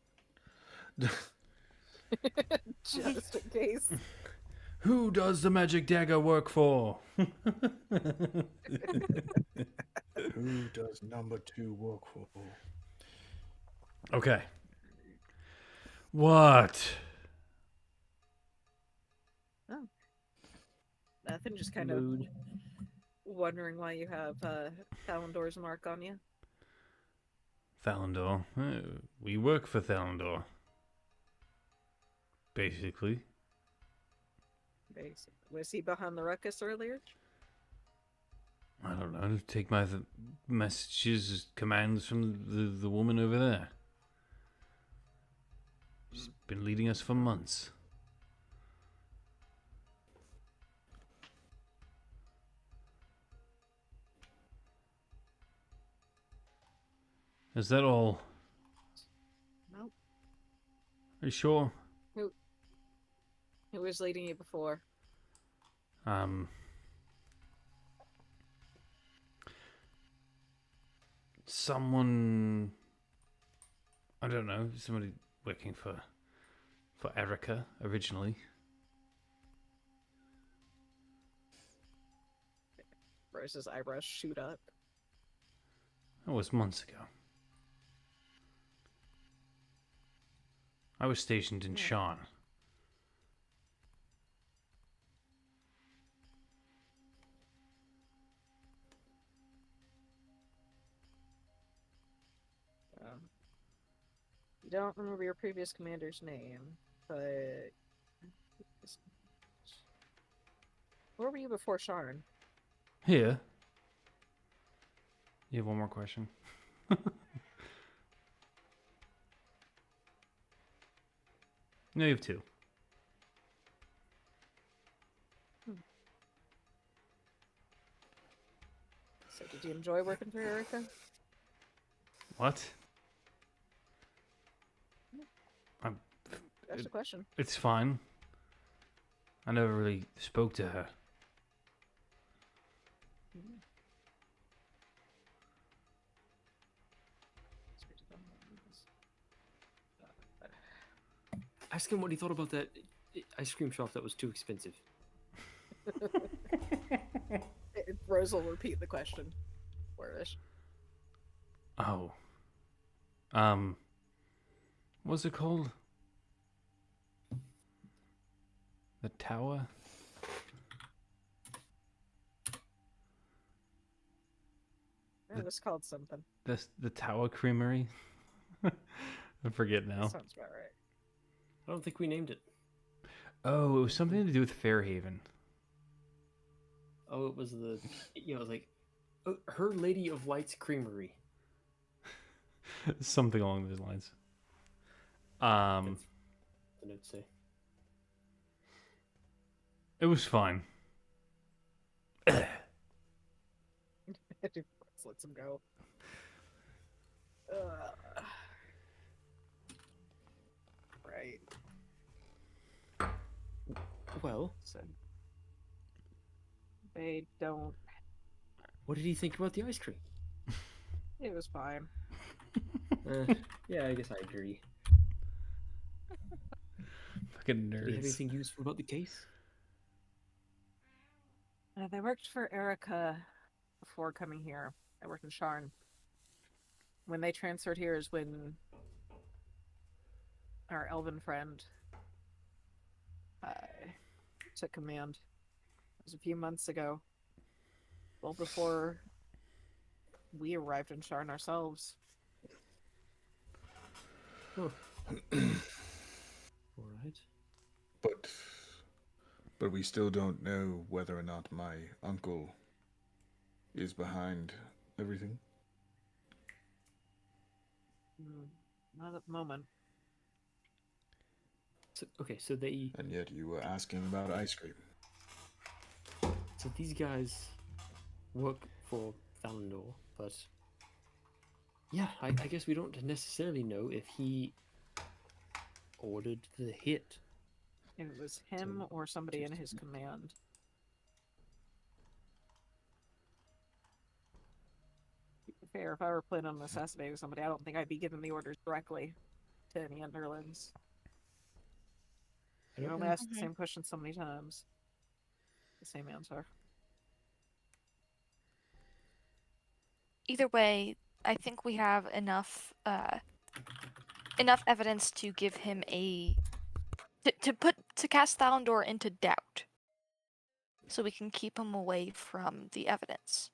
just in case. Who does the magic dagger work for? Who does number 2 work for? Okay. What? Nothing, just kind of Mood. wondering why you have Thalendor's mark on you. Thalendor. We work for Thalendor. Basically. Basically. Was he behind the ruckus earlier? I don't know. Take my messages, commands from the woman over there. She's been leading us for months. Is that all? Nope. Are you sure? Who was leading you before? Someone, I don't know, somebody working for Erica originally. Rose's eyebrows shoot up. That was months ago. I was stationed in Shan. You don't remember your previous commander's name, but where were you before Sharn? Here. You have one more question? No, you have two. So, did you enjoy working for Erica? What? That's the question. It's fine. I never really spoke to her. Ask him what he thought about that ice cream shop that was too expensive. Rose will repeat the question. Where-ish. Oh. What's it called? The tower? It was called something. The Tower Creamery? I forget now. That sounds about right. I don't think we named it. Oh, it was something to do with Fairhaven. Oh, it was it was like Her Lady of Lights Creamery. Something along those lines. The notes say. It was fine. Let's let him go. Right. Well, So they don't. what did he think about the ice cream? It was fine. Yeah, I guess I agree. Fucking Did he have nerds. anything useful about the case? They worked for Erica before coming here. I worked in Sharn. When they transferred here is when our elven friend took command. It was a few months ago. Well before we arrived in Sharn ourselves. Oh. All right. But we still don't know whether or not my uncle is behind everything. Not at the moment. So, okay, so they, And yet you were asking about ice cream. so these guys work for Valandor, but yeah, I guess we don't necessarily know if he ordered the hit. If it was him or somebody in his command. To be fair, if I were planning on assassinating somebody, I don't think I'd be giving the orders directly to any underlings. You only ask the same question so many times. The same answer. Either way, I think we have enough evidence to give him to cast Thalandor into doubt, so we can keep him away from the evidence.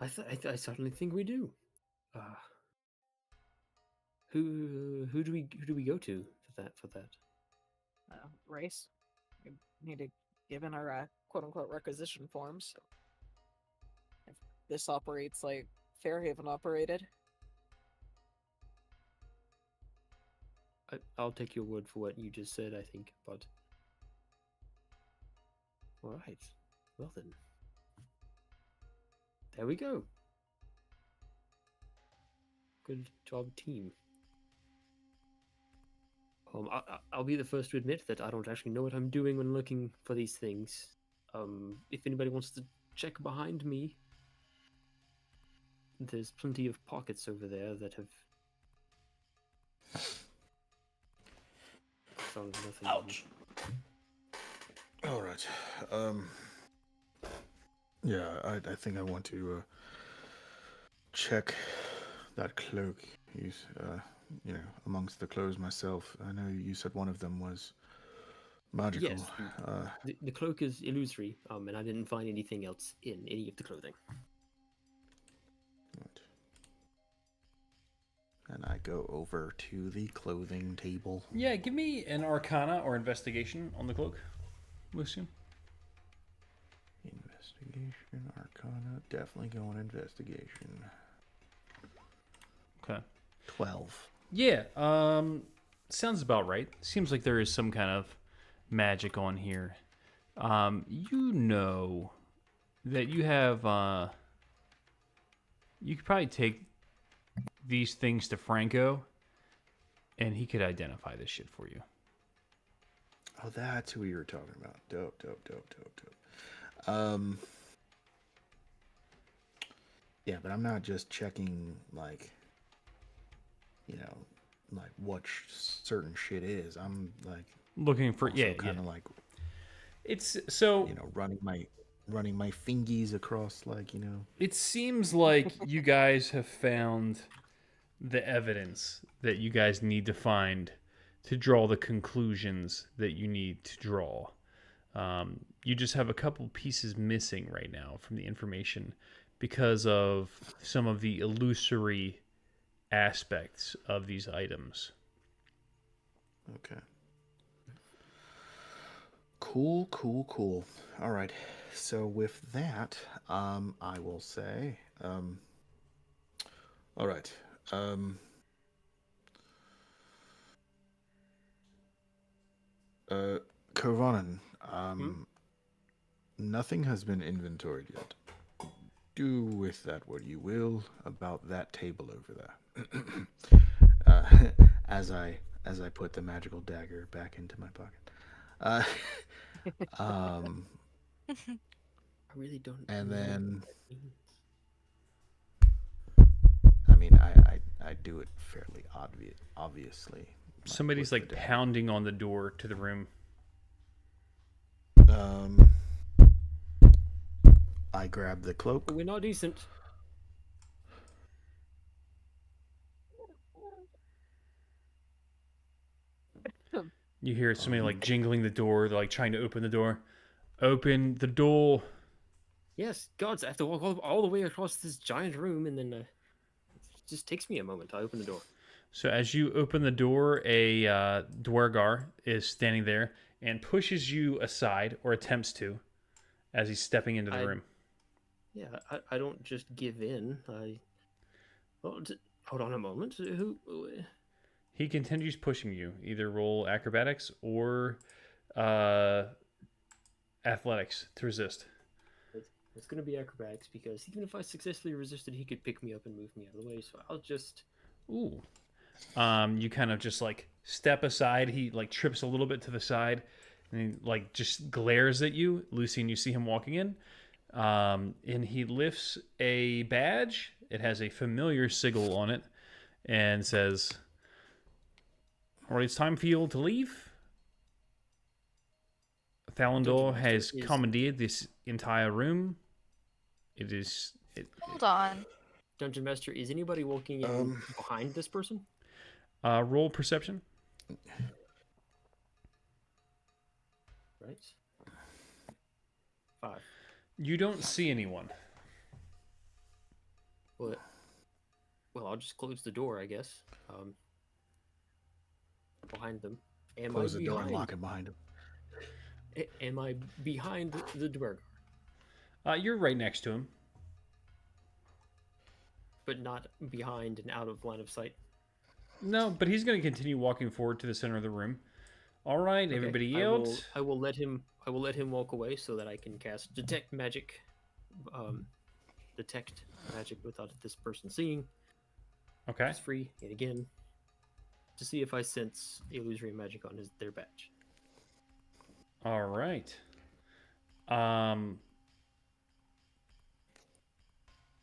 I certainly think we do. Who do we go to for that? Race. We need to give in our quote unquote requisition forms. If this operates like Fairhaven operated. I'll take your word for what you just said, I think, but all right. Well then, there we go. Good job, team. I'll be the first to admit that I don't actually know what I'm doing when looking for these things. If anybody wants to check behind me, there's plenty of pockets over there that have found nothing. Ouch. All right. Yeah, I think I want to check that cloak. He's amongst the clothes myself. I know you said one of them was magical. Yes, the cloak is illusory, and I didn't find anything else in any of the clothing. Right. And I go over to the clothing table. Yeah, give me an Arcana or Investigation on the cloak, Lucian. Investigation, Arcana, definitely going investigation. Okay. 12. Yeah, sounds about right. Seems like there is some kind of magic on here. You know that you have, you could probably take these things to Franco, and he could identify this shit for you. Oh, that's who you were talking about. Dope. Yeah, but I'm not just checking, like what certain shit is. I'm like Looking for kind of like it's so running my fingies across It seems like you guys have found the evidence that you guys need to find to draw the conclusions that you need to draw. You just have a couple pieces missing right now from the information because of some of the illusory aspects of these items. Okay. Cool. All right. So with that, I will say, all right. Kovanen, nothing has been inventoried yet. Do with that what you will about that table over there. As I put the magical dagger back into my pocket. I really don't. And know then, what that means. I mean, I do it fairly obviously. Somebody's with like the dagger. pounding on the door to the room. I grab the cloak. We're not decent. You hear somebody like jingling the door. They're like trying to open the door. Open the door. Yes, gods, I have to walk all the way across this giant room, and then it just takes me a moment. I open the door. So as you open the door, a Dwergar is standing there and pushes you aside, or attempts to, as he's stepping into the I- room. Yeah, I don't just give in. Hold on a moment. Who? He continues pushing you. Either roll acrobatics or uh, athletics to resist. It's gonna be acrobatics because even if I successfully resisted, he could pick me up and move me out of the way. So I'll just. Ooh. You kind of just like step aside. He like trips a little bit to the side, and he like just glares at you, Lucy. And you see him walking in, and he lifts a badge. It has a familiar sigil on it, and says, "All right, it's time for you all to leave. Thalendor Dungeon has Master is- commandeered this entire room. It is." Hold on. Dungeon Master, is anybody walking in behind this person? Roll perception. Right. 5. You don't see anyone. Well, I'll just close the door, I guess. Behind them. Am Close I the door behind? and lock it behind him. Am I behind the Dwergar? You're right next to him. But not behind and out of line of sight. No, but he's going to continue walking forward to the center of the room. All right, Okay, everybody I out. will let him walk away so that I can cast detect magic. Detect magic without this person seeing. Okay. It's free yet again. To see if I sense illusory magic on their badge. All right.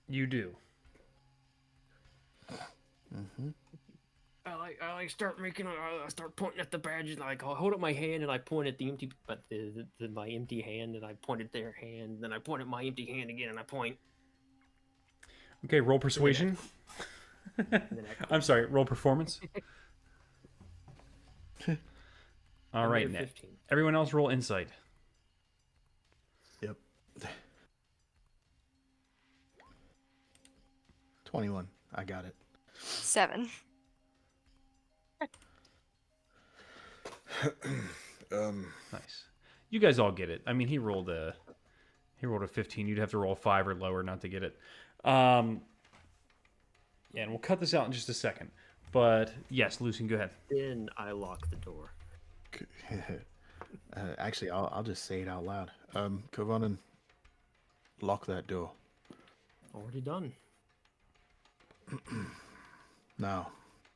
You do. Mm-hmm. I start making. I start pointing at the badge and I hold up my hand and I point at the empty, but my empty hand and I point at their hand. Then I point at my empty hand again and I point. Okay, roll persuasion. And then I'm sorry, roll performance. All I made right, a Ned. 15. Everyone else roll insight. Yep. 21. I got it. 7. Nice. You guys all get it. I mean, he rolled a 15. You'd have to roll 5 or lower not to get it. Yeah, and we'll cut this out in just a second. But yes, Lucian, go ahead. Then I lock the door. Actually, I'll just say it out loud. Kovanen, lock that door. Already done. Now,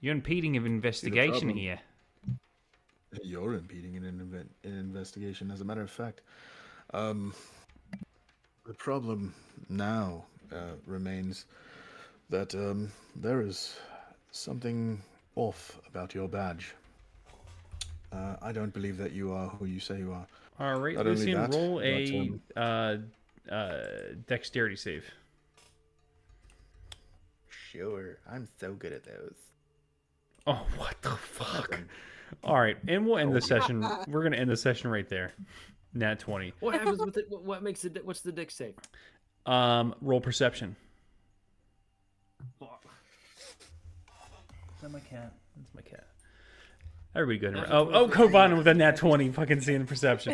You're impeding of investigation problem. here. you're impeding an investigation, as a matter of fact. The problem now remains that there is something off about your badge. I don't believe that you are who you say you are. All right, Not only Lucian, that, roll but, a dexterity save. Sure, I'm so good at those. Oh, what the fuck? All right, and we'll end the session. We're gonna end the session right there. Nat 20. What happens with it? What makes it? What's the dex save? Roll perception. Oh, Is that my cat? That's my cat. Everybody good. Oh, Kovanen with a nat 20. Fucking seeing perception.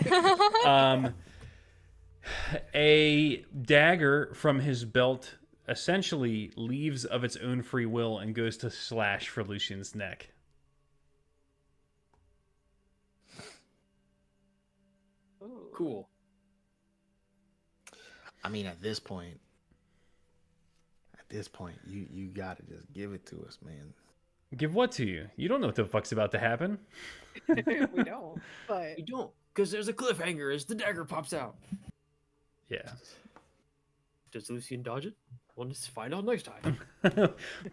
A dagger from his belt essentially leaves of its own free will and goes to slash for Lucian's neck. cool. I mean, at this point, you gotta just give it to us, man. Give what to you? You don't know what the fuck's about to happen. We don't. But You don't, because there's a cliffhanger as the dagger pops out. Yeah. Does Lucian dodge it? Well, let's find out next time.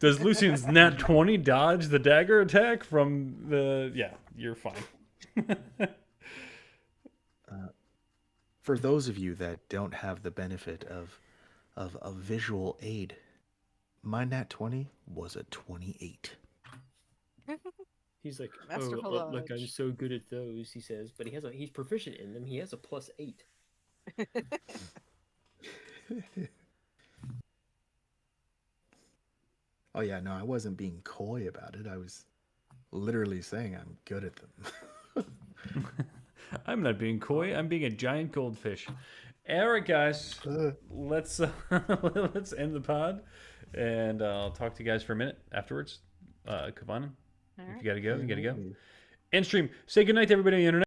Does Lucian's nat 20 dodge the dagger attack from the... Yeah, you're fine. For those of you that don't have the benefit of a visual aid, my nat 20 was a 28. He's like, Masterful look, I'm dodge. so good at those, he says, but he's proficient in them. He has a +8. Oh yeah, no, I wasn't being coy about it. I was literally saying I'm good at them. I'm not being coy. I'm being a giant goldfish. All right, guys, let's let's end the pod, and I'll talk to you guys for a minute afterwards. Kavanan, if you gotta go, you gotta go. End stream. Say goodnight to everybody on the internet.